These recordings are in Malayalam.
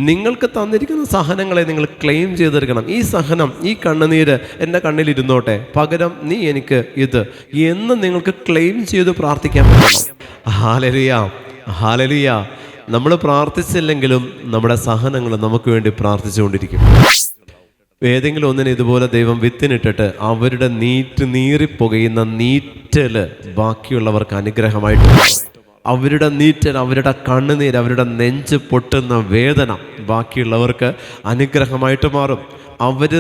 നിങ്ങൾക്ക് തന്നിരിക്കുന്ന സഹനങ്ങളെ നിങ്ങൾ ക്ലെയിം ചെയ്തെടുക്കണം. ഈ സഹനം, ഈ കണ്ണുനീര് എൻ്റെ കണ്ണിലിരുന്നോട്ടെ, പകരം നീ എനിക്ക് ഇത് എന്ന് നിങ്ങൾക്ക് ക്ലെയിം ചെയ്ത് പ്രാർത്ഥിക്കാൻ പറ്റണം. Hallelujah, hallelujah. നമ്മൾ പ്രാർത്ഥിച്ചില്ലെങ്കിലും നമ്മുടെ സഹനങ്ങൾ നമുക്ക് വേണ്ടി പ്രാർത്ഥിച്ചുകൊണ്ടിരിക്കും. ഏതെങ്കിലും ഒന്നിനെ ഇതുപോലെ ദൈവം വിത്തിനിട്ടിട്ട് അവരുടെ നീറിപ്പുകയുന്ന നീറ്റല് ബാക്കിയുള്ളവർക്ക് അനുഗ്രഹമായിട്ട് മാറും. അവരുടെ നീറ്റൽ, അവരുടെ കണ്ണുനീര്, അവരുടെ നെഞ്ച് പൊട്ടുന്ന വേദന ബാക്കിയുള്ളവർക്ക് അനുഗ്രഹമായിട്ട് മാറും. അവർ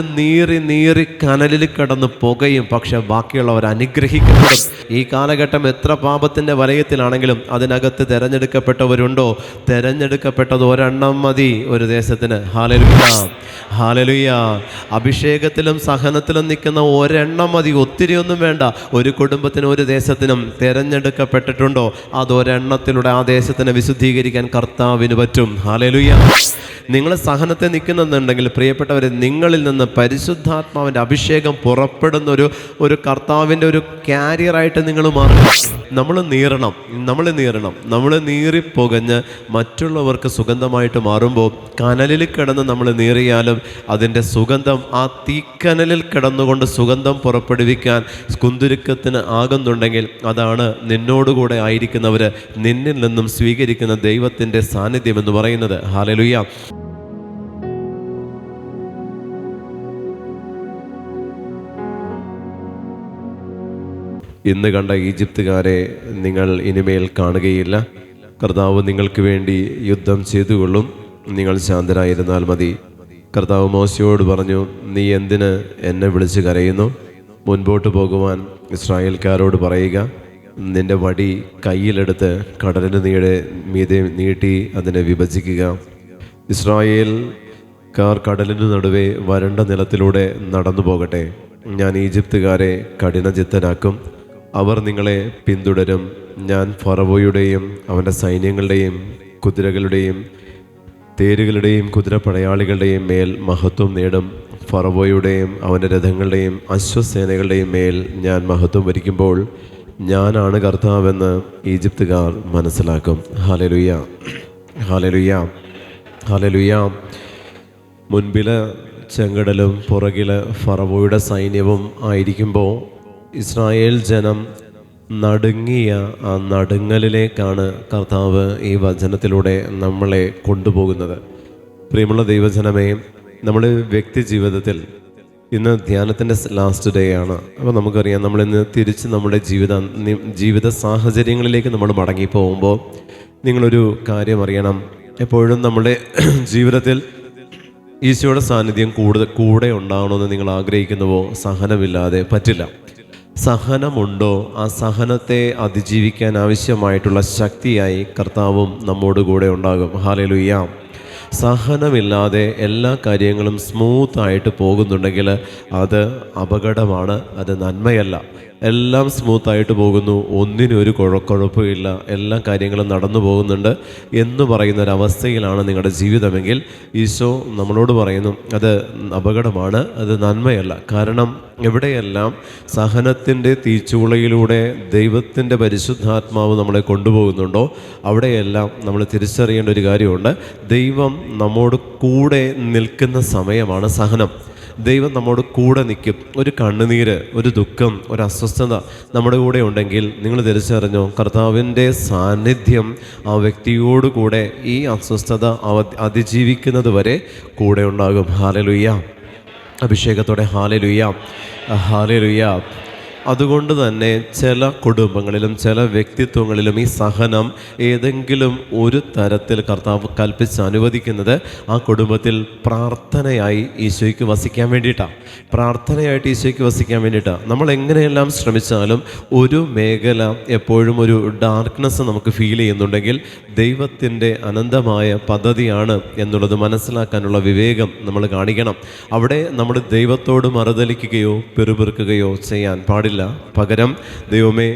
നീറി കനലിൽ കിടന്ന് പുകയും, പക്ഷെ ബാക്കിയുള്ളവർ അനുഗ്രഹിക്കപ്പെടും. ഈ കാലഘട്ടം എത്ര പാപത്തിൻ്റെ വലയത്തിലാണെങ്കിലും അതിനകത്ത് തിരഞ്ഞെടുക്കപ്പെട്ടവരുണ്ടോ? തിരഞ്ഞെടുക്കപ്പെട്ടത് ഒരെണ്ണം മതി ഒരു ദേശത്തിന്. Hallelujah, hallelujah. അഭിഷേകത്തിലും സഹനത്തിലും നിൽക്കുന്ന ഒരെണ്ണം മതി, ഒത്തിരിയൊന്നും വേണ്ട. ഒരു കുടുംബത്തിനും ഒരു ദേശത്തിനും തിരഞ്ഞെടുക്കപ്പെട്ടിട്ടുണ്ടോ? അതൊരെണ്ണത്തിലൂടെ ആ ദേശത്തിനെ വിശുദ്ധീകരിക്കാൻ കർത്താവിന് പറ്റും. ഹല്ലേലൂയ. നിങ്ങൾ സഹനത്തെ നിൽക്കുന്നുണ്ടെങ്കിൽ പ്രിയപ്പെട്ടവരെ, നിങ്ങളിൽ നിന്ന് പരിശുദ്ധാത്മാവിൻ്റെ അഭിഷേകം പുറപ്പെടുന്ന ഒരു കർത്താവിൻ്റെ ഒരു കാരിയറായിട്ട് നിങ്ങൾ മാറുക. നമ്മൾ നീറിപ്പുകഞ്ഞ് മറ്റുള്ളവർക്ക് സുഗന്ധമായിട്ട് മാറുമ്പോൾ, കനലിൽ കിടന്ന് നമ്മൾ നീറിയാലും അതിൻ്റെ സുഗന്ധം ആ തീക്കനലിൽ കിടന്നുകൊണ്ട് സുഗന്ധം പുറപ്പെടുവിക്കാൻ കുന്തുരുക്കത്തിന് ആകുന്നുണ്ടെങ്കിൽ അതാണ് നിന്നോടുകൂടെ ആയിരിക്കുന്നവർ നിന്നിൽ നിന്നും സ്വീകരിക്കുന്ന ദൈവത്തിൻ്റെ സാന്നിധ്യം എന്ന് പറയുന്നത്. ഹല്ലേലൂയ. ഇന്ന് കണ്ട ഈജിപ്തുകാരെ നിങ്ങൾ ഇനിമേൽ കാണുകയില്ല. കർത്താവ് നിങ്ങൾക്ക് വേണ്ടി യുദ്ധം ചെയ്തുകൊള്ളും, നിങ്ങൾ ശാന്തരായിരുന്നാൽ മതി. കർത്താവ് മോശയോട് പറഞ്ഞു, നീ എന്തിന് എന്നെ വിളിച്ച് കരയുന്നു? മുൻപോട്ട് പോകുവാൻ ഇസ്രായേൽക്കാരോട് പറയുക, നിന്റെ വടി കയ്യിലെടുത്ത് കടലിന് മീതെ നീട്ടി അതിനെ വിഭജിക്കുക. ഇസ്രായേൽക്കാർ കടലിന് നടുവേ വരണ്ട നിലത്തിലൂടെ നടന്നു പോകട്ടെ. ഞാൻ ഈജിപ്തുകാരെ കഠിനചിത്തനാക്കും, അവർ നിങ്ങളെ പിന്തുടരും. ഞാൻ ഫറവോയുടെയും അവൻ്റെ സൈന്യങ്ങളുടെയും കുതിരകളുടെയും തേരുകളുടെയും കുതിരപ്പടയാളികളുടെയും മേൽ മഹത്വം നേടും. ഫറവോയുടെയും അവൻ്റെ രഥങ്ങളുടെയും അശ്വസേനകളുടെയും മേൽ ഞാൻ മഹത്വം വരിക്കുമ്പോൾ ഞാനാണ് കർത്താവെന്ന് ഈജിപ്തുകാർ മനസ്സിലാക്കും. ഹല്ലേലൂയ, ഹല്ലേലൂയ, ഹല്ലേലൂയ. മുൻപില് ചെങ്കടലും പുറകില് ഫറവോയുടെ സൈന്യവും ആയിരിക്കുമ്പോൾ ഇസ്രായേൽ ജനം നടുങ്ങിയ ആ നടുങ്ങലിലേക്കാണ് കർത്താവ് ഈ വചനത്തിലൂടെ നമ്മളെ കൊണ്ടുപോകുന്നത്. പ്രിയമുള്ള ദൈവജനമേ, നമ്മുടെ വ്യക്തി ജീവിതത്തിൽ ഇന്ന് ധ്യാനത്തിൻ്റെ ലാസ്റ്റ് ഡേ ആണ്. അപ്പോൾ നമുക്കറിയാം, നമ്മളിന്ന് തിരിച്ച് നമ്മുടെ ജീവിത സാഹചര്യങ്ങളിലേക്ക് നമ്മൾ മടങ്ങിപ്പോകുമ്പോൾ നിങ്ങളൊരു കാര്യം അറിയണം. എപ്പോഴും നമ്മുടെ ജീവിതത്തിൽ ഈശോയുടെ സാന്നിധ്യം കൂടെ ഉണ്ടാവണമെന്ന് നിങ്ങൾ ആഗ്രഹിക്കുന്നുവോ? സഹനമില്ലാതെ പറ്റില്ല. സഹനമുണ്ടോ, ആ സഹനത്തെ അതിജീവിക്കാൻ ആവശ്യമായിട്ടുള്ള ശക്തിയായി കർത്താവും നമ്മോടുകൂടെ ഉണ്ടാകും. ഹല്ലേലൂയ. സഹനമില്ലാതെ എല്ലാ കാര്യങ്ങളും സ്മൂത്തായിട്ട് പോകുന്നുണ്ടെങ്കിൽ അത് അപകടമാണ്, അത് നന്മയല്ല. എല്ലാം സ്മൂത്തായിട്ട് പോകുന്നു, ഒന്നിനും ഒരു കുഴപ്പമില്ല, എല്ലാ കാര്യങ്ങളും നടന്നു പോകുന്നുണ്ട് എന്ന് പറയുന്നൊരവസ്ഥയിലാണ് നിങ്ങളുടെ ജീവിതമെങ്കിൽ ഈശോ നമ്മളോട് പറയുന്നു അത് അപകടമാണ്, അത് നന്മയല്ല. കാരണം എവിടെയെല്ലാം സഹനത്തിൻ്റെ തീച്ചൂളയിലൂടെ ദൈവത്തിൻ്റെ പരിശുദ്ധാത്മാവ് നമ്മളെ കൊണ്ടുപോകുന്നുണ്ടോ അവിടെയെല്ലാം നമ്മൾ തിരിച്ചറിയേണ്ട ഒരു കാര്യമുണ്ട്. ദൈവം നമ്മോട് കൂടെ നിൽക്കുന്ന സമയമാണ് സഹനം. ദൈവം നമ്മോട് കൂടെ നിൽക്കും. ഒരു കണ്ണുനീര്, ഒരു ദുഃഖം, ഒരു അസ്വസ്ഥത നമ്മുടെ കൂടെ ഉണ്ടെങ്കിൽ നിങ്ങൾ തിരിച്ചറിഞ്ഞോ, കർത്താവിൻ്റെ സാന്നിധ്യം ആ വ്യക്തിയോടുകൂടെ ഈ അസ്വസ്ഥത അതിജീവിക്കുന്നത് വരെ കൂടെ ഉണ്ടാകും. ഹല്ലേലൂയ. അഭിഷേകത്തോടെ ഹല്ലേലൂയ, ഹല്ലേലൂയ. അതുകൊണ്ട് തന്നെ ചില കുടുംബങ്ങളിലും ചില വ്യക്തിത്വങ്ങളിലും ഈ സഹനം ഏതെങ്കിലും ഒരു തരത്തിൽ കർത്താവ് കൽപ്പിച്ച് അനുവദിക്കുന്നത് ആ കുടുംബത്തിൽ പ്രാർത്ഥനയായി ഈശോയ്ക്ക് വസിക്കാൻ വേണ്ടിയിട്ടാണ്. പ്രാർത്ഥനയായിട്ട് ഈശോയ്ക്ക് വസിക്കാൻ വേണ്ടിയിട്ടാണ്. നമ്മൾ എങ്ങനെയെല്ലാം ശ്രമിച്ചാലും ഒരു മേഖല എപ്പോഴും ഒരു ഡാർക്ക്നെസ് നമുക്ക് ഫീൽ ചെയ്യുന്നുണ്ടെങ്കിൽ ദൈവത്തിൻ്റെ അനന്തമായ പദ്ധതിയാണ് എന്നുള്ളത് മനസ്സിലാക്കാനുള്ള വിവേകം നമ്മൾ കാണിക്കണം. അവിടെ നമ്മൾ ദൈവത്തോട് മറുതലിക്കുകയോ പെറുപെറുക്കുകയോ ചെയ്യാൻ പാടില്ല. പാടില്ല. പകരം ദൈവമേ,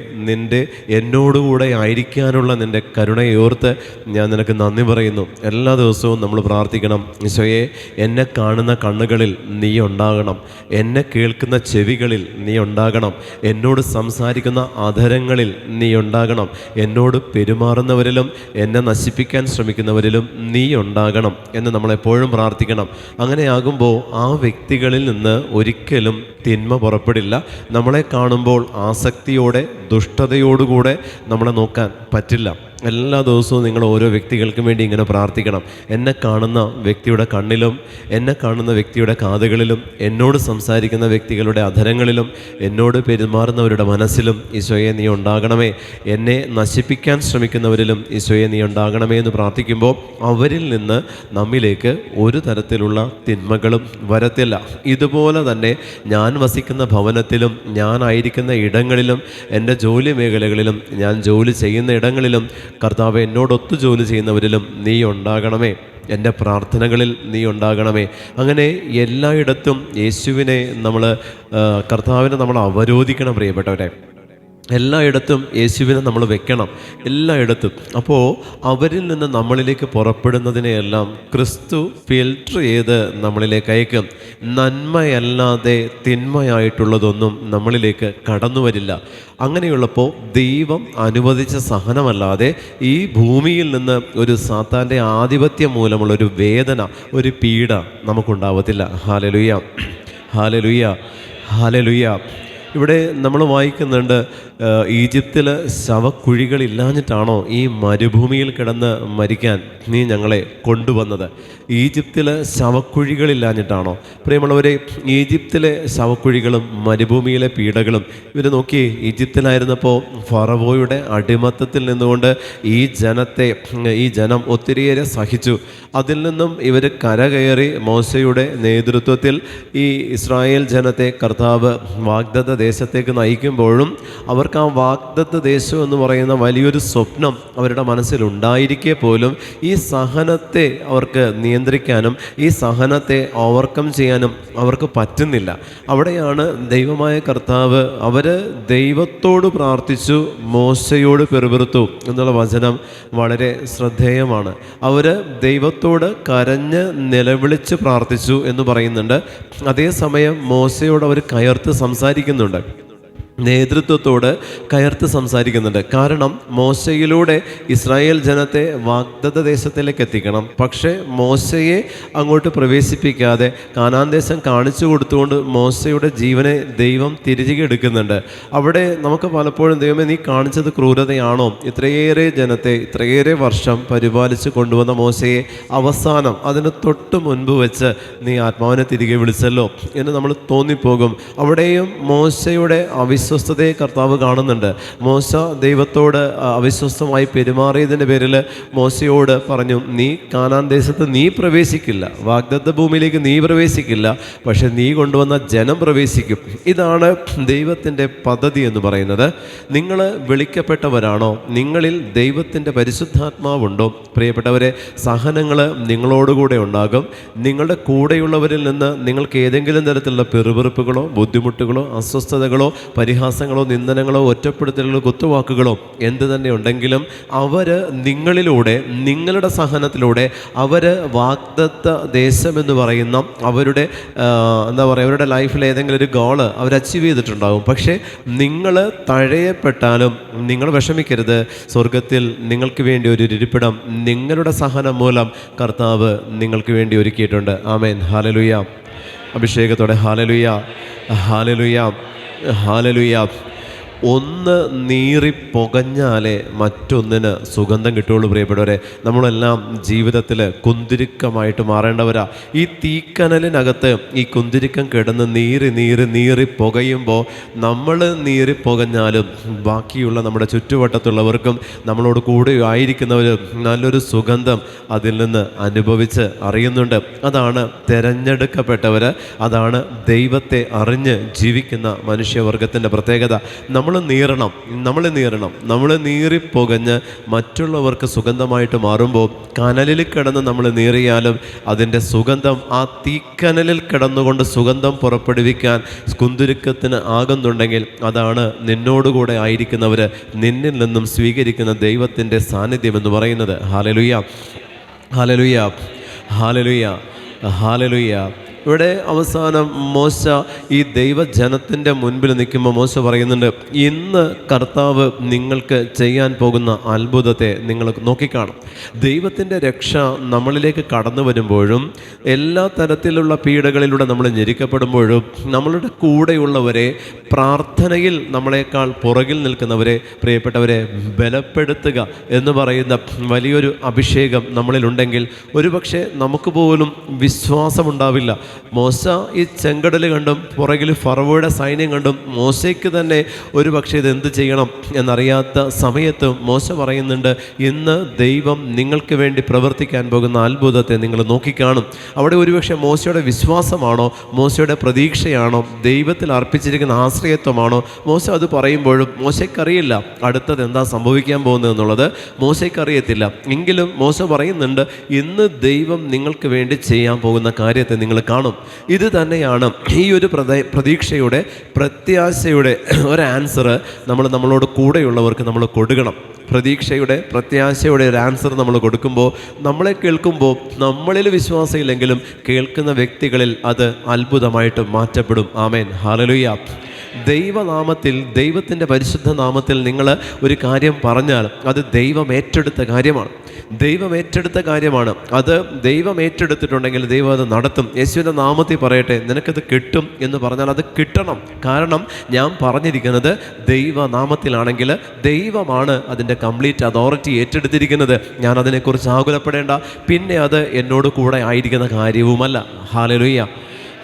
എന്നോടുകൂടെ ആയിരിക്കാനുള്ള നിൻ്റെ കരുണയോർത്ത് ഞാൻ നിനക്ക് നന്ദി പറയുന്നു. എല്ലാ ദിവസവും നമ്മൾ പ്രാർത്ഥിക്കണം, ഈശോയെ എന്നെ കാണുന്ന കണ്ണുകളിൽ നീ ഉണ്ടാകണം, എന്നെ കേൾക്കുന്ന ചെവികളിൽ നീ ഉണ്ടാകണം, എന്നോട് സംസാരിക്കുന്ന അധരങ്ങളിൽ നീ ഉണ്ടാകണം, എന്നോട് പെരുമാറുന്നവരിലും എന്നെ നശിപ്പിക്കാൻ ശ്രമിക്കുന്നവരിലും നീ ഉണ്ടാകണം എന്ന് നമ്മളെപ്പോഴും പ്രാർത്ഥിക്കണം. അങ്ങനെയാകുമ്പോൾ ആ വ്യക്തികളിൽ നിന്ന് ഒരിക്കലും തിന്മ പുറപ്പെടില്ല. നമ്മളെ കാണുമ്പോൾ ആസക്തിയോടെ ദുഷ്ടതയോടുകൂടെ നമ്മളെ നോക്കാൻ പറ്റില്ല. എല്ലാ ദിവസവും നിങ്ങൾ ഓരോ വ്യക്തികൾക്കും വേണ്ടി ഇങ്ങനെ പ്രാർത്ഥിക്കണം. എന്നെ കാണുന്ന വ്യക്തിയുടെ കണ്ണിലും, എന്നെ കാണുന്ന വ്യക്തിയുടെ കാതുകളിലും, എന്നോട് സംസാരിക്കുന്ന വ്യക്തികളുടെ അധരങ്ങളിലും, എന്നോട് പെരുമാറുന്നവരുടെ മനസ്സിലും ഈശോയെ നീ ഉണ്ടാകണമേ, എന്നെ നശിപ്പിക്കാൻ ശ്രമിക്കുന്നവരിലും ഈശോയെ നീ ഉണ്ടാകണമേ എന്ന് പ്രാർത്ഥിക്കുമ്പോൾ അവരിൽ നിന്ന് നമ്മിലേക്ക് ഒരു തരത്തിലുള്ള തിന്മകളും വരത്തില്ല. ഇതുപോലെ തന്നെ ഞാൻ വസിക്കുന്ന ഭവനത്തിലും, ഞാനായിരിക്കുന്ന ഇടങ്ങളിലും, എൻ്റെ ജോലി മേഖലകളിലും, ഞാൻ ജോലി ചെയ്യുന്ന ഇടങ്ങളിലും കർത്താവേ, എന്നോടൊത്തു ജോലി ചെയ്യുന്നവരിലും നീ ഉണ്ടാകണമേ, എൻ്റെ പ്രാർത്ഥനകളിൽ നീ ഉണ്ടാകണമേ. അങ്ങനെ എല്ലായിടത്തും യേശുവിനെ കർത്താവിനെ നമ്മൾ അവരോധിക്കണം പ്രിയപ്പെട്ടവരെ. എല്ലായിടത്തും യേശുവിനെ നമ്മൾ വെക്കണം, എല്ലായിടത്തും. അപ്പോൾ അവരിൽ നിന്ന് നമ്മളിലേക്ക് പുറപ്പെടുന്നതിനെയെല്ലാം ക്രിസ്തു ഫിൽട്ടർ ചെയ്ത് നമ്മളിലേക്ക് അയക്കും. നന്മയല്ലാതെ തിന്മയായിട്ടുള്ളതൊന്നും നമ്മളിലേക്ക് കടന്നു വരില്ല. അങ്ങനെയുള്ളപ്പോൾ ദൈവം അനുവദിച്ച സഹനമല്ലാതെ ഈ ഭൂമിയിൽ നിന്ന് ഒരു സാത്താൻ്റെ ആധിപത്യം മൂലമുള്ളൊരു വേദന, ഒരു പീഡ നമുക്കുണ്ടാവത്തില്ല. ഹല്ലേലൂയ, ഹല്ലേലൂയ, ഹല്ലേലൂയ. ഇവിടെ നമ്മൾ വായിക്കുന്നുണ്ട്, ഈജിപ്തിൽ ശവക്കുഴികളില്ലാഞ്ഞിട്ടാണോ ഈ മരുഭൂമിയിൽ കിടന്ന് മരിക്കാൻ നീ ഞങ്ങളെ കൊണ്ടുവന്നത്? ഈജിപ്തിൽ ശവക്കുഴികളില്ലാഞ്ഞിട്ടാണോ? പ്രിയമുള്ളവരെ, ഈജിപ്തിലെ ശവക്കുഴികളും മരുഭൂമിയിലെ പീഡകളും ഇവർ നോക്കി. ഈജിപ്തിലായിരുന്നപ്പോൾ ഫറവോയുടെ അടിമത്തത്തിൽ നിന്നുകൊണ്ട് ഈ ജനം ഒത്തിരിയേറെ സഹിച്ചു. അതിൽ നിന്നും ഇവർ കരകയറി മോശയുടെ നേതൃത്വത്തിൽ ഈ ഇസ്രായേൽ ജനത്തെ കർത്താവ് വാഗ്ദത്ത ദേശത്തേക്ക് നയിക്കുമ്പോഴും അവർക്ക് ആ വാഗ്ദത്ത ദേശം എന്ന് പറയുന്ന വലിയൊരു സ്വപ്നം അവരുടെ മനസ്സിലുണ്ടായിരിക്കെ പോലും ഈ സഹനത്തെ അവർക്ക് നിയന്ത്രിക്കാനും ഈ സഹനത്തെ ഓവർകം ചെയ്യാനും അവർക്ക് പറ്റുന്നില്ല. അവിടെയാണ് ദൈവമായ കർത്താവ് ദൈവത്തോട് പ്രാർത്ഥിച്ചു, മോശയോട് പെറുപിറുത്തു എന്നുള്ള വചനം വളരെ ശ്രദ്ധേയമാണ്. ദൈവത്തോട് കരഞ്ഞ് നിലവിളിച്ച് പ്രാർത്ഥിച്ചു എന്ന് പറയുന്നുണ്ട്. അതേസമയം മോശയോട് അവർ കയർത്ത് സംസാരിക്കുന്നുണ്ട്, നേതൃത്വത്തോട് കയർത്ത് സംസാരിക്കുന്നുണ്ട്. കാരണം മോശയിലൂടെ ഇസ്രായേൽ ജനത്തെ വാഗ്ദത്ത ദേശത്തിലേക്ക് എത്തിക്കണം. പക്ഷേ മോശയെ അങ്ങോട്ട് പ്രവേശിപ്പിക്കാതെ കാനാൻ ദേശം കാണിച്ചു കൊടുത്തുകൊണ്ട് മോശയുടെ ജീവനെ ദൈവം തിരികെ എടുക്കുന്നുണ്ട്. അവിടെ നമുക്ക് പലപ്പോഴും ദൈവമേ, നീ കാണിച്ചത് ക്രൂരതയാണോ? ഇത്രയേറെ ജനത്തെ ഇത്രയേറെ വർഷം പരിപാലിച്ച് കൊണ്ടുവന്ന മോശയെ അവസാനം അതിന് തൊട്ട് മുൻപ് വെച്ച് നീ ആത്മാവിനെ തിരികെ വിളിച്ചല്ലോ എന്ന് നമ്മൾ തോന്നിപ്പോകും. അവിടെയും മോശയുടെ അവിശ്വസ്തതയെ കർത്താവ് കാണുന്നുണ്ട്. മോശ ദൈവത്തോട് അവിശ്വസ്തമായി പെരുമാറിയതിൻ്റെ പേരിൽ മോശയോട് പറഞ്ഞു, നീ കാനാൻ ദേശത്ത് നീ പ്രവേശിക്കില്ല, വാഗ്ദത്ത ഭൂമിയിലേക്ക് നീ പ്രവേശിക്കില്ല, പക്ഷെ നീ കൊണ്ടുവന്ന ജനം പ്രവേശിക്കും. ഇതാണ് ദൈവത്തിൻ്റെ പദ്ധതി എന്ന് പറയുന്നത്. നിങ്ങൾ വിളിക്കപ്പെട്ടവരാണോ? നിങ്ങളിൽ ദൈവത്തിൻ്റെ പരിശുദ്ധാത്മാവുണ്ടോ? പ്രിയപ്പെട്ടവരെ, സഹനങ്ങൾ നിങ്ങളോടുകൂടെ ഉണ്ടാകും. നിങ്ങളുടെ കൂടെയുള്ളവരിൽ നിന്ന് നിങ്ങൾക്ക് ഏതെങ്കിലും തരത്തിലുള്ള പെറുപെറുപ്പുകളോ ബുദ്ധിമുട്ടുകളോ അസ്വസ്ഥതകളോ പരിഹാസങ്ങളോ നിന്ദനങ്ങളോ ഒറ്റപ്പെടുത്തലുകളോ കുത്തുവാക്കുകളോ എന്ത് തന്നെ ഉണ്ടെങ്കിലും നിങ്ങളിലൂടെ, നിങ്ങളുടെ സഹനത്തിലൂടെ വാഗ്ദത്ത ദേശമെന്ന് പറയുന്ന അവരുടെ ലൈഫിൽ ഏതെങ്കിലും ഒരു ഗോള് അവർ അച്ചീവ് ചെയ്തിട്ടുണ്ടാകും. പക്ഷേ നിങ്ങൾ തഴയപ്പെട്ടാലും നിങ്ങൾ വിഷമിക്കരുത്. സ്വർഗത്തിൽ നിങ്ങൾക്ക് വേണ്ടി ഒരു ഇരിപ്പിടം നിങ്ങളുടെ സഹനം മൂലം കർത്താവ് നിങ്ങൾക്ക് വേണ്ടി ഒരുക്കിയിട്ടുണ്ട്. ആമേൻ, ഹല്ലേലൂയ. അഭിഷേകത്തോടെ ഹല്ലേലൂയ, ഹല്ലേലൂയ, ഹല്ലേലൂയ. ഒന്ന് നീറിപ്പൊകഞ്ഞാലേ മറ്റൊന്നിന് സുഗന്ധം കിട്ടുകയുള്ളൂ. പ്രിയപ്പെട്ടവരെ, നമ്മളെല്ലാം ജീവിതത്തിൽ കുന്തിരിക്കമായിട്ട് മാറേണ്ടവരാ. ഈ തീക്കനലിനകത്ത് ഈ കുന്തിരിക്കം കിടന്ന് നീറി പുകയുമ്പോൾ നമ്മൾ നീറിപ്പൊകഞ്ഞാലും ബാക്കിയുള്ള നമ്മുടെ ചുറ്റുവട്ടത്തുള്ളവർക്കും നമ്മളോട് കൂടെ ആയിരിക്കുന്നവരും നല്ലൊരു സുഗന്ധം അതിൽ നിന്ന് അനുഭവിച്ച് അറിയുന്നുണ്ട്. അതാണ് തിരഞ്ഞെടുക്കപ്പെട്ടവർ, അതാണ് ദൈവത്തെ അറിഞ്ഞ് ജീവിക്കുന്ന മനുഷ്യവർഗത്തിൻ്റെ പ്രത്യേകത. നമ്മൾ നീറിപ്പുകഞ്ഞ് മറ്റുള്ളവർക്ക് സുഗന്ധമായിട്ട് മാറുമ്പോൾ കനലിൽ കിടന്ന് നമ്മൾ നീറിയാലും അതിൻ്റെ സുഗന്ധം ആ തീക്കനലിൽ കിടന്നുകൊണ്ട് സുഗന്ധം പുറപ്പെടുവിക്കാൻ കുന്തുരുക്കത്തിന് ആകുന്നുണ്ടെങ്കിൽ അതാണ് നിന്നോടുകൂടെ ആയിരിക്കുന്നവർ നിന്നിൽ നിന്നും സ്വീകരിക്കുന്ന ദൈവത്തിൻ്റെ സാന്നിധ്യം എന്ന് പറയുന്നത്. ഹല്ലേലൂയ, ഹല്ലേലൂയ, ഹല്ലേലൂയ, ഹല്ലേലൂയ. ഇവിടെ അവസാനം മോശ ഈ ദൈവജനത്തിൻ്റെ മുൻപിൽ നിൽക്കുമ്പോൾ മോശ പറയുന്നുണ്ട്, ഇന്ന് കർത്താവ് നിങ്ങൾക്ക് ചെയ്യാൻ പോകുന്ന അത്ഭുതത്തെ നിങ്ങൾ നോക്കിക്കാണും. ദൈവത്തിൻ്റെ രക്ഷ നമ്മളിലേക്ക് കടന്നു വരുമ്പോഴും എല്ലാ തരത്തിലുള്ള പീഡകളിലൂടെ നമ്മൾ ഞെരുക്കപ്പെടുമ്പോഴും നമ്മളുടെ കൂടെയുള്ളവരെ, പ്രാർത്ഥനയിൽ നമ്മളെക്കാൾ പുറകിൽ നിൽക്കുന്നവരെ, പ്രിയപ്പെട്ടവരെ ബലപ്പെടുത്തുക എന്ന് പറയുന്ന വലിയൊരു അഭിഷേകം നമ്മളിലുണ്ടെങ്കിൽ ഒരുപക്ഷെ നമുക്ക് പോലും വിശ്വാസമുണ്ടാവില്ല. മോശ ഈ ചെങ്കടൽ കണ്ടും പുറകിൽ ഫറവോയുടെ സൈന്യം കണ്ടും മോശയ്ക്ക് തന്നെ ഒരു പക്ഷേ ഇത് എന്ത് ചെയ്യണം എന്നറിയാത്ത സമയത്ത് മോശ പറയുന്നുണ്ട്, ഇന്ന് ദൈവം നിങ്ങൾക്ക് വേണ്ടി പ്രവർത്തിക്കാൻ പോകുന്ന അത്ഭുതത്തെ നിങ്ങൾ നോക്കിക്കാണും. അവിടെ ഒരുപക്ഷെ മോശയുടെ വിശ്വാസമാണോ, മോശയുടെ പ്രതീക്ഷയാണോ, ദൈവത്തിൽ അർപ്പിച്ചിരിക്കുന്ന ആശ്രയത്വമാണോ? മോശ അത് പറയുമ്പോഴും മോശയ്ക്കറിയില്ല അടുത്തത് എന്താ സംഭവിക്കാൻ പോകുന്നത് എന്നുള്ളത് മോശയ്ക്കറിയത്തില്ല. എങ്കിലും മോശ പറയുന്നുണ്ട്, ഇന്ന് ദൈവം നിങ്ങൾക്ക് വേണ്ടി ചെയ്യാൻ പോകുന്ന കാര്യത്തെ നിങ്ങൾ കാണും. ഇത് തന്നെയാണ് ഈ ഒരു പ്രതീക്ഷയുടെ, പ്രത്യാശയുടെ ഒരു ആൻസർ നമ്മളോട് കൂടെയുള്ളവർക്ക് നമ്മൾ കൊടുക്കണം. പ്രതീക്ഷയുടെ, പ്രത്യാശയുടെ ഒരു ആൻസർ നമ്മൾ കൊടുക്കുമ്പോൾ, നമ്മളെ കേൾക്കുമ്പോൾ നമ്മളിൽ വിശ്വാസമില്ലെങ്കിലും കേൾക്കുന്ന വ്യക്തികളിൽ അത് അത്ഭുതമായിട്ട് മാറ്റപ്പെടും. ആമേൻ, ഹല്ലേലൂയ. ദൈവനാമത്തിൽ, ദൈവത്തിൻ്റെ പരിശുദ്ധ നാമത്തിൽ നിങ്ങൾ ഒരു കാര്യം പറഞ്ഞാൽ അത് ദൈവം ഏറ്റെടുത്ത കാര്യമാണ്. അത് ദൈവം ഏറ്റെടുത്തിട്ടുണ്ടെങ്കിൽ ദൈവം അത് നടത്തും. യേശുവിൻ്റെ നാമത്തിൽ പറയട്ടെ, നിനക്കത് കിട്ടും എന്ന് പറഞ്ഞാൽ അത് കിട്ടണം. കാരണം ഞാൻ പറഞ്ഞിരിക്കുന്നത് ദൈവനാമത്തിലാണെങ്കിൽ ദൈവമാണ് അതിൻ്റെ കംപ്ലീറ്റ് അതോറിറ്റി ഏറ്റെടുത്തിരിക്കുന്നത്. ഞാൻ അതിനെക്കുറിച്ച് ആകുലപ്പെടേണ്ട, പിന്നെ അത് എന്നോട് കൂടെ ആയിരിക്കുന്ന കാര്യവുമല്ല. ഹല്ലേലൂയ.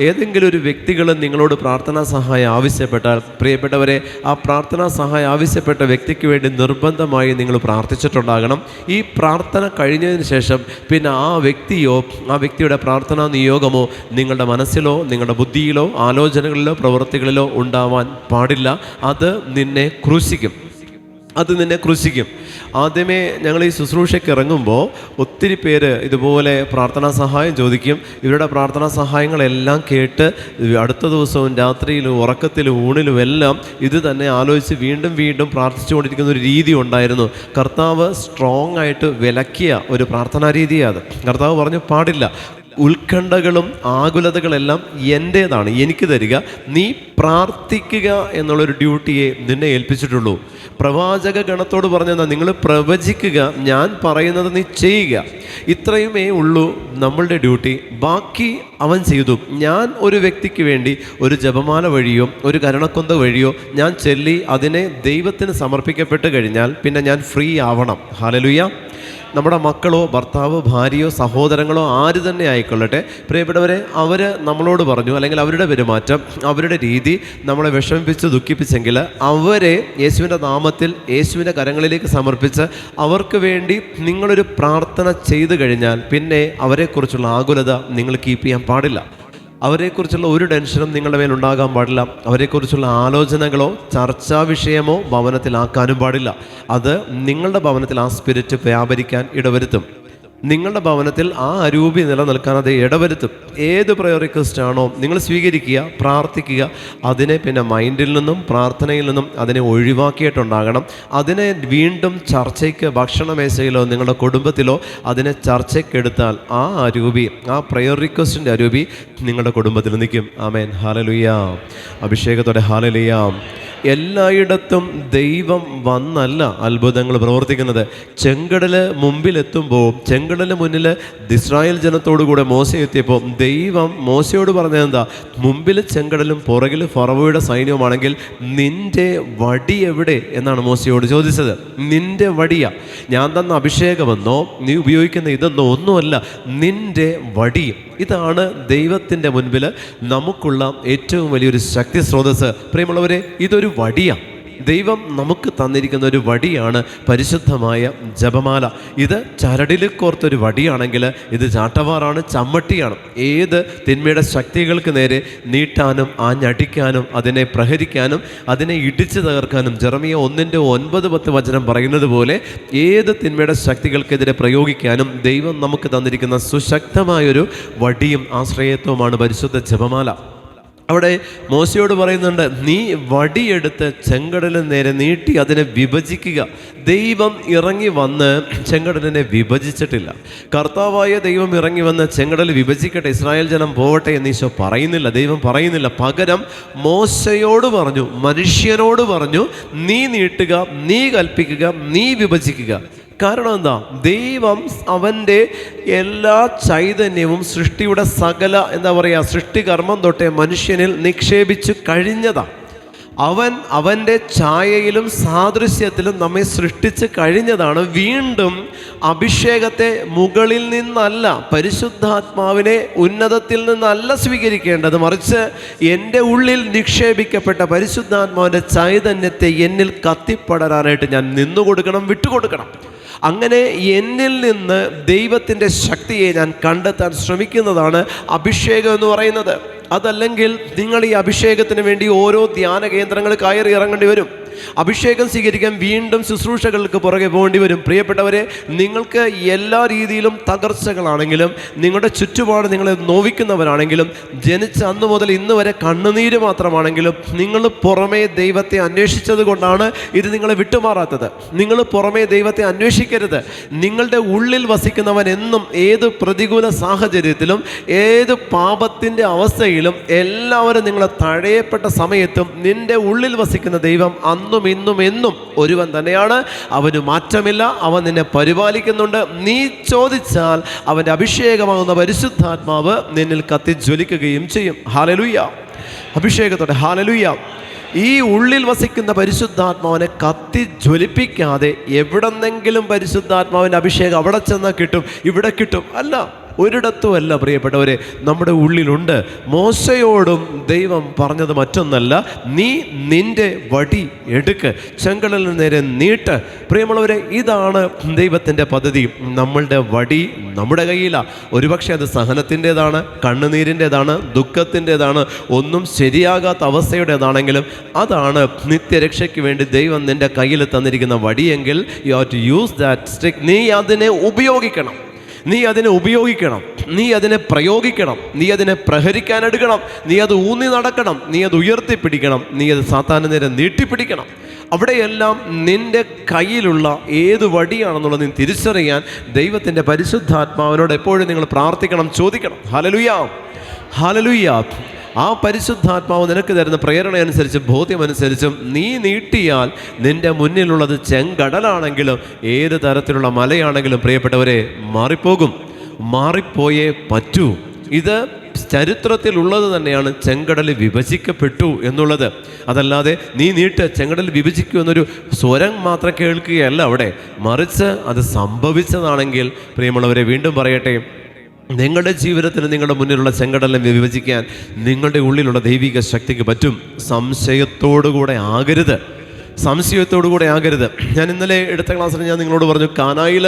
ഏതെങ്കിലും ഒരു വ്യക്തികൾ നിങ്ങളോട് പ്രാർത്ഥനാ സഹായം ആവശ്യപ്പെട്ടാൽ, പ്രിയപ്പെട്ടവരെ, ആ പ്രാർത്ഥനാ സഹായം ആവശ്യപ്പെട്ട വ്യക്തിക്ക് വേണ്ടി നിർബന്ധമായി നിങ്ങൾ പ്രാർത്ഥിച്ചിട്ടുണ്ടാകണം. ഈ പ്രാർത്ഥന കഴിഞ്ഞതിന് ശേഷം പിന്നെ ആ വ്യക്തിയോ ആ വ്യക്തിയുടെ പ്രാർത്ഥനാ നിയോഗമോ നിങ്ങളുടെ മനസ്സിലോ നിങ്ങളുടെ ബുദ്ധിയിലോ ആലോചനകളിലോ പ്രവൃത്തികളിലോ ഉണ്ടാവാൻ പാടില്ല. അത് നിന്നെ ക്രൂശിക്കും. ആദ്യമേ ഞങ്ങൾ ഈ ശുശ്രൂഷയ്ക്ക് ഇറങ്ങുമ്പോൾ ഒത്തിരി പേര് ഇതുപോലെ പ്രാർത്ഥനാ സഹായം ചോദിക്കും. ഇവരുടെ പ്രാർത്ഥനാ സഹായങ്ങളെല്ലാം കേട്ട് അടുത്ത ദിവസവും രാത്രിയിലും ഉറക്കത്തിലും ഊണിലും എല്ലാം ഇത് തന്നെ ആലോചിച്ച് വീണ്ടും വീണ്ടും പ്രാർത്ഥിച്ചുകൊണ്ടിരിക്കുന്ന ഒരു രീതി ഉണ്ടായിരുന്നു. കർത്താവ് സ്ട്രോങ് ആയിട്ട് വിലക്കിയ ഒരു പ്രാർത്ഥനാ രീതിയാണ്. കർത്താവ് പറഞ്ഞു, പാടില്ല. ഉത്കണ്ഠകളും ആകുലതകളെല്ലാം എൻ്റേതാണ്, എനിക്ക് തരിക. നീ പ്രാർത്ഥിക്കുക എന്നുള്ളൊരു ഡ്യൂട്ടിയെ നിന്നെ ഏൽപ്പിച്ചിട്ടുള്ളൂ. പ്രവാചക ഗണത്തോട് പറഞ്ഞാൽ നിങ്ങൾ പ്രവചിക്കുക, ഞാൻ പറയുന്നത് നീ ചെയ്യുക. ഇത്രയുമേ ഉള്ളൂ നമ്മളുടെ ഡ്യൂട്ടി. ബാക്കി അവൻ ചെയ്തു. ഞാൻ ഒരു വ്യക്തിക്ക് വേണ്ടി ഒരു ജപമാല വഴിയോ ഒരു കരുണക്കൊന്ത വഴിയോ ഞാൻ ചൊല്ലി അതിനെ ദൈവത്തിന് സമർപ്പിക്കപ്പെട്ട് കഴിഞ്ഞാൽ പിന്നെ ഞാൻ ഫ്രീ ആവണം. ഹല്ലേലൂയ. നമ്മുടെ മക്കളോ ഭർത്താവോ ഭാര്യയോ സഹോദരങ്ങളോ ആര് തന്നെ ആയിക്കൊള്ളട്ടെ, പ്രിയപ്പെട്ടവരെ, അവർ നമ്മളോട് പറഞ്ഞു, അല്ലെങ്കിൽ അവരുടെ പെരുമാറ്റം, അവരുടെ രീതി നമ്മളെ വിഷമിപ്പിച്ച് ദുഃഖിപ്പിച്ചെങ്കിൽ അവരെ യേശുവിൻ്റെ നാമത്തിൽ യേശുവിൻ്റെ കരങ്ങളിലേക്ക് സമർപ്പിച്ച് അവർക്ക് വേണ്ടി നിങ്ങളൊരു പ്രാർത്ഥന ചെയ്തു കഴിഞ്ഞാൽ പിന്നെ അവരെക്കുറിച്ചുള്ള ആകുലത നിങ്ങൾ കീപ്പ് ചെയ്യാൻ പാടില്ല. അവരെക്കുറിച്ചുള്ള ഒരു ടെൻഷനും നിങ്ങളുടെ മേലുണ്ടാകാൻ പാടില്ല. അവരെക്കുറിച്ചുള്ള ആലോചനകളോ ചർച്ചാ വിഷയമോ ഭവനത്തിലാക്കാനും പാടില്ല. അത് നിങ്ങളുടെ ഭവനത്തിൽ ആ സ്പിരിറ്റ് വ്യാപരിക്കാൻ ഇടവരുത്തും. നിങ്ങളുടെ ഭവനത്തിൽ ആ അരൂപി നിലനിൽക്കാൻ അത് ഇടവരുത്തും. ഏത് പ്രയർ റിക്വസ്റ്റ് ആണോ നിങ്ങൾ സ്വീകരിക്കുക, പ്രാർത്ഥിക്കുക. അതിനെ പിന്നെ മൈൻഡിൽ നിന്നും പ്രാർത്ഥനയിൽ നിന്നും അതിനെ ഒഴിവാക്കിയിട്ടുണ്ടാകണം. അതിനെ വീണ്ടും ചർച്ചയ്ക്ക് ഭക്ഷണമേശയിലോ നിങ്ങളുടെ കുടുംബത്തിലോ അതിനെ ചർച്ചയ്ക്കെടുത്താൽ ആ അരൂപി, ആ പ്രയർ റിക്വസ്റ്റിൻ്റെ അരൂപി നിങ്ങളുടെ കുടുംബത്തിൽ നിൽക്കും. ആമേൻ, ഹല്ലേലൂയ. അഭിഷേകത്തോടെ ഹല്ലേലൂയ. എല്ലായിടത്തും ദൈവം വന്നല്ല അത്ഭുതങ്ങൾ പ്രവർത്തിക്കുന്നത്. ചെങ്കടൽ മുമ്പിലെത്തുമ്പോൾ, ചെങ്കടലിന് മുന്നിൽ ഇസ്രായേൽ ജനത്തോടു കൂടെ മോശ എത്തിയപ്പോൾ ദൈവം മോശയോട് പറഞ്ഞത് എന്താ? മുമ്പിൽ ചെങ്കടലും പുറകിൽ ഫറവോയുടെ സൈന്യവുമാണെങ്കിൽ നിൻ്റെ വടി എവിടെ എന്നാണ് മോശയോട് ചോദിച്ചത്. നിൻ്റെ വടിയ, ഞാൻ തന്ന അഭിഷേകമെന്നോ നീ ഉപയോഗിക്കുന്ന ഇതെന്നോ ഒന്നുമല്ല, നിൻ്റെ വടി. ഇതാണ് ദൈവത്തിൻ്റെ മുൻപിൽ നമുക്കുള്ള ഏറ്റവും വലിയൊരു ശക്തി സ്രോതസ്സ്. പ്രിയമുള്ളവരെ, ഇതൊരു വടിയാണ്. ദൈവം നമുക്ക് തന്നിരിക്കുന്ന ഒരു വടിയാണ് പരിശുദ്ധമായ ജപമാല. ഇത് ചരടിൽ കോർത്തൊരു വടിയാണെങ്കിൽ ഇത് ചാട്ടവാറാണ്, ചമ്മട്ടിയാണ്. ഏത് തിന്മയുടെ ശക്തികൾക്ക് നേരെ നീട്ടാനും ആഞ്ഞടിക്കാനും അതിനെ പ്രഹരിക്കാനും അതിനെ ഇടിച്ചു തകർക്കാനും ജെറമിയ 1:9-10 വചനം പറയുന്നത് പോലെ ഏത് തിന്മയുടെ ശക്തികൾക്കെതിരെ പ്രയോഗിക്കാനും ദൈവം നമുക്ക് തന്നിരിക്കുന്ന സുശക്തമായൊരു വടിയും ആശ്രയത്വമാണ് പരിശുദ്ധ ജപമാല. അവിടെ മോശയോട് പറയുന്നുണ്ട്, നീ വടിയെടുത്ത് ചെങ്കടലിന് നേരെ നീട്ടി അതിനെ വിഭജിക്കുക. ദൈവം ഇറങ്ങി വന്ന് ചെങ്കടലിനെ വിഭജിച്ചിട്ടില്ല. കർത്താവായ ദൈവം ഇറങ്ങി വന്ന് ചെങ്കടൽ വിഭജിക്കട്ടെ, ഇസ്രായേൽ ജനം പോവട്ടെ എന്ന് ഈശോ പറയുന്നില്ല, ദൈവം പറയുന്നില്ല. പകരം മോശയോട് പറഞ്ഞു, മനുഷ്യനോട് പറഞ്ഞു, നീ നീട്ടുക, നീ കൽപ്പിക്കുക, നീ വിഭജിക്കുക. കാരണം എന്താ? ദൈവം അവൻ്റെ എല്ലാ ചൈതന്യവും സൃഷ്ടിയുടെ സകല സൃഷ്ടികർമ്മം തൊട്ടേ മനുഷ്യനിൽ നിക്ഷേപിച്ചു കഴിഞ്ഞതാണ്. അവൻ്റെ ഛായയിലും സാദൃശ്യത്തിലും നമ്മെ സൃഷ്ടിച്ച് കഴിഞ്ഞതാണ്. വീണ്ടും അഭിഷേകത്തെ മുകളിൽ നിന്നല്ല, പരിശുദ്ധാത്മാവിനെ ഉന്നതത്തിൽ നിന്നല്ല സ്വീകരിക്കേണ്ടത്, മറിച്ച് എൻ്റെ ഉള്ളിൽ നിക്ഷേപിക്കപ്പെട്ട പരിശുദ്ധാത്മാവിൻ്റെ ചൈതന്യത്തെ എന്നിൽ കത്തിപ്പടരാനായിട്ട് ഞാൻ നിന്നുകൊടുക്കണം, വിട്ടുകൊടുക്കണം. അങ്ങനെ എന്നിൽ നിന്ന് ദൈവത്തിൻ്റെ ശക്തിയെ ഞാൻ കണ്ടെത്താൻ ശ്രമിക്കുന്നതാണ് അഭിഷേകം എന്ന് പറയുന്നത്. അതല്ലെങ്കിൽ നിങ്ങൾ ഈ അഭിഷേകത്തിന് വേണ്ടി ഓരോ ധ്യാന കേന്ദ്രങ്ങൾ കയറി ഇറങ്ങേണ്ടി വരും. അഭിഷേകം സ്വീകരിക്കാൻ വീണ്ടും ശുശ്രൂഷകൾക്ക് പുറകെ പോകേണ്ടി വരും. പ്രിയപ്പെട്ടവരെ, നിങ്ങൾക്ക് എല്ലാ രീതിയിലും തകർച്ചകളാണെങ്കിലും നിങ്ങളുടെ ചുറ്റുപാട് നിങ്ങളെ നോവിക്കുന്നവരാണെങ്കിലും ജനിച്ച അന്ന് മുതൽ ഇന്ന് വരെ കണ്ണുനീര് മാത്രമാണെങ്കിലും നിങ്ങൾ പുറമേ ദൈവത്തെ അന്വേഷിച്ചത് കൊണ്ടാണ് ഇത് നിങ്ങളെ വിട്ടുമാറാത്തത്. നിങ്ങൾ പുറമേ ദൈവത്തെ അന്വേഷിക്കരുത്. നിങ്ങളുടെ ഉള്ളിൽ വസിക്കുന്നവൻ എന്നും ഏത് പ്രതികൂല സാഹചര്യത്തിലും ഏത് പാപത്തിൻ്റെ അവസ്ഥയിലും എല്ലാവരും നിങ്ങളെ തഴയപ്പെട്ട സമയത്തും നിൻ്റെ ഉള്ളിൽ വസിക്കുന്ന ദൈവം അന്നും ഇന്നും എന്നും ഒരുവൻ തന്നെയാണ്. അവന് മാറ്റമില്ല. അവൻ നിന്നെ പരിപാലിക്കുന്നുണ്ട്. നീ ചോദിച്ചാൽ അവൻ്റെ അഭിഷേകമാകുന്ന പരിശുദ്ധാത്മാവ് നിന്നിൽ കത്തിജ്വലിക്കുകയും ചെയ്യും. ഹല്ലേലൂയ! അഭിഷേകത്തോടെ ഹല്ലേലൂയ! ഈ ഉള്ളിൽ വസിക്കുന്ന പരിശുദ്ധാത്മാവിനെ കത്തിജ്വലിപ്പിക്കാതെ എവിടെന്നെങ്കിലും പരിശുദ്ധാത്മാവിൻ്റെ അഭിഷേകം അവിടെ ചെന്നാൽ കിട്ടും, ഇവിടെ കിട്ടും, അല്ല, ഒരിടത്തുമല്ല. പ്രിയപ്പെട്ടവരെ, നമ്മുടെ ഉള്ളിലുണ്ട്. മോശയോടും ദൈവം പറഞ്ഞത് മറ്റൊന്നല്ല, നീ നിൻ്റെ വടി എടുക്ക്, ചെങ്കടലിന് നേരെ നീട്ട്. പ്രിയമുള്ളവരെ, ഇതാണ് ദൈവത്തിൻ്റെ പദ്ധതി. നമ്മളുടെ വടി നമ്മുടെ കയ്യിലാണ്. ഒരുപക്ഷെ അത് സഹനത്തിൻ്റെതാണ്, കണ്ണുനീരിൻ്റെതാണ്, ദുഃഖത്തിൻ്റെതാണ്, ഒന്നും ശരിയാകാത്ത അവസ്ഥയുടേതാണെങ്കിലും അതാണ് നിത്യരക്ഷയ്ക്ക് വേണ്ടി ദൈവം നിൻ്റെ കയ്യിൽ തന്നിരിക്കുന്ന വടിയെങ്കിൽ you have to use that stick. നീ അതിനെ ഉപയോഗിക്കണം, നീ അതിനെ ഉപയോഗിക്കണം, നീ അതിനെ പ്രയോഗിക്കണം, നീ അതിനെ പ്രഹരിക്കാനെടുക്കണം, നീ അത് ഊന്നി നടക്കണം, നീ അത് ഉയർത്തിപ്പിടിക്കണം, നീ അത് സാത്താന് നേരെ നീട്ടിപ്പിടിക്കണം. അവിടെയെല്ലാം നിൻ്റെ കയ്യിലുള്ള ഏത് വടിയാണെന്നുള്ളത് നീ തിരിച്ചറിയാൻ ദൈവത്തിൻ്റെ പരിശുദ്ധാത്മാവിനോട് എപ്പോഴും നിങ്ങൾ പ്രാർത്ഥിക്കണം, ചോദിക്കണം. ഹല്ലേലൂയ! ഹല്ലേലൂയ! ആ പരിശുദ്ധാത്മാവ് നിനക്ക് തരുന്ന പ്രേരണ അനുസരിച്ച്, ബോധ്യമനുസരിച്ചും നീ നീട്ടിയാൽ നിൻ്റെ മുന്നിലുള്ളത് ചെങ്കടലാണെങ്കിലും ഏത് തരത്തിലുള്ള മലയാണെങ്കിലും പ്രിയപ്പെട്ടവരെ മാറിപ്പോകും. മാറിപ്പോയേ പറ്റൂ. ഇത് ചരിത്രത്തിലുള്ളത് തന്നെയാണ്. ചെങ്കടൽ വിഭജിക്കപ്പെട്ടു എന്നുള്ളത്. അതല്ലാതെ നീ നീട്ട് ചെങ്കടൽ വിഭജിക്കൂ എന്നൊരു സ്വരം മാത്രം കേൾക്കുകയല്ല അവിടെ, മറിച്ച് അത് സംഭവിച്ചതാണെങ്കിൽ പ്രിയമുള്ളവരെ, വീണ്ടും പറയട്ടെ, നിങ്ങളുടെ ജീവിതത്തിൽ നിങ്ങളുടെ മുന്നിലുള്ള ചെങ്കടലിനെ വിഭജിക്കാൻ നിങ്ങളുടെ ഉള്ളിലുള്ള ദൈവിക ശക്തിക്ക് പറ്റും. സംശയത്തോടുകൂടെ ആകരുത്. ഞാൻ ഇന്നലെ എടുത്ത ക്ലാസ്സിൽ ഞാൻ നിങ്ങളോട് പറഞ്ഞു, കാനായിൽ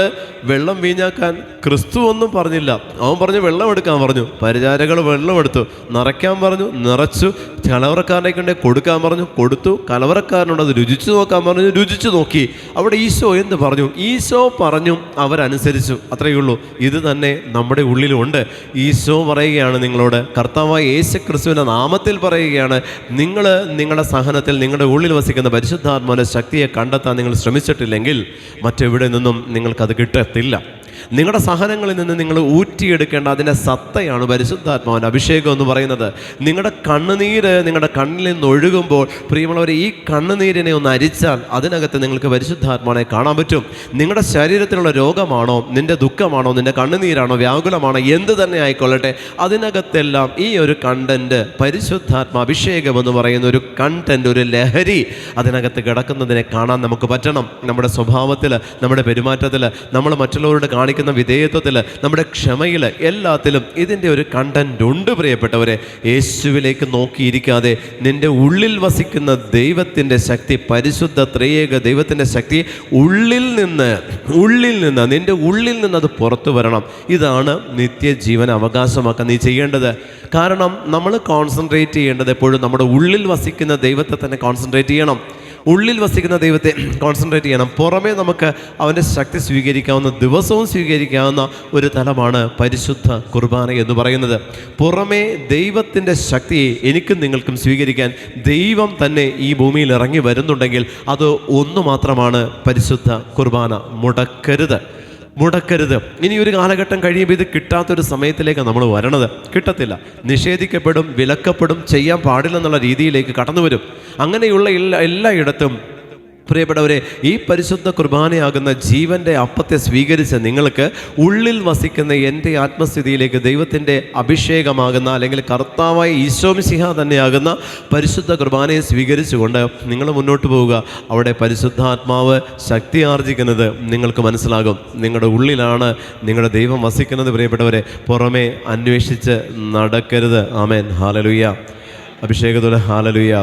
വെള്ളം വീഞ്ഞാക്കാൻ ക്രിസ്തു ഒന്നും പറഞ്ഞില്ല. അവൻ പറഞ്ഞു വെള്ളം എടുക്കാൻ പറഞ്ഞു. പരിചാരകൾ വെള്ളം എടുത്തു, നിറയ്ക്കാൻ പറഞ്ഞു, നിറച്ചു. കലവറക്കാരനെ കൊണ്ടേ കൊടുക്കാൻ പറഞ്ഞു, കൊടുത്തു. കലവറക്കാരനോട് അത് രുചിച്ചു നോക്കാൻ പറഞ്ഞു, രുചിച്ചു നോക്കി. അവിടെ ഈശോ എന്ത് പറഞ്ഞു? ഈശോ പറഞ്ഞു, അവരനുസരിച്ചു. അത്രയേ ഉള്ളൂ. ഇത് തന്നെ നമ്മുടെ ഉള്ളിലുണ്ട്. ഈശോ പറയുകയാണ് നിങ്ങളോട്, കർത്താവായ യേശു ക്രിസ്തുവിൻ്റെ നാമത്തിൽ പറയുകയാണ്, നിങ്ങൾ നിങ്ങളുടെ സഹനത്തിൽ നിങ്ങളുടെ ഉള്ളിൽ വസിക്കുന്ന പരിശുദ്ധാത്മാവിൻ്റെ ശക്തിയെ കണ്ടെത്താൻ നിങ്ങൾ ശ്രമിച്ചിട്ടില്ലെങ്കിൽ മറ്റെവിടെ നിന്നും നിങ്ങൾക്കത് കിട്ടത്തില്ല. നിങ്ങളുടെ സഹനങ്ങളിൽ നിന്ന് നിങ്ങൾ ഊറ്റിയെടുക്കേണ്ട അതിൻ്റെ സത്തയാണ് പരിശുദ്ധാത്മാവിൻ്റെ അഭിഷേകം എന്ന് പറയുന്നത്. നിങ്ങളുടെ കണ്ണുനീര് നിങ്ങളുടെ കണ്ണിൽ നിന്ന് ഒഴുകുമ്പോൾ പ്രിയമുള്ളവരെ, ഈ കണ്ണുനീരിനെ ഒന്ന് അരിച്ചാൽ അതിനകത്ത് നിങ്ങൾക്ക് പരിശുദ്ധാത്മാവിനെ കാണാൻ പറ്റും. നിങ്ങളുടെ ശരീരത്തിലുള്ള രോഗമാണോ, നിൻ്റെ ദുഃഖമാണോ, നിൻ്റെ കണ്ണുനീരാണോ, വ്യാകുലമാണോ, എന്ത് തന്നെ ആയിക്കൊള്ളട്ടെ, അതിനകത്തെല്ലാം ഈ ഒരു കണ്ടൻറ്റ്, പരിശുദ്ധാത്മ അഭിഷേകം എന്ന് പറയുന്ന ഒരു കണ്ടൻറ്റ്, ഒരു ലഹരി അതിനകത്ത് കിടക്കുന്നതിനെ കാണാൻ നമുക്ക് പറ്റണം. നമ്മുടെ സ്വഭാവത്തിൽ, നമ്മുടെ പെരുമാറ്റത്തിൽ, നമ്മൾ മറ്റുള്ളവരോട് കാണിക്കുന്ന കാണിക്കുന്ന വിധേയത്വത്തിൽ, നമ്മുടെ ക്ഷമയിൽ, എല്ലാത്തിലും ഇതിൻ്റെ ഒരു കണ്ടന്റ് ഉണ്ട് പ്രിയപ്പെട്ടവരെ. യേശുവിലേക്ക് നോക്കിയിരിക്കാതെ നിൻ്റെ ഉള്ളിൽ വസിക്കുന്ന ദൈവത്തിൻ്റെ ശക്തി, പരിശുദ്ധ ത്രിയേക ദൈവത്തിൻ്റെ ശക്തി ഉള്ളിൽ നിന്ന് നിൻ്റെ ഉള്ളിൽ നിന്ന് അത് പുറത്തു വരണം. ഇതാണ് നിത്യജീവൻ അവകാശമാക്കാൻ നീ ചെയ്യേണ്ടത്. കാരണം നമ്മൾ കോൺസെൻട്രേറ്റ് ചെയ്യേണ്ടത് എപ്പോഴും നമ്മുടെ ഉള്ളിൽ വസിക്കുന്ന ദൈവത്തെ തന്നെ കോൺസെൻട്രേറ്റ് ചെയ്യണം. ഉള്ളിൽ വസിക്കുന്ന ദൈവത്തെ കോൺസെൻട്രേറ്റ് ചെയ്യണം. പുറമേ നമുക്ക് അവൻ്റെ ശക്തി സ്വീകരിക്കാവുന്ന, ദിവസവും സ്വീകരിക്കാവുന്ന ഒരു തലമാണ് പരിശുദ്ധ കുർബാന എന്ന് പറയുന്നത്. പുറമേ ദൈവത്തിൻ്റെ ശക്തിയെ എനിക്കും നിങ്ങൾക്കും സ്വീകരിക്കാൻ ദൈവം തന്നെ ഈ ഭൂമിയിൽ ഇറങ്ങി വരുന്നുണ്ടെങ്കിൽ അത് ഒന്നു മാത്രമാണ്, പരിശുദ്ധ കുർബാന. മുടക്കരുത്. ഇനി ഒരു കാലഘട്ടം കഴിയുമ്പോൾ ഇത് കിട്ടാത്തൊരു സമയത്തിലേക്കാണ് നമ്മൾ വരണത്. കിട്ടത്തില്ല, നിഷേധിക്കപ്പെടും, വിലക്കപ്പെടും, ചെയ്യാൻ പാടില്ലെന്നുള്ള രീതിയിലേക്ക് കടന്നു വരും. അങ്ങനെയുള്ള എല്ലായിടത്തും പ്രിയപ്പെട്ടവരെ, ഈ പരിശുദ്ധ കുർബാനയാകുന്ന ജീവൻ്റെ അപ്പത്തെ സ്വീകരിച്ച നിങ്ങൾക്ക് ഉള്ളിൽ വസിക്കുന്ന എൻ്റെ ആത്മസ്ഥിതിയിലേക്ക് ദൈവത്തിൻ്റെ അഭിഷേകമാകുന്ന, അല്ലെങ്കിൽ കർത്താവായ ഈശോ മിശിഹ തന്നെയാകുന്ന പരിശുദ്ധ കുർബാനയെ സ്വീകരിച്ചുകൊണ്ട് നിങ്ങൾ മുന്നോട്ട് പോവുക. അവിടെ പരിശുദ്ധാത്മാവ് ശക്തി ആർജിക്കുന്നത് നിങ്ങൾക്ക് മനസ്സിലാകും. നിങ്ങളുടെ ഉള്ളിലാണ് നിങ്ങളുടെ ദൈവം വസിക്കുന്നത് പ്രിയപ്പെട്ടവരെ. പുറമേ അന്വേഷിച്ച് നടക്കരുത്. ആമേൻ, ഹാലലുയ. അഭിഷേകത്തോടെ ഹാലലുയ,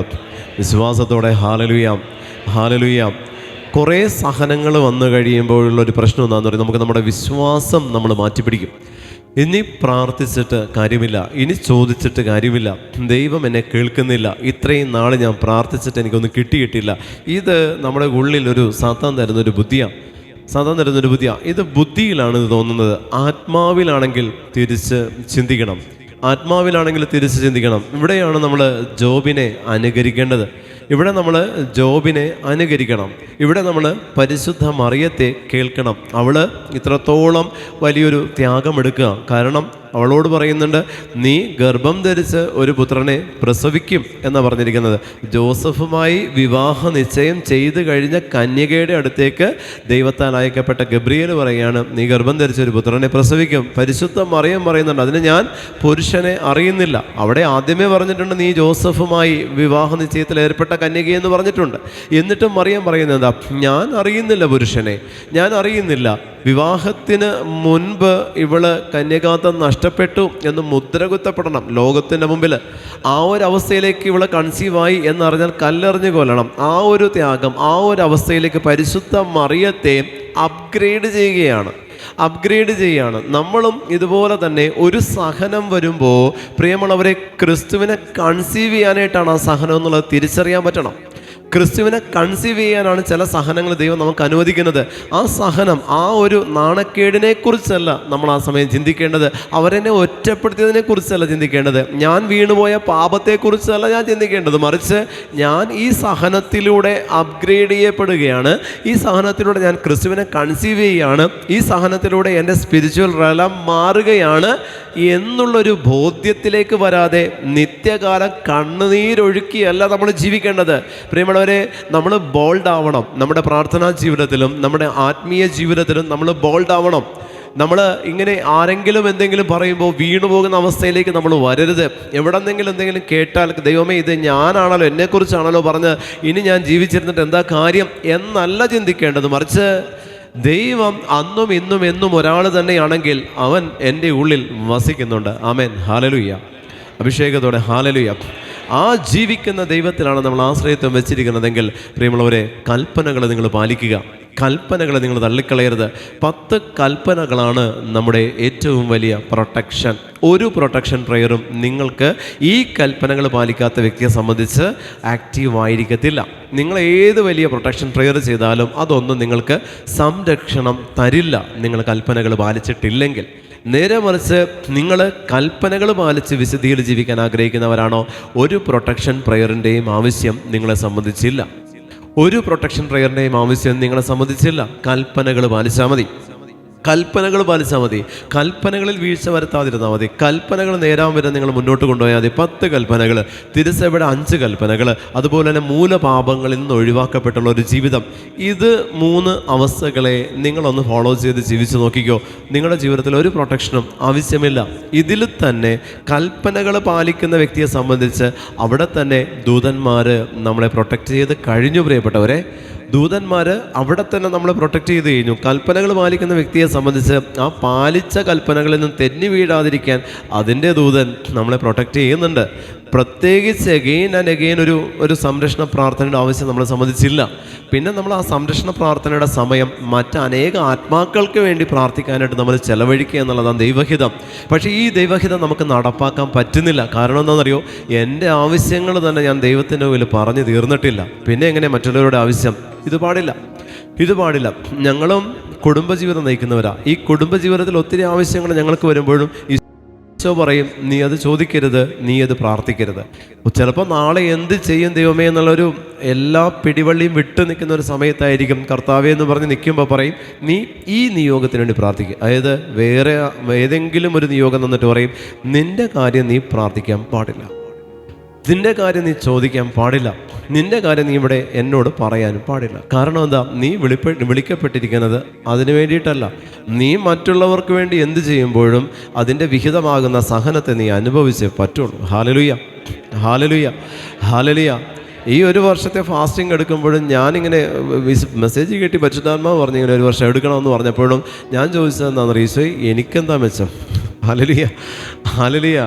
വിശ്വാസത്തോടെ ഹാലലുയ. കുറേ സഹനങ്ങൾ വന്നു കഴിയുമ്പോഴുള്ളൊരു പ്രശ്നം എന്താണെന്ന് പറയുന്നത്, നമുക്ക് നമ്മുടെ വിശ്വാസം നമ്മൾ മാറ്റിപ്പിടിക്കും. ഇനി പ്രാർത്ഥിച്ചിട്ട് കാര്യമില്ല, ഇനി ചോദിച്ചിട്ട് കാര്യമില്ല, ദൈവം എന്നെ കേൾക്കുന്നില്ല, ഇത്രയും നാൾ ഞാൻ പ്രാർത്ഥിച്ചിട്ട് എനിക്കൊന്നും കിട്ടിയിട്ടില്ല. ഇത് നമ്മുടെ ഉള്ളിലൊരു സാത്താൻ തരുന്നൊരു ബുദ്ധിയാണ്. ഇത് ബുദ്ധിയിലാണ് ഇത് തോന്നുന്നത്. ആത്മാവിലാണെങ്കിൽ തിരിച്ച് ചിന്തിക്കണം. ഇവിടെയാണ് നമ്മൾ ജോബിനെ അനുകരിക്കേണ്ടത്. ഇവിടെ നമ്മൾ പരിശുദ്ധ മറിയത്തെ കേൾക്കണം. അവൾ ഇത്രത്തോളം വലിയൊരു ത്യാഗമെടുക്കുക. കാരണം അവളോട് പറയുന്നുണ്ട്, നീ ഗർഭം ധരിച്ച് ഒരു പുത്രനെ പ്രസവിക്കും എന്നാണ് പറഞ്ഞിരിക്കുന്നത്. ജോസഫുമായി വിവാഹ നിശ്ചയം ചെയ്തു കഴിഞ്ഞ കന്യകയുടെ അടുത്തേക്ക് ദൈവത്താൽ അയക്കപ്പെട്ട ഗബ്രിയേൽ പറയുകയാണ്, നീ ഗർഭം ധരിച്ച ഒരു പുത്രനെ പ്രസവിക്കും. പരിശുദ്ധ മറിയം പറയുന്നുണ്ട്, അതിന് ഞാൻ പുരുഷനെ അറിയുന്നില്ല. അവിടെ ആദ്യമേ പറഞ്ഞിട്ടുണ്ട്, നീ ജോസഫുമായി വിവാഹ നിശ്ചയത്തിൽ ഏർപ്പെട്ട കന്യകയെന്ന് പറഞ്ഞിട്ടുണ്ട്. എന്നിട്ടും മറിയം പറയുന്നത് എന്താ? ഞാൻ അറിയുന്നില്ല പുരുഷനെ, ഞാൻ അറിയുന്നില്ല. വിവാഹത്തിന് മുൻപ് ഇവള് കന്യകാത്വം നഷ്ടപ്പെട്ടു എന്ന് മുദ്ര കുത്തപ്പെടണം ലോകത്തിൻ്റെ മുമ്പിൽ. ആ ഒരു അവസ്ഥയിലേക്ക് ഇവളെ കൺസീവായി എന്നറിഞ്ഞാൽ കല്ലെറിഞ്ഞു കൊല്ലണം. ആ ഒരു ത്യാഗം, ആ ഒരു അവസ്ഥയിലേക്ക് പരിശുദ്ധ മറിയത്തെ അപ്ഗ്രേഡ് ചെയ്യുകയാണ്. നമ്മളും ഇതുപോലെ തന്നെ ഒരു സഹനം വരുമ്പോൾ പ്രിയമുള്ളവരെ, ക്രിസ്തുവിനെ കൺസീവ് ചെയ്യാനായിട്ടാണ് ആ സഹനം എന്നുള്ളത് തിരിച്ചറിയാൻ പറ്റണം. ക്രിസ്തുവിനെ കൺസീവ് ചെയ്യാനാണ് ചില സഹനങ്ങൾ ദൈവം നമുക്ക് അനുവദിക്കുന്നത്. ആ സഹനം, ആ ഒരു നാണക്കേടിനെ കുറിച്ചല്ല നമ്മൾ ആ സമയം ചിന്തിക്കേണ്ടത്. അവരെന്നെ ഒറ്റപ്പെടുത്തിയതിനെ കുറിച്ചല്ല ചിന്തിക്കേണ്ടത്. ഞാൻ വീണുപോയ പാപത്തെക്കുറിച്ചല്ല ഞാൻ ചിന്തിക്കേണ്ടത്. മറിച്ച് ഞാൻ ഈ സഹനത്തിലൂടെ അപ്ഗ്രേഡ് ചെയ്യപ്പെടുകയാണ്. ഈ സഹനത്തിലൂടെ ഞാൻ ക്രിസ്തുവിനെ കൺസീവ് ചെയ്യുകയാണ്. ഈ സഹനത്തിലൂടെ എൻ്റെ സ്പിരിച്വൽ റലം മാറുകയാണ് എന്നുള്ളൊരു ബോധ്യത്തിലേക്ക് വരാതെ നിത്യകാലം കണ്ണുനീരൊഴുക്കിയല്ല നമ്മൾ ജീവിക്കേണ്ടത്. പ്രിയമുള്ളവരെ, നമ്മൾ ബോൾഡ് ആവണം. നമ്മുടെ പ്രാർത്ഥനാ ജീവിതത്തിലും നമ്മുടെ ആത്മീയ ജീവിതത്തിലും നമ്മൾ ബോൾഡ് ആവണം. നമ്മൾ ഇങ്ങനെ ആരെങ്കിലും എന്തെങ്കിലും പറയുമ്പോൾ വീണു പോകുന്ന അവസ്ഥയിലേക്ക് നമ്മൾ വരരുത്. എന്തെങ്കിലും കേട്ടാൽ, ദൈവമേ ഇത് ഞാനാണല്ലോ, എന്നെക്കുറിച്ചാണല്ലോ പറഞ്ഞ് ഇനി ഞാൻ ജീവിച്ചിരുന്നിട്ട് എന്താ കാര്യം എന്നല്ല ചിന്തിക്കേണ്ടത്. മറിച്ച് ദൈവം അന്നും ഇന്നും എന്നും ഒരാൾ തന്നെയാണെങ്കിൽ അവൻ എൻ്റെ ഉള്ളിൽ വസിക്കുന്നുണ്ട്. ആമേൻ, ഹാലലുയ്യ. അഭിഷേകത്തോടെ ഹാലലുയ്യ. ആ ജീവിക്കുന്ന ദൈവത്തിലാണ് നമ്മൾ ആശ്രയത്വം വെച്ചിരിക്കുന്നതെങ്കിൽ പ്രിയമുള്ളവരെ, കൽപ്പനകൾ നിങ്ങൾ പാലിക്കുക. കൽപ്പനകൾ നിങ്ങൾ തള്ളിക്കളയരുത്. 10 കൽപ്പനകളാണ് നമ്മുടെ ഏറ്റവും വലിയ പ്രൊട്ടക്ഷൻ. ഒരു പ്രൊട്ടക്ഷൻ പ്രയറും നിങ്ങൾക്ക് ഈ കൽപ്പനകൾ പാലിക്കാത്ത വ്യക്തിയെ സംബന്ധിച്ച് ആക്റ്റീവായിരിക്കത്തില്ല. നിങ്ങൾ ഏത് വലിയ പ്രൊട്ടക്ഷൻ പ്രയർ ചെയ്താലും അതൊന്നും നിങ്ങൾക്ക് സംരക്ഷണം തരില്ല, നിങ്ങൾ കൽപ്പനകൾ പാലിച്ചിട്ടില്ലെങ്കിൽ. നേരെ മറിച്ച് നിങ്ങൾ കൽപ്പനകൾ പാലിച്ച് വിശുദ്ധിയിൽ ജീവിക്കാൻ ആഗ്രഹിക്കുന്നവരാണോ, ഒരു പ്രൊട്ടക്ഷൻ പ്രയറിൻ്റെയും ആവശ്യം നിങ്ങളെ സംബന്ധിച്ചില്ല. കൽപ്പനകൾ പാലിച്ചാൽ മതി. കൽപ്പനകളിൽ വീഴ്ച വരുത്താതിരുന്നാൽ മതി. കൽപ്പനകൾ നേരാൻ വരെ നിങ്ങൾ മുന്നോട്ട് കൊണ്ടുപോയാൽ മതി. 10 കൽപ്പനകൾ, തിരുസഭയുടെ 5 കൽപ്പനകൾ, അതുപോലെ തന്നെ മൂലപാപങ്ങളിൽ നിന്ന് ഒഴിവാക്കപ്പെട്ടുള്ള ഒരു ജീവിതം. ഇത് 3 അവസ്ഥകളെ നിങ്ങളൊന്ന് ഫോളോ ചെയ്ത് ജീവിച്ച് നോക്കിക്കോ. നിങ്ങളുടെ ജീവിതത്തിൽ ഒരു പ്രൊട്ടക്ഷനും ആവശ്യമില്ല. ഇതിൽ തന്നെ കൽപ്പനകൾ പാലിക്കുന്ന വ്യക്തിയെ സംബന്ധിച്ച് അവിടെ തന്നെ ദൂതന്മാർ നമ്മളെ പ്രൊട്ടക്റ്റ് ചെയ്ത് കഴിഞ്ഞു. പ്രിയപ്പെട്ടവരെ, ദൂതന്മാർ അവിടെ തന്നെ നമ്മളെ പ്രൊട്ടക്റ്റ് ചെയ്ത് കഴിഞ്ഞു. കൽപ്പനകൾ പാലിക്കുന്ന വ്യക്തിയെ സംബന്ധിച്ച് ആ പാലിച്ച കൽപ്പനകളിൽ നിന്ന് തെന്നി വീഴാതിരിക്കാൻ അതിൻ്റെ ദൂതൻ നമ്മളെ പ്രൊട്ടക്റ്റ് ചെയ്യുന്നുണ്ട്. പ്രത്യേകിച്ച് എഗെയിൻ ആൻഡ് എഗെയിൻ ഒരു സംരക്ഷണ പ്രാർത്ഥനയുടെ ആവശ്യം നമ്മളെ സംബന്ധിച്ചില്ല. പിന്നെ നമ്മൾ ആ സംരക്ഷണ പ്രാർത്ഥനയുടെ സമയം മറ്റനേക ആത്മാക്കൾക്ക് വേണ്ടി പ്രാർത്ഥിക്കാനായിട്ട് നമ്മൾ ചെലവഴിക്കുക എന്നുള്ളതാണ് ദൈവഹിതം. പക്ഷേ ഈ ദൈവഹിതം നമുക്ക് നടപ്പാക്കാൻ പറ്റുന്നില്ല. കാരണം എന്താണെന്നറിയോ? എൻ്റെ ആവശ്യങ്ങൾ തന്നെ ഞാൻ ദൈവത്തിൻ്റെ മുമ്പിൽ പറഞ്ഞു തീർന്നിട്ടില്ല. പിന്നെ എങ്ങനെ മറ്റുള്ളവരുടെ ആവശ്യം? ഇത് പാടില്ല. ഞങ്ങളും കുടുംബജീവിതം നയിക്കുന്നവരാ. ഈ കുടുംബജീവിതത്തിൽ ഒത്തിരി ആവശ്യങ്ങൾ ഞങ്ങൾക്ക് വരുമ്പോഴും ഈശോ പറയും, നീ അത് ചോദിക്കരുത്, നീ അത് പ്രാർത്ഥിക്കരുത്. ചിലപ്പോൾ നാളെ എന്ത് ചെയ്യും ദൈവമേ എന്നുള്ളൊരു എല്ലാ പിടിവള്ളിയും വിട്ടു നിൽക്കുന്ന ഒരു സമയത്തായിരിക്കും കർത്താവേ എന്ന് പറഞ്ഞ് നിൽക്കുമ്പോൾ പറയും, നീ ഈ നിയോഗത്തിന് വേണ്ടി പ്രാർത്ഥിക്കുക. അതായത് വേറെ ഏതെങ്കിലും ഒരു നിയോഗം തന്നിട്ട് പറയും, നിൻ്റെ കാര്യം നീ പ്രാർത്ഥിക്കാൻ പാടില്ല, നിൻ്റെ കാര്യം നീ ചോദിക്കാൻ പാടില്ല, നിൻ്റെ കാര്യം നീ ഇവിടെ എന്നോട് പറയാനും പാടില്ല. കാരണം എന്താ? നീ വിളിക്കപ്പെട്ടിരിക്കുന്നത് അതിനു വേണ്ടിയിട്ടല്ല. നീ മറ്റുള്ളവർക്ക് വേണ്ടി എന്ത് ചെയ്യുമ്പോഴും അതിൻ്റെ വിഹിതമാകുന്ന സഹനത്തെ നീ അനുഭവിച്ചേ പറ്റുള്ളൂ. ഹല്ലേലൂയ, ഹല്ലേലൂയ, ഹല്ലേലൂയ. ഈ ഒരു വർഷത്തെ ഫാസ്റ്റിംഗ് എടുക്കുമ്പോഴും ഞാനിങ്ങനെ മെസ്സേജ് കേട്ടി പരിശുദ്ധാത്മാവ് പറഞ്ഞു ഇങ്ങനെ ഒരു വർഷം എടുക്കണമെന്ന് പറഞ്ഞപ്പോഴും ഞാൻ ചോദിച്ചത് എന്താണെന്ന് ഈശോ, എനിക്കെന്താ മെച്ചം? ഹല്ലേലൂയ, ഹല്ലേലൂയ.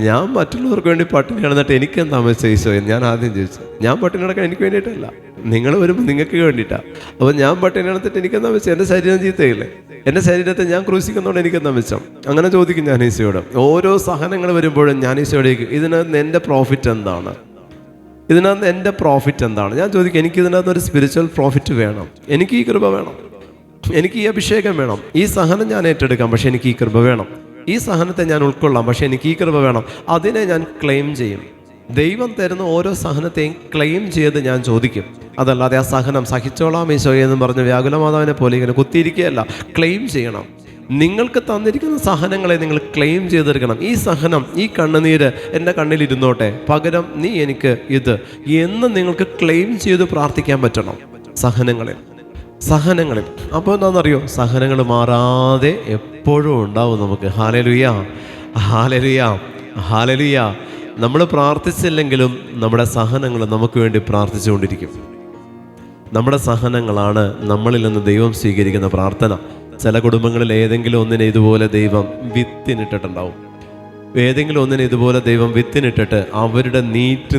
ഞാൻ മറ്റുള്ളവർക്ക് വേണ്ടി പട്ടിണി കിടന്നിട്ട് എനിക്കെന്താ മെച്ചം ഈശോ എന്ന് ഞാൻ ആദ്യം ചോദിച്ചു. ഞാൻ പട്ടിണി കിടക്കാൻ എനിക്ക് വേണ്ടിയിട്ടല്ല, നിങ്ങൾ വരുമ്പോൾ നിങ്ങൾക്ക് വേണ്ടിയിട്ടാണ്. അപ്പോൾ ഞാൻ പട്ടിണി കിടന്നിട്ട് എനിക്കെന്താ മെച്ചം? എൻ്റെ ശരീരം ചീത്തയില്ലേ? എൻ്റെ ശരീരത്തെ ഞാൻ ക്രൂശിക്കുന്നതുകൊണ്ട് എനിക്കെന്താ മെച്ചം? അങ്ങനെ ചോദിക്കും ഞാൻ ഈശോയോട്. ഓരോ സഹനങ്ങൾ വരുമ്പോഴും ഞാൻ ഈശോയോടേക്ക്, ഇതിനകത്ത് എൻ്റെ പ്രോഫിറ്റ് എന്താണ്? ഇതിനകത്ത് എൻ്റെ പ്രോഫിറ്റ് എന്താണ്? ഞാൻ ചോദിക്കും, എനിക്കിതിനകത്ത് ഒരു സ്പിരിച്വൽ പ്രോഫിറ്റ് വേണം, എനിക്ക് ഈ കൃപ വേണം, എനിക്ക് ഈ അഭിഷേകം വേണം, ഈ സഹനം ഞാൻ ഏറ്റെടുക്കാം, പക്ഷെ എനിക്ക് ഈ കൃപ വേണം, ഈ സഹനത്തെ ഞാൻ ഉൾക്കൊള്ളാം, പക്ഷെ എനിക്ക് ഈ കൃപ വേണം. അതിനെ ഞാൻ ക്ലെയിം ചെയ്യും. ദൈവം തരുന്ന ഓരോ സഹനത്തെയും ക്ലെയിം ചെയ്ത് ഞാൻ ചോദിക്കും. അതല്ലാതെ ആ സഹനം സഹിച്ചോളാം ഈശോയെ എന്ന് പറഞ്ഞ് വ്യാകുലമാതാവിനെ പോലെ ഇങ്ങനെ കുത്തിയിരിക്കുകയല്ല. ക്ലെയിം ചെയ്യണം. നിങ്ങൾക്ക് തന്നിരിക്കുന്ന സഹനങ്ങളെ നിങ്ങൾ ക്ലെയിം ചെയ്തെടുക്കണം. ഈ സഹനം, ഈ കണ്ണുനീര് എൻ്റെ കണ്ണിലിരുന്നോട്ടെ, പകരം നീ എനിക്ക് ഇത് എന്ന് നിങ്ങൾക്ക് ക്ലെയിം ചെയ്ത് പ്രാർത്ഥിക്കാൻ പറ്റണം സഹനങ്ങളിൽ. അപ്പോൾ എന്താണെന്നറിയോ? സഹനങ്ങൾ മാറാതെ എപ്പോഴും ഉണ്ടാവും നമുക്ക്. ഹല്ലേലൂയ, ഹല്ലേലൂയ, ഹല്ലേലൂയ. നമ്മൾ പ്രാർത്ഥിച്ചില്ലെങ്കിലും നമ്മുടെ സഹനങ്ങൾ നമുക്ക് വേണ്ടി പ്രാർത്ഥിച്ചുകൊണ്ടിരിക്കും. നമ്മുടെ സഹനങ്ങളാണ് നമ്മളിൽ നിന്ന് ദൈവം സ്വീകരിക്കുന്ന പ്രാർത്ഥന. ചില കുടുംബങ്ങളിൽ ഏതെങ്കിലും ഒന്നിനെ ഇതുപോലെ ദൈവം വിത്തിനിട്ടിട്ടുണ്ടാവും. ഏതെങ്കിലും ഒന്നിനെ ഇതുപോലെ ദൈവം വിത്തിനിട്ടിട്ട് അവരുടെ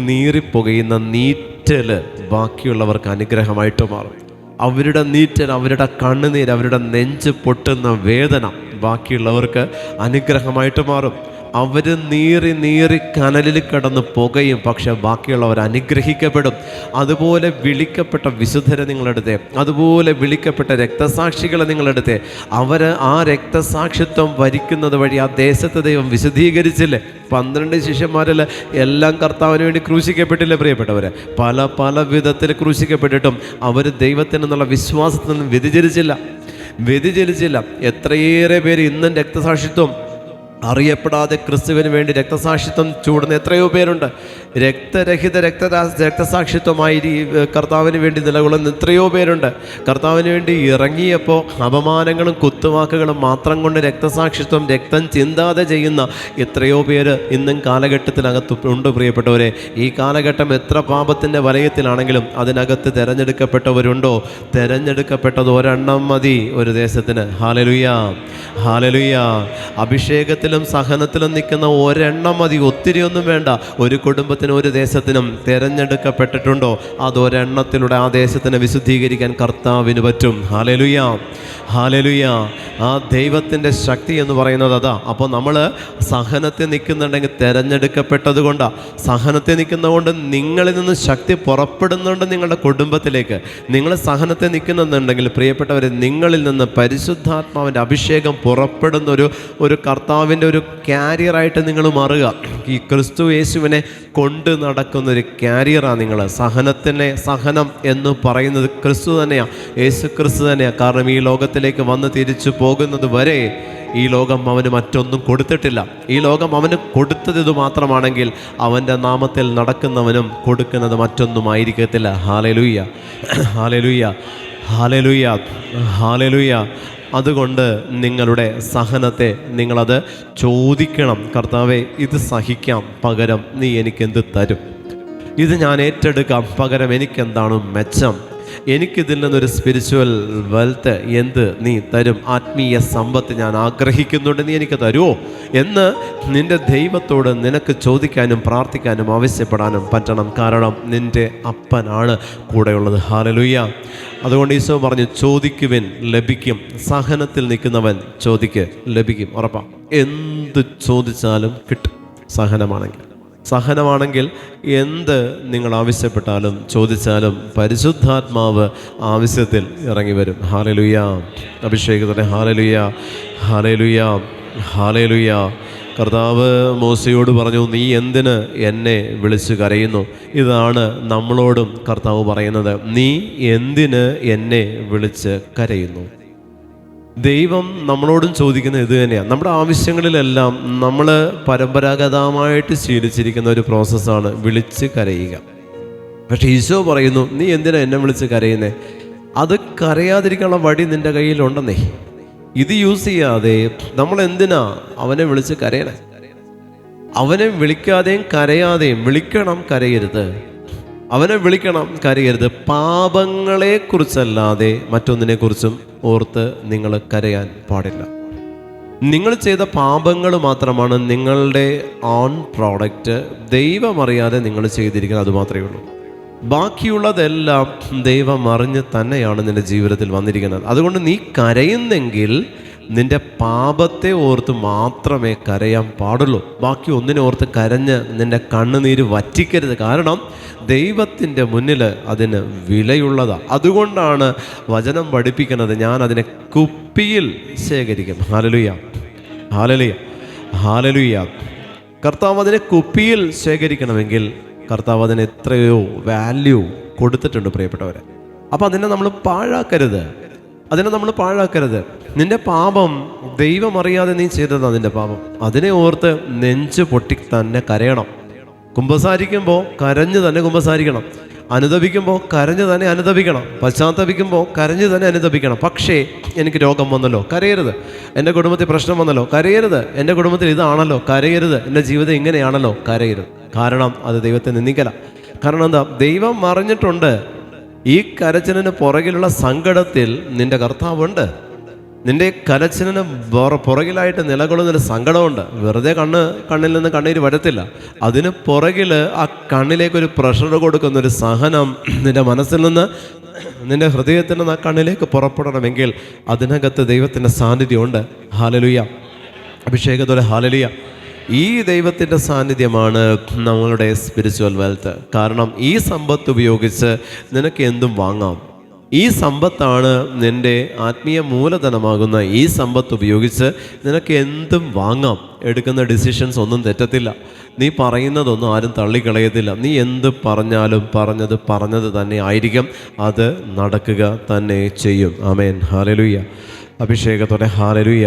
നീറിപ്പുകയുന്ന നീറ്റൽ ബാക്കിയുള്ളവർക്ക് അനുഗ്രഹമായിട്ട് മാറും. അവരുടെ നീറ്റൽ, അവരുടെ കണ്ണുനീര്, അവരുടെ നെഞ്ച് പൊട്ടുന്ന വേദന ബാക്കിയുള്ളവർക്ക് അനുഗ്രഹമായിട്ട് മാറും. അവർ നീറി കനലിൽ കിടന്ന് പുകയും, പക്ഷെ ബാക്കിയുള്ളവർ അനുഗ്രഹിക്കപ്പെടും. അതുപോലെ വിളിക്കപ്പെട്ട വിശുദ്ധരെ നിങ്ങളെടുത്തേ, അതുപോലെ വിളിക്കപ്പെട്ട രക്തസാക്ഷികളെ നിങ്ങളെടുത്തേ. അവർ ആ രക്തസാക്ഷിത്വം വരിക്കുന്നത് വഴി ആ ദേശത്തെ ദൈവം വിശദീകരിച്ചില്ലേ? 12 ശിഷ്യന്മാരിൽ എല്ലാം കർത്താവിന് വേണ്ടി ക്രൂശിക്കപ്പെട്ടില്ലേ പ്രിയപ്പെട്ടവരെ? പല വിധത്തിൽ ക്രൂശിക്കപ്പെട്ടിട്ടും അവർ ദൈവത്തിനെന്നുള്ള വിശ്വാസത്തിൽ നിന്ന് വ്യതിചലിച്ചില്ല. എത്രയേറെ പേര് ഇന്നും രക്തസാക്ഷിത്വം അറിയപ്പെടാതെ ക്രിസ്തുവിന് വേണ്ടി രക്തസാക്ഷിത്വം ചൂടുന്ന എത്രയോ പേരുണ്ട്. രക്തസാക്ഷിത്വമായി കർത്താവിന് വേണ്ടി നിലകൊള്ളുന്ന എത്രയോ പേരുണ്ട്. കർത്താവിന് വേണ്ടി ഇറങ്ങിയപ്പോൾ അപമാനങ്ങളും കുത്തുവാക്കുകളും മാത്രം കൊണ്ട് രക്തം ചിന്താതെ ചെയ്യുന്ന എത്രയോ പേര് ഇന്നും കാലഘട്ടത്തിനകത്ത് ഉണ്ട് പ്രിയപ്പെട്ടവരെ. ഈ കാലഘട്ടം എത്ര പാപത്തിൻ്റെ വലയത്തിലാണെങ്കിലും അതിനകത്ത് തിരഞ്ഞെടുക്കപ്പെട്ടവരുണ്ടോ? തിരഞ്ഞെടുക്കപ്പെട്ടത് ഒരെണ്ണം മതി ഒരു ദേശത്തിന്. Hallelujah, hallelujah. അഭിഷേകത്തിലും സഹനത്തിലും നിൽക്കുന്ന ഒരെണ്ണം മതി, ഒത്തിരിയൊന്നും വേണ്ട. ഒരു കുടുംബത്തിനും ഒരു ദേശത്തിനും തിരഞ്ഞെടുക്കപ്പെട്ടിട്ടുണ്ടോ? അതൊരെണ്ണത്തിലൂടെ ആ ദേശത്തിനെ വിശുദ്ധീകരിക്കാൻ കർത്താവിന് പറ്റും. Hallelujah, hallelujah. ആ ദൈവത്തിൻ്റെ ശക്തി എന്ന് പറയുന്നത് അതാ. അപ്പോൾ നമ്മൾ സഹനത്തിൽ നിൽക്കുന്നുണ്ടെങ്കിൽ തിരഞ്ഞെടുക്കപ്പെട്ടത് കൊണ്ടാണ്. സഹനത്തിൽ നിൽക്കുന്നതുകൊണ്ട് നിങ്ങളിൽ നിന്ന് ശക്തി പുറപ്പെടുന്നുണ്ട് നിങ്ങളുടെ കുടുംബത്തിലേക്ക്. നിങ്ങൾ സഹനത്തിൽ നിൽക്കുന്നുണ്ടെങ്കിൽ പ്രിയപ്പെട്ടവരെ, നിങ്ങളിൽ നിന്ന് പരിശുദ്ധാത്മാവിൻ്റെ അഭിഷേകം പുറപ്പെടുന്ന ഒരു കർത്താവിൻ്റെ ഒരു ക്യാരിയറായിട്ട് നിങ്ങൾ മാറുക. ഈ ക്രിസ്തു യേശുവിനെ കൊണ്ട് നടക്കുന്നൊരു ക്യാരിയറാണ് നിങ്ങൾ. സഹനം എന്ന് പറയുന്നത് ക്രിസ്തു തന്നെയാണ്, യേശു ക്രിസ്തു തന്നെയാണ്. കാരണം ഈ ലോകത്തിലേക്ക് വന്ന് തിരിച്ചു പോകുന്നത് വരെ ഈ ലോകം അവന് മറ്റൊന്നും കൊടുത്തിട്ടില്ല. ഈ ലോകം അവന് കൊടുത്തത് ഇത് മാത്രമാണെങ്കിൽ അവൻ്റെ നാമത്തിൽ നടക്കുന്നവനും കൊടുക്കുന്നത് മറ്റൊന്നും ആയിരിക്കത്തില്ല. ഹല്ലേലൂയ, ഹല്ലേലൂയ, ഹല്ലേലൂയ, ഹല്ലേലൂയ. അതുകൊണ്ട് നിങ്ങളുടെ സഹനത്തെ നിങ്ങളത് ചോദിക്കണം. കർത്താവേ, ഇത് സഹിക്കാം, പകരം നീ എനിക്കെന്ത് തരും? ഇത് ഞാൻ ഏറ്റെടുക്കാം, പകരം എനിക്കെന്താണ് മെച്ചം? എനിക്കിതിൽ നിന്നൊരു സ്പിരിച്വൽ വെൽത്ത് എന്ത് നീ തരും, ആത്മീയ സമ്പത്ത് ഞാൻ ആഗ്രഹിക്കുന്നുണ്ട്, നീ എനിക്ക് തരുമോ എന്ന് നിൻ്റെ ദൈവത്തോട് നിനക്ക് ചോദിക്കാനും പ്രാർത്ഥിക്കാനും ആവശ്യപ്പെടാനും പറ്റണം. കാരണം നിൻ്റെ അപ്പനാണ് കൂടെയുള്ളത്. ഹല്ലേലൂയ. അതുകൊണ്ട് ഈശോ പറഞ്ഞു, ചോദിക്കുവിൻ ലഭിക്കും, സഹനത്തിൽ നിൽക്കുന്നവൻ ചോദിക്ക് ലഭിക്കും. ഉറപ്പാ, എന്ത് ചോദിച്ചാലും കിട്ടും. സഹനമാണെങ്കിൽ എന്ത് നിങ്ങൾ ആവശ്യപ്പെട്ടാലും ചോദിച്ചാലും പരിശുദ്ധാത്മാവ് ആവശ്യത്തിൽ ഇറങ്ങി വരും. ഹല്ലേലൂയ. അഭിഷേകത്തോടെ ഹല്ലേലൂയ, ഹല്ലേലൂയ, ഹല്ലേലൂയ. കർത്താവ് മോശയോട് പറഞ്ഞു, നീ എന്തിന് എന്നെ വിളിച്ച് കരയുന്നു? ഇതാണ് നമ്മളോടും കർത്താവ് പറയുന്നത്, നീ എന്തിന് എന്നെ വിളിച്ച് കരയുന്നു? ദൈവം നമ്മളോടും ചോദിക്കുന്നത് ഇത് തന്നെയാണ്. നമ്മുടെ ആവശ്യങ്ങളിലെല്ലാം നമ്മൾ പരമ്പരാഗതമായിട്ട് ശീലിച്ചിരിക്കുന്ന ഒരു പ്രോസസ്സാണ് വിളിച്ച് കരയുക. പക്ഷേ ഈശോ പറയുന്നു, നീ എന്തിനാ എന്നെ വിളിച്ച് കരയുന്നേ? അത് കരയാതിരിക്കാനുള്ള വഴി നിൻ്റെ കയ്യിലുണ്ടെന്നേ. ഇത് യൂസ് ചെയ്യാതെ നമ്മൾ എന്തിനാ അവനെ വിളിച്ച് കരയണേ? അവനെ വിളിക്കാതെയും കരയാതെയും, വിളിക്കണം കരയരുത്, അവനെ വിളിക്കണം കരയരുത്. പാപങ്ങളെക്കുറിച്ചല്ലാതെ മറ്റൊന്നിനെക്കുറിച്ചും ഓർത്ത് നിങ്ങൾ കരയാൻ പാടില്ല. നിങ്ങൾ ചെയ്ത പാപങ്ങൾ മാത്രമാണ് നിങ്ങളുടെ ഓൺ പ്രോഡക്റ്റ്. ദൈവം അറിയാതെ നിങ്ങൾ ചെയ്തിരിക്കുന്നത് അതുമാത്രമേ ഉള്ളൂ. ബാക്കിയുള്ളതെല്ലാം ദൈവം അറിഞ്ഞ് തന്നെയാണ് നിൻ്റെ ജീവിതത്തിൽ വന്നിരിക്കുന്നത്. അതുകൊണ്ട് നീ കരയുന്നെങ്കിൽ നിൻ്റെ പാപത്തെ ഓർത്ത് മാത്രമേ കരയാൻ പാടുള്ളൂ. ബാക്കി ഒന്നിനെ ഓർത്ത് കരഞ്ഞ് നിൻ്റെ കണ്ണുനീര് വറ്റിക്കരുത്. കാരണം ദൈവത്തിൻ്റെ മുന്നിൽ അതിന് വിലയുള്ളതാണ്. അതുകൊണ്ടാണ് വചനം പഠിപ്പിക്കുന്നത്, ഞാൻ അതിനെ കുപ്പിയിൽ ശേഖരിക്കും. ഹല്ലേലൂയ, ഹല്ലേലൂയ, ഹല്ലേലൂയ. കർത്താവ് അതിനെ കുപ്പിയിൽ ശേഖരിക്കണമെങ്കിൽ കർത്താവ് അതിന് എത്രയോ വാല്യൂ കൊടുത്തിട്ടുണ്ട് പ്രിയപ്പെട്ടവരെ. അപ്പം അതിനെ നമ്മൾ പാഴാക്കരുത്. നിന്റെ പാപം ദൈവം അറിയാതെ നീ ചെയ്തതാണ് നിന്റെ പാപം. അതിനെ ഓർത്ത് നെഞ്ച് പൊട്ടി തന്നെ കരയണം. കുമ്പസാരിക്കുമ്പോൾ കരഞ്ഞ് തന്നെ കുമ്പസാരിക്കണം. അനുതപിക്കുമ്പോൾ കരഞ്ഞ് തന്നെ അനുതപിക്കണം. പശ്ചാത്തപിക്കുമ്പോൾ കരഞ്ഞ് തന്നെ അനുതപിക്കണം. പക്ഷേ എനിക്ക് രോഗം വന്നല്ലോ, കരയരുത്. എൻ്റെ കുടുംബത്തിൽ പ്രശ്നം വന്നല്ലോ, കരയരുത്. എൻ്റെ കുടുംബത്തിൽ ഇതാണല്ലോ, കരയരുത്. എൻ്റെ ജീവിതം ഇങ്ങനെയാണല്ലോ, കരയരുത്. കാരണം അത് ദൈവത്തെ നിന്ദിക്കല. കാരണം എന്താ? ദൈവം അറിഞ്ഞിട്ടുണ്ട് ഈ കരച്ചിലിന് പുറകിലുള്ള സങ്കടത്തിൽ നിൻ്റെ കർത്താവുണ്ട്. നിൻ്റെ കരച്ചിലിന് പുറകിലായിട്ട് നിലകൊള്ളുന്നൊരു സങ്കടമുണ്ട്. വെറുതെ കണ്ണിൽ നിന്ന് കണ്ണീര് വരത്തില്ല. അതിന് പുറകിൽ ആ കണ്ണിലേക്കൊരു പ്രഷർ കൊടുക്കുന്നൊരു സഹനം നിൻ്റെ മനസ്സിൽ നിന്ന്, നിൻ്റെ ഹൃദയത്തിൽ നിന്ന് ആ കണ്ണിലേക്ക് പുറപ്പെടണമെങ്കിൽ അതിനകത്ത് ദൈവത്തിൻ്റെ സാന്നിധ്യമുണ്ട്. ഹല്ലേലൂയ, അഭിഷേകത്തോടെ ഹല്ലേലൂയ. ഈ ദൈവത്തിൻ്റെ സാന്നിധ്യമാണ് നമ്മളുടെ സ്പിരിച്വൽ വെൽത്ത്. കാരണം ഈ സമ്പത്ത് ഉപയോഗിച്ച് നിനക്ക് എന്തും വാങ്ങാം. ഈ സമ്പത്താണ് നിൻ്റെ ആത്മീയ മൂലധനമാകുന്ന ഈ സമ്പത്ത് ഉപയോഗിച്ച് നിനക്ക് എന്തും വാങ്ങാം. എടുക്കുന്ന ഡിസിഷൻസ് ഒന്നും തെറ്റത്തില്ല. നീ പറയുന്നതൊന്നും ആരും തള്ളിക്കളയത്തില്ല. നീ എന്ത് പറഞ്ഞാലും പറഞ്ഞത് തന്നെ ആയിരിക്കും. അത് നടക്കുക തന്നെ ചെയ്യും. ആമേൻ, ഹല്ലേലൂയ. അഭിഷേകത്തോടെ ഹല്ലേലൂയ,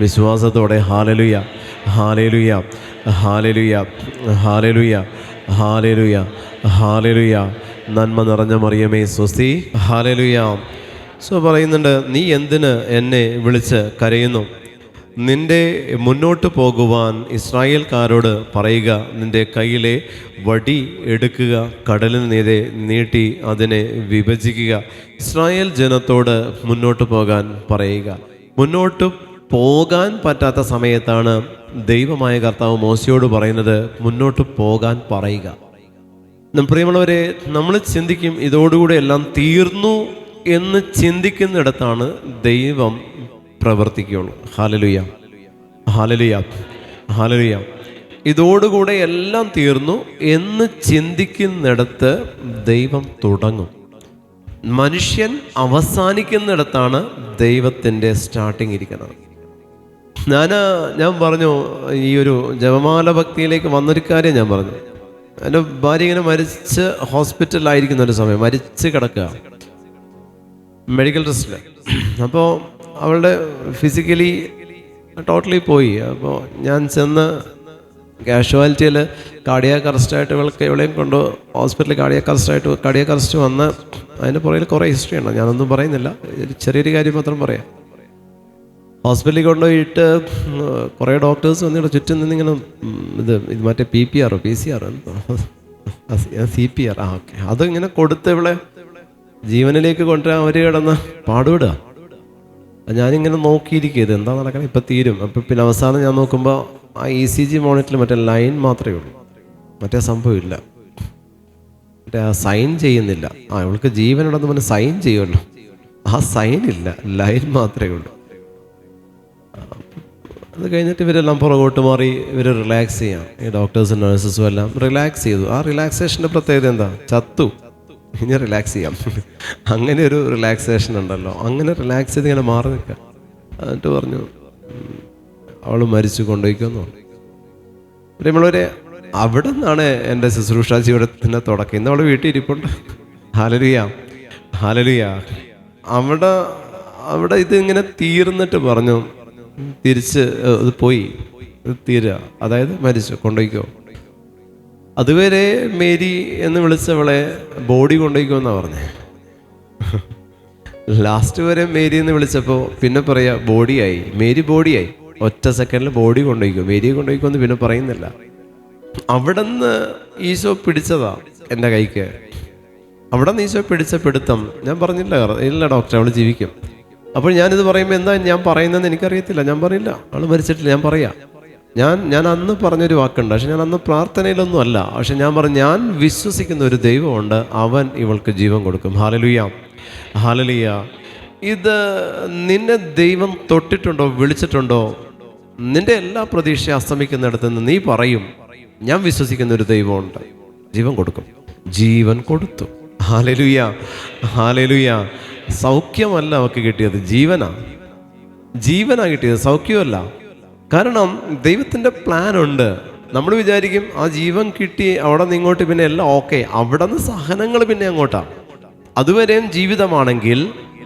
വിശ്വാസത്തോടെ ഹല്ലേലൂയ, ഹല്ലേലൂയ, ഹല്ലേലൂയ, ഹല്ലേലൂയ, ഹല്ലേലൂയ, ഹല്ലേലൂയ. നന്മ നിറഞ്ഞ മറിയമേ സ്വസ്തി. ഹല്ലേലൂയ. പറയുന്നുണ്ട്, നീ എന്തിന് എന്നെ വിളിച്ച് കരയുന്നു? നിന്റെ മുന്നോട്ട് പോകുവാൻ ഇസ്രായേൽക്കാരോട് പറയുക, നിന്റെ കയ്യിലെ വടി എടുക്കുക, കടലിന് നേരെ നീട്ടി അതിനെ വിഭജിക്കുക. ഇസ്രായേൽ ജനത്തോട് മുന്നോട്ട് പോകാൻ പറയുക. മുന്നോട്ട് പോകാൻ പറ്റാത്ത സമയത്താണ് ദൈവമായ കർത്താവ് മോശയോട് പറയുന്നത്, മുന്നോട്ട് പോകാൻ പറയുക. പ്രിയമുള്ളവരെ, നമ്മൾ ചിന്തിക്കും ഇതോടുകൂടി എല്ലാം തീർന്നു എന്ന് ചിന്തിക്കുന്നിടത്താണ് ദൈവം പ്രവർത്തിക്കുകയുള്ളൂ. ഹല്ലേലൂയ, ഹല്ലേലൂയ, ഹല്ലേലൂയ. ഇതോടുകൂടെ എല്ലാം തീർന്നു എന്ന് ചിന്തിക്കുന്നിടത്ത് ദൈവം തുടങ്ങും. മനുഷ്യൻ അവസാനിക്കുന്നിടത്താണ് ദൈവത്തിൻ്റെ സ്റ്റാർട്ടിങ് ഇരിക്കുന്നത്. ഞാൻ പറഞ്ഞു, ഈ ഒരു ജപമാല ഭക്തിയിലേക്ക് വന്നൊരു കാര്യം ഞാൻ പറഞ്ഞു. എൻ്റെ ഭാര്യ ഇങ്ങനെ മരിച്ച് ഹോസ്പിറ്റലിലായിരിക്കുന്ന ഒരു സമയം, മരിച്ച് കിടക്കുക, മെഡിക്കൽ ടെസ്റ്റിൽ. അപ്പോൾ അവളുടെ ഫിസിക്കലി ടോട്ടലി പോയി. അപ്പോൾ ഞാൻ ചെന്ന് കാഷ്വാലിറ്റിയിൽ കാർഡിയാക് അറസ്റ്റായിട്ട് ഇവളെയും കൊണ്ട് ഹോസ്പിറ്റലിൽ കാർഡിയാക് അറസ്റ്റ് വന്ന് അതിൻ്റെ പുറകിൽ കുറേ ഹിസ്റ്ററി ഉണ്ട്. ഞാനൊന്നും പറയുന്നില്ല, ചെറിയൊരു കാര്യം മാത്രം പറയാം. ഹോസ്പിറ്റലിൽ കൊണ്ടുപോയിട്ട് കുറേ ഡോക്ടേഴ്സ് വന്നിട്ട് ചുറ്റും നിന്നിങ്ങനെ ഇത് മറ്റേ PCR ഓക്കെ CPR, ഓക്കെ, അതിങ്ങനെ കൊടുത്ത് ഇവളെ ജീവനിലേക്ക് കൊണ്ടുവരാൻ അവർ കിടന്ന് പാടുപെടുക. ഞാനിങ്ങനെ നോക്കിയിരിക്കുക, ഇത് എന്താ നടക്കണം, ഇപ്പം തീരും. അപ്പം പിന്നെ അവസാനം ഞാൻ നോക്കുമ്പോൾ ആ ECG മോണിറ്ററിൽ മറ്റേ ലൈൻ മാത്രമേ ഉള്ളൂ, മറ്റേ സംഭവമില്ല, മറ്റേ ആ സൈൻ ചെയ്യുന്നില്ല. ഇവൾക്ക് ജീവനുണ്ടെന്ന് പറഞ്ഞ് സൈൻ ചെയ്യുമല്ലോ, ആ സൈൻ ഇല്ല, ലൈൻ മാത്രമേ ഉള്ളൂ. അത് കഴിഞ്ഞിട്ട് ഇവരെല്ലാം പുറകോട്ട് മാറി ഇവർ റിലാക്സ് ചെയ്യാം. ഈ ഡോക്ടേഴ്സും നഴ്സസും എല്ലാം റിലാക്സ് ചെയ്തു. ആ റിലാക്സേഷൻ്റെ പ്രത്യേകത എന്താ? ചത്തു, ഇനി റിലാക്സ് ചെയ്യാം. അങ്ങനെ ഒരു റിലാക്സേഷൻ ഉണ്ടല്ലോ, അങ്ങനെ റിലാക്സ് ചെയ്ത് ഇങ്ങനെ മാറി നിൽക്കുക. എന്നിട്ട് പറഞ്ഞു അവൾ മരിച്ചു, കൊണ്ടുപോയിക്കുമെന്ന് പറഞ്ഞു. നമ്മളൊരു അവിടെ നിന്നാണ് എൻ്റെ ശുശ്രൂഷ ജീവിതത്തിൻ്റെ തുടക്കം. ഇന്ന് അവൾ വീട്ടിൽ ഇരിപ്പുണ്ട്. Hallelujah, hallelujah. അവിടെ ഇത് ഇങ്ങനെ തീർന്നിട്ട് പറഞ്ഞു, തിരിച്ച് ഇത് പോയി, തീരുക, അതായത് മരിച്ചു, കൊണ്ടുപോയിക്കോ. അതുവരെ മേരി എന്ന് വിളിച്ചവളെ ബോഡി കൊണ്ടുപോയിക്കോന്നാ പറഞ്ഞേ. ലാസ്റ്റ് വരെ മേരി എന്ന് വിളിച്ചപ്പോൾ പിന്നെ പറയാ ബോഡിയായി, മേരി ബോഡിയായി. ഒറ്റ സെക്കൻഡിൽ ബോഡി കൊണ്ടുപോയിക്കോ, മേരിയെ കൊണ്ടുപോയിക്കോന്ന് പിന്നെ പറയുന്നില്ല. അവിടെ നിന്ന് ഈശോ പിടിച്ചതാ എൻ്റെ കൈക്ക്. അവിടെ നിന്ന് ഈശോ പിടിച്ച പിടുത്തം ഞാൻ പറഞ്ഞില്ല, ഇല്ല ഡോക്ടർ അവൾ ജീവിക്കും. അപ്പോൾ ഞാനിത് പറയുമ്പോൾ എന്താ ഞാൻ പറയുന്നതെന്ന് എനിക്കറിയത്തില്ല. ഞാൻ പറയില്ല അവൾ മരിച്ചിട്ടില്ല, ഞാൻ പറയാം. ഞാൻ അന്ന് പറഞ്ഞൊരു വാക്കുണ്ട്, പക്ഷെ ഞാൻ അന്ന് പ്രാർത്ഥനയിലൊന്നും അല്ല. പക്ഷെ ഞാൻ പറഞ്ഞു, ഞാൻ വിശ്വസിക്കുന്ന ഒരു ദൈവമുണ്ട്, അവൻ ഇവൾക്ക് ജീവൻ കൊടുക്കും. Hallelujah, hallelujah. ഇത് നിന്നെ ദൈവം തൊട്ടിട്ടുണ്ടോ, വിളിച്ചിട്ടുണ്ടോ? നിന്റെ എല്ലാ പ്രതീക്ഷയും അസ്തമിക്കുന്നിടത്ത് നിന്ന് നീ പറയും, ഞാൻ വിശ്വസിക്കുന്ന ഒരു ദൈവമുണ്ട്, ജീവൻ കൊടുക്കും. ജീവൻ കൊടുത്തു. Hallelujah, hallelujah. സൗഖ്യമല്ല അവൾക്ക് കിട്ടിയത്, ജീവനാ കിട്ടിയത്, സൗഖ്യമല്ല. കാരണം ദൈവത്തിൻ്റെ പ്ലാൻ ഉണ്ട്. നമ്മൾ വിചാരിക്കും ആ ജീവൻ കിട്ടി അവിടെ നിന്ന് ഇങ്ങോട്ട് പിന്നെ എല്ലാം ഓക്കെ, അവിടെ നിന്ന് സഹനങ്ങൾ പിന്നെ അങ്ങോട്ടാണ്. അതുവരെയും ജീവിതമാണെങ്കിൽ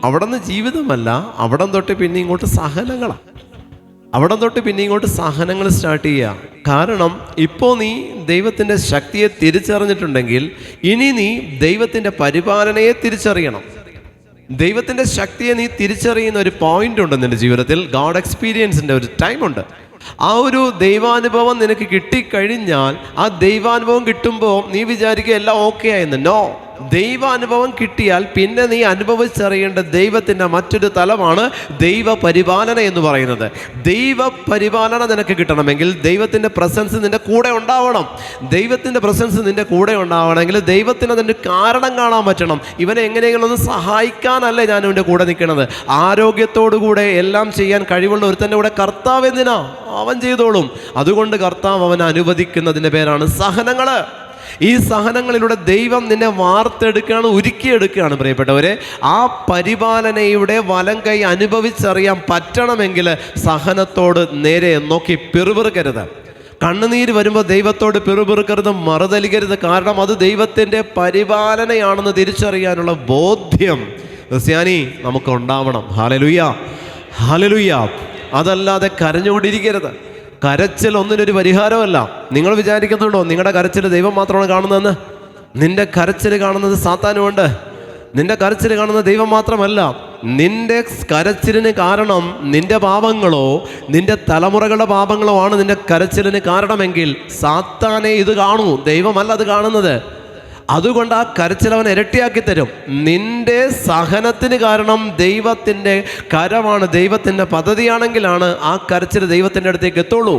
അവിടെ നിന്ന് ജീവിതമല്ല, അവിടെ തൊട്ട് പിന്നെ ഇങ്ങോട്ട് സഹനങ്ങളാണ്. അവിടെ തൊട്ട് പിന്നെ ഇങ്ങോട്ട് സഹനങ്ങൾ സ്റ്റാർട്ട് ചെയ്യുക. കാരണം ഇപ്പോൾ നീ ദൈവത്തിൻ്റെ ശക്തിയെ തിരിച്ചറിഞ്ഞിട്ടുണ്ടെങ്കിൽ ഇനി നീ ദൈവത്തിൻ്റെ പരിപാലനയെ തിരിച്ചറിയണം. ദൈവത്തിൻ്റെ ശക്തിയെ നീ തിരിച്ചറിയുന്ന ഒരു പോയിന്റ് ഉണ്ട് നിന്റെ ജീവിതത്തിൽ. ഗോഡ് എക്സ്പീരിയൻസിൻ്റെ ഒരു ടൈമുണ്ട്. ആ ഒരു ദൈവാനുഭവം നിനക്ക് കിട്ടിക്കഴിഞ്ഞാൽ, ആ ദൈവാനുഭവം കിട്ടുമ്പോൾ നീ വിചാരിക്കുക എല്ലാം ഓക്കെ ആയെന്ന്. നോ, ദൈവാനുഭവം കിട്ടിയാൽ പിന്നെ നീ അനുഭവിച്ചറിയേണ്ട ദൈവത്തിൻ്റെ മറ്റൊരു തലമാണ് ദൈവ പരിപാലന എന്ന് പറയുന്നത്. ദൈവ പരിപാലന നിനക്ക് കിട്ടണമെങ്കിൽ ദൈവത്തിൻ്റെ പ്രസൻസ് നിന്റെ കൂടെ ഉണ്ടാവണം. ദൈവത്തിൻ്റെ പ്രസൻസ് നിന്റെ കൂടെ ഉണ്ടാവണമെങ്കിൽ ദൈവത്തിന് അതിൻ്റെ കാരണം കാണാൻ പറ്റണം. ഇവനെ എങ്ങനെയെങ്കിലും ഒന്ന് സഹായിക്കാനല്ലേ ഞാൻ ഇവൻ്റെ കൂടെ നിൽക്കണത്. ആരോഗ്യത്തോടു കൂടെ എല്ലാം ചെയ്യാൻ കഴിവുള്ള ഒരുത്തൻ്റെ കൂടെ കർത്താവ് എന്തിനാ? അവൻ ചെയ്തോളും. അതുകൊണ്ട് കർത്താവ് അവൻ അനുവദിക്കുന്നതിൻ്റെ പേരാണ് സഹനങ്ങൾ. ഈ സഹനങ്ങളിലൂടെ ദൈവം നിന്നെ വാർത്തെടുക്കുകയാണ്, ഒരുക്കിയെടുക്കുകയാണ്. പ്രിയപ്പെട്ടവരെ, ആ പരിപാലനയുടെ വലം കൈ അനുഭവിച്ചറിയാൻ പറ്റണമെങ്കിൽ സഹനത്തോട് നേരെ നോക്കി പിറുപിറുക്കരുത്. കണ്ണുനീര് വരുമ്പോൾ ദൈവത്തോട് പിറുപിറുക്കരുത്, മറുതലിക്കരുത്. കാരണം അത് ദൈവത്തിൻ്റെ പരിപാലനയാണെന്ന് തിരിച്ചറിയാനുള്ള ബോധ്യം ക്രിസ്ത്യാനി നമുക്ക് ഉണ്ടാവണം. Hallelujah, hallelujah. അതല്ലാതെ കരഞ്ഞുകൊണ്ടിരിക്കരുത്. കരച്ചിൽ ഒന്നിനൊരു പരിഹാരമല്ല. നിങ്ങൾ വിചാരിക്കുന്നുണ്ടോ നിങ്ങളുടെ കരച്ചിൽ ദൈവം മാത്രമാണ് കാണുന്നതെന്ന്? നിന്റെ കരച്ചിൽ കാണുന്നത് സാത്താനുമുണ്ട്. നിന്റെ കരച്ചിൽ കാണുന്ന ദൈവം മാത്രമല്ല. നിന്റെ കരച്ചിലിന് കാരണം നിന്റെ പാപങ്ങളോ നിന്റെ തലമുറകളുടെ പാപങ്ങളോ ആണ് നിന്റെ കരച്ചിലിന് കാരണമെങ്കിൽ സാത്താനെ ഇത് കാണൂ, ദൈവമല്ല അത് കാണുന്നത്. അതുകൊണ്ട് ആ കരച്ചിൽ അവൻ ഇരട്ടിയാക്കി തരും. നിന്റെ സഹനത്തിന് കാരണം ദൈവത്തിൻ്റെ കരമാണ്, ദൈവത്തിൻ്റെ പദ്ധതിയാണെങ്കിലാണ് ആ കരച്ചിൽ ദൈവത്തിൻ്റെ അടുത്തേക്ക് എത്തുള്ളൂ.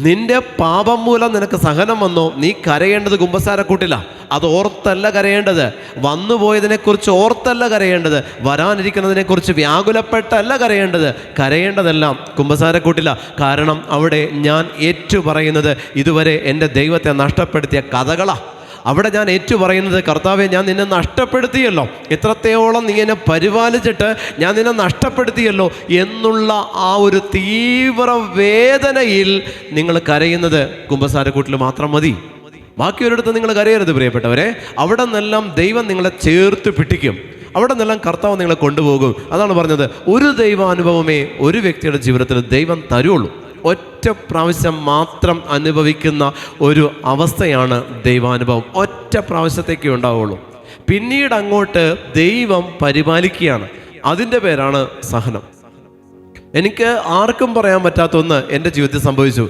നിന്റെ പാപം മൂലം നിനക്ക് സഹനം വന്നോ, നീ കരയേണ്ടത് കുമ്പസാരക്കൂട്ടില്ല. അത് ഓർത്തല്ല കരയേണ്ടത്. വന്നുപോയതിനെക്കുറിച്ച് ഓർത്തല്ല കരയേണ്ടത്. വരാനിരിക്കുന്നതിനെക്കുറിച്ച് വ്യാകുലപ്പെട്ടല്ല കരയേണ്ടത്. കരയേണ്ടതെല്ലാം കുമ്പസാരക്കൂട്ടില്ല. കാരണം അവിടെ ഞാൻ ഏറ്റുപറയുന്നത് ഇതുവരെ എൻ്റെ ദൈവത്തെ നഷ്ടപ്പെടുത്തിയ കഥകളാണ്. അവിടെ ഞാൻ ഏറ്റുപറയുന്നത്, കർത്താവെ, ഞാൻ നിന്നെ നഷ്ടപ്പെടുത്തിയല്ലോ, എത്രത്തോളം നീ എന്നെ പരിപാലിച്ചിട്ട് ഞാൻ നിന്നെ നഷ്ടപ്പെടുത്തിയല്ലോ എന്നുള്ള ആ ഒരു തീവ്ര വേദനയിൽ നിങ്ങൾ കരയുന്നത് കുമ്പസാരക്കൂട്ടിൽ മാത്രം മതി. ബാക്കിയൊരിടത്ത് നിങ്ങൾ കരയരുത് പ്രിയപ്പെട്ടവരെ. അവിടെ നിന്നെല്ലാം ദൈവം നിങ്ങളെ ചേർത്ത് പിടിക്കും. അവിടെ നിന്നെല്ലാം കർത്താവ് നിങ്ങളെ കൊണ്ടുപോകും. അതാണ് പറഞ്ഞത്, ഒരു ദൈവാനുഭവമേ ഒരു വ്യക്തിയുടെ ജീവിതത്തിൽ ദൈവം തരുള്ളൂ. ഒറ്റ പ്രാവശ്യം മാത്രം അനുഭവിക്കുന്ന ഒരു അവസ്ഥയാണ് ദൈവാനുഭവം. ഒറ്റ പ്രാവശ്യത്തേക്കേ ഉണ്ടാവുള്ളൂ. പിന്നീട് അങ്ങോട്ട് ദൈവം പരിപാലിക്കുകയാണ്. അതിൻ്റെ പേരാണ് സഹനം. എനിക്ക് ആർക്കും പറയാൻ പറ്റാത്ത ഒന്ന് എൻ്റെ ജീവിതത്തിൽ സംഭവിച്ചു.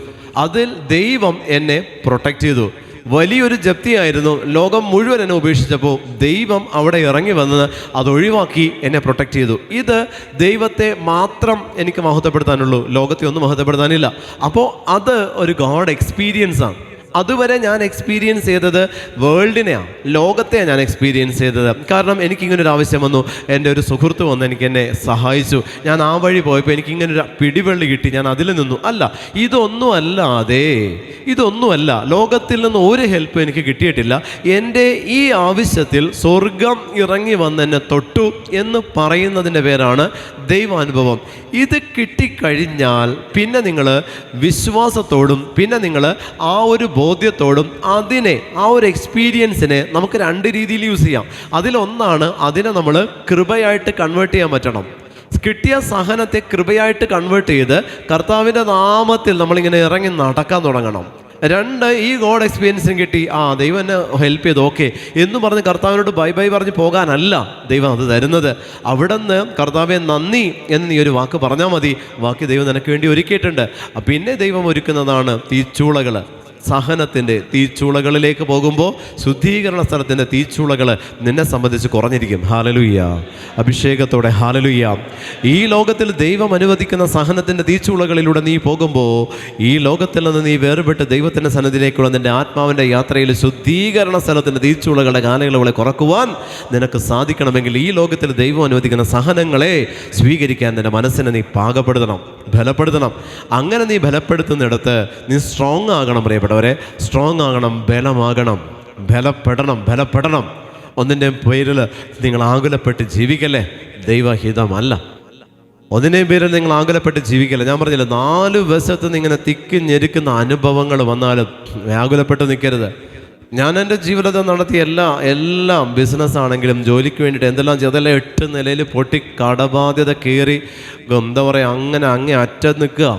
അതിൽ ദൈവം എന്നെ പ്രൊട്ടക്റ്റ് ചെയ്തു. വലിയൊരു ജപ്തിയായിരുന്നു. ലോകം മുഴുവൻ എന്നെ ഉപേക്ഷിച്ചപ്പോൾ ദൈവം അവിടെ ഇറങ്ങി വന്ന് അതൊഴിവാക്കി എന്നെ പ്രൊട്ടക്റ്റ് ചെയ്തു. ഇത് ദൈവത്തെ മാത്രം എനിക്ക് മഹത്വപ്പെടുത്താനുള്ളൂ, ലോകത്തെ ഒന്നും മഹത്വപ്പെടുത്താനില്ല. അപ്പോൾ അത് ഒരു ഗോഡ് എക്സ്പീരിയൻസാണ്. അതുവരെ ഞാൻ എക്സ്പീരിയൻസ് ചെയ്തത് വേൾഡിനെയാണ്, ലോകത്തെയാണ് ഞാൻ എക്സ്പീരിയൻസ് ചെയ്തത്. കാരണം എനിക്കിങ്ങനൊരു ആവശ്യം വന്നു, എൻ്റെ ഒരു സുഹൃത്ത് വന്ന് എന്നെ സഹായിച്ചു, ഞാൻ ആ വഴി പോയപ്പോൾ എനിക്കിങ്ങനൊരു പിടിവള്ളി കിട്ടി, ഞാൻ അതിൽ നിന്നു. അല്ല, ഇതൊന്നുമല്ല, ലോകത്തിൽ നിന്ന് ഒരു ഹെൽപ്പ് എനിക്ക് കിട്ടിയിട്ടില്ല. എൻ്റെ ഈ ആവശ്യത്തിൽ സ്വർഗം ഇറങ്ങി വന്ന് എന്നെ തൊട്ടു എന്ന് പറയുന്നതിൻ്റെ പേരാണ് ദൈവാനുഭവം. ഇത് കിട്ടിക്കഴിഞ്ഞാൽ പിന്നെ നിങ്ങൾ വിശ്വാസത്തോടും പിന്നെ നിങ്ങൾ ആ ഒരു ബോധ്യത്തോടും ആ ഒരു എക്സ്പീരിയൻസിനെ നമുക്ക് രണ്ട് രീതിയിൽ യൂസ് ചെയ്യാം. അതിലൊന്നാണ് അതിനെ നമ്മൾ കൃപയായിട്ട് കൺവേർട്ട് ചെയ്യാൻ പറ്റണം. കിട്ടിയ സഹനത്തെ കൃപയായിട്ട് കൺവേർട്ട് ചെയ്ത് കർത്താവിൻ്റെ നാമത്തിൽ നമ്മളിങ്ങനെ ഇറങ്ങി നടക്കാൻ തുടങ്ങണം. രണ്ട്, ഈ ഗോഡ് എക്സ്പീരിയൻസും കിട്ടി, ദൈവം എന്നെ ഹെൽപ്പ് ചെയ്തു, ഓക്കെ എന്ന് പറഞ്ഞ് കർത്താവിനോട് ബൈ ബൈ പറഞ്ഞ് പോകാനല്ല ദൈവം അത് തരുന്നത്. അവിടെ നിന്ന് കർത്താവെ നന്ദി എന്ന് നീ ഒരു വാക്ക് പറഞ്ഞാൽ മതി, ബാക്കി ദൈവം നിനക്ക് വേണ്ടി ഒരുക്കിയിട്ടുണ്ട്. പിന്നെ ദൈവം ഒരുക്കുന്നതാണ് തീച്ചൂളകൾ. സഹനത്തിൻ്റെ തീച്ചൂളകളിലേക്ക് പോകുമ്പോൾ ശുദ്ധീകരണ സ്ഥലത്തിൻ്റെ തീച്ചൂളകൾ നിന്നെ സംബന്ധിച്ച് കുറഞ്ഞിരിക്കും. ഹല്ലേലൂയ, അഭിഷേകത്തോടെ ഹല്ലേലൂയ. ഈ ലോകത്തിൽ ദൈവം അനുവദിക്കുന്ന സഹനത്തിൻ്റെ തീച്ചൂളകളിലൂടെ നീ പോകുമ്പോൾ ഈ ലോകത്തിൽ നിന്ന് നീ വേർപെട്ട് ദൈവത്തിൻ്റെ സന്നിധിയിലേക്കുള്ള നിൻ്റെ ആത്മാവിൻ്റെ യാത്രയിൽ ശുദ്ധീകരണ സ്ഥലത്തിൻ്റെ തീച്ചൂളകളുടെ കാലയളവുകളെ കുറക്കുവാൻ നിനക്ക് സാധിക്കണമെങ്കിൽ ഈ ലോകത്തിൽ ദൈവം അനുവദിക്കുന്ന സഹനങ്ങളെ സ്വീകരിക്കാൻ നിൻ്റെ മനസ്സിനെ നീ പാകപ്പെടുത്തണം, ബലപ്പെടുത്തണം. അങ്ങനെ നീ ബലപ്പെടുത്തുന്നിടത്ത് നീ സ്ട്രോങ് ആകണം. പ്രിയപ്പെട്ടവരെ, സ്ട്രോങ് ആകണം, ബലമാകണം, ബലപ്പെടണം. ഒന്നിൻ്റെ പേരിൽ നിങ്ങൾ ആകുലപ്പെട്ട് ജീവിക്കല്ലേ, ദൈവഹിതമല്ല. ഒന്നിൻ്റെയും പേരിൽ നിങ്ങൾ ആകുലപ്പെട്ട് ജീവിക്കല്ലേ. ഞാൻ പറഞ്ഞില്ല, 4 വശത്ത് നിന്ന് ഇങ്ങനെ തിക്കി ഞെരുക്കുന്ന അനുഭവങ്ങൾ വന്നാലും ആകുലപ്പെട്ട് നിൽക്കരുത്. ഞാൻ എൻ്റെ ജീവിതത്തിൽ നടത്തിയ എല്ലാം ബിസിനസ്സാണെങ്കിലും ജോലിക്ക് വേണ്ടിയിട്ട് എന്തെല്ലാം ചെയ്തെല്ലാം 8 നിലയിൽ പൊട്ടി കടബാധ്യത കയറി അങ്ങേ അറ്റം നിൽക്കുക.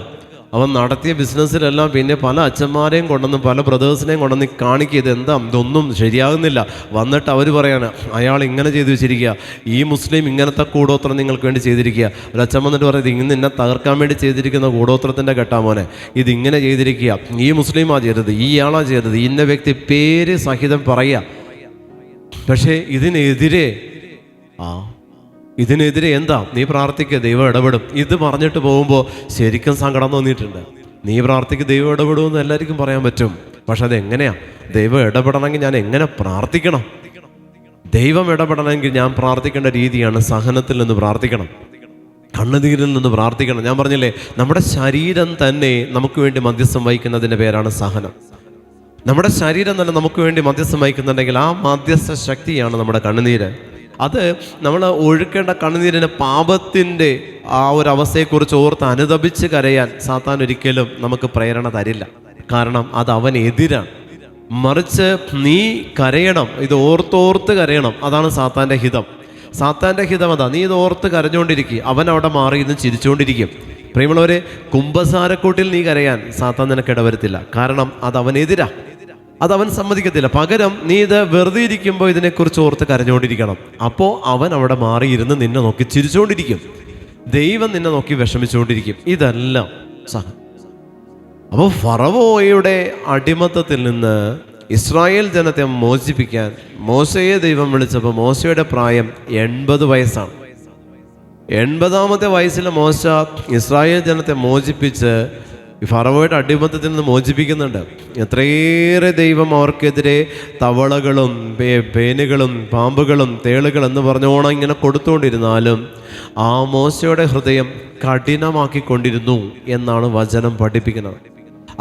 അവൻ നടത്തിയ ബിസിനസ്സിലെല്ലാം പിന്നെ പല അച്ഛന്മാരെയും കൊണ്ടുവന്ന് പല ബ്രദേഴ്സിനെയും കൊണ്ടുവന്ന് കാണിക്കുക, ഇതൊന്നും ശരിയാകുന്നില്ല. വന്നിട്ട് അവർ പറയാണ്, അയാൾ ഇങ്ങനെ ചെയ്തു വെച്ചിരിക്കുക, ഈ മുസ്ലിം ഇങ്ങനത്തെ കൂടോത്രം നിങ്ങൾക്ക് വേണ്ടി ചെയ്തിരിക്കുക. ഒരു അച്ഛൻ വന്നിട്ട് പറയുന്നത്, ഇന്ന് നിന്നെ തകർക്കാൻ വേണ്ടി ചെയ്തിരിക്കുന്ന കൂടോത്രത്തിൻ്റെ കെട്ടാമോനെ, ഇതിങ്ങനെ ചെയ്തിരിക്കുക, ഈ മുസ്ലിമാ ചെയ്തത്, ഇയാളാ ചെയ്തത്, ഇന്ന വ്യക്തി പേര് സഹിതം പറയുക. പക്ഷേ ഇതിനെതിരെ എന്താ നീ പ്രാർത്ഥിക്കുക, ദൈവം ഇടപെടും. ഇത് പറഞ്ഞിട്ട് പോകുമ്പോൾ ശരിക്കും സങ്കടം തോന്നിയിട്ടുണ്ട്. നീ പ്രാർത്ഥിക്കുക, ദൈവം ഇടപെടുമെന്ന് എല്ലാവർക്കും പറയാൻ പറ്റും. പക്ഷെ അതെങ്ങനെയാ? ദൈവം ഇടപെടണമെങ്കിൽ ഞാൻ എങ്ങനെ പ്രാർത്ഥിക്കണം? ദൈവം ഇടപെടണമെങ്കിൽ ഞാൻ പ്രാർത്ഥിക്കേണ്ട രീതിയാണ് സഹനത്തിൽ നിന്ന് പ്രാർത്ഥിക്കണം, കണ്ണുനീരിൽ നിന്ന് പ്രാർത്ഥിക്കണം. ഞാൻ പറഞ്ഞില്ലേ, നമ്മുടെ ശരീരം തന്നെ നമുക്ക് വേണ്ടി മധ്യസ്ഥം വഹിക്കുന്നതിൻ്റെ പേരാണ് സഹനം. നമ്മുടെ ശരീരം തന്നെ നമുക്ക് വേണ്ടി മധ്യസ്ഥം വഹിക്കുന്നുണ്ടെങ്കിൽ ആ മധ്യസ്ഥ ശക്തിയാണ് നമ്മുടെ കണ്ണുനീര്. അത് നമ്മൾ ഒഴുക്കേണ്ട കണ്ണുനീരിന് പാപത്തിൻ്റെ ആ ഒരു അവസ്ഥയെക്കുറിച്ച് ഓർത്ത് അനുതപിച്ച് കരയാൻ സാത്താൻ ഒരിക്കലും നമുക്ക് പ്രേരണ തരില്ല. കാരണം അത് അവനെതിരാണ്. മറിച്ച് നീ കരയണം, ഇത് ഓർത്തോർത്ത് കരയണം. അതാണ് സാത്താൻ്റെ ഹിതം. സാത്താൻ്റെ ഹിതം അതാ, നീ ഇത് ഓർത്ത് കരഞ്ഞുകൊണ്ടിരിക്കും, അവൻ അവിടെ മാറി ഇന്ന് ചിരിച്ചുകൊണ്ടിരിക്കും. പ്രിയമുള്ളവരെ, കുംഭസാരക്കൂട്ടിൽ നീ കരയാൻ സാത്താൻ നിനക്ക് ഇടവരുത്തില്ല. കാരണം അത് അവനെതിരാ, അതവൻ സമ്മതിക്കത്തില്ല. പകരം നീ ഇത് വെറുതെ ഇരിക്കുമ്പോൾ ഇതിനെക്കുറിച്ച് ഓർത്ത് കരഞ്ഞുകൊണ്ടിരിക്കണം. അപ്പോൾ അവൻ അവിടെ മാറിയിരുന്ന് നിന്നെ നോക്കി ചിരിച്ചുകൊണ്ടിരിക്കും, ദൈവം നിന്നെ നോക്കി വിഷമിച്ചുകൊണ്ടിരിക്കും. ഇതെല്ലാം അപ്പോൾ ഫറവോയുടെ അടിമത്തത്തിൽ നിന്ന് ഇസ്രായേൽ ജനത്തെ മോചിപ്പിക്കാൻ മോശയെ ദൈവം വിളിച്ചപ്പോൾ മോശയുടെ പ്രായം 80 വയസ്സാണ്. 80ാമത്തെ വയസ്സിൽ മോശ ഇസ്രായേൽ ജനത്തെ മോചിപ്പിച്ച് ഫറവോയുടെ അടിമത്തത്തിൽ നിന്ന് മോചിപ്പിക്കുന്നുണ്ട്. എത്രയേറെ ദൈവം അവർക്കെതിരെ തവളകളും പേനുകളും പാമ്പുകളും തേളുകൾ എന്ന് പറഞ്ഞോണം ഇങ്ങനെ കൊടുത്തുകൊണ്ടിരുന്നാലും ആ മോശയുടെ ഹൃദയം കഠിനമാക്കിക്കൊണ്ടിരുന്നു എന്നാണ് വചനം പഠിപ്പിക്കുന്നത്.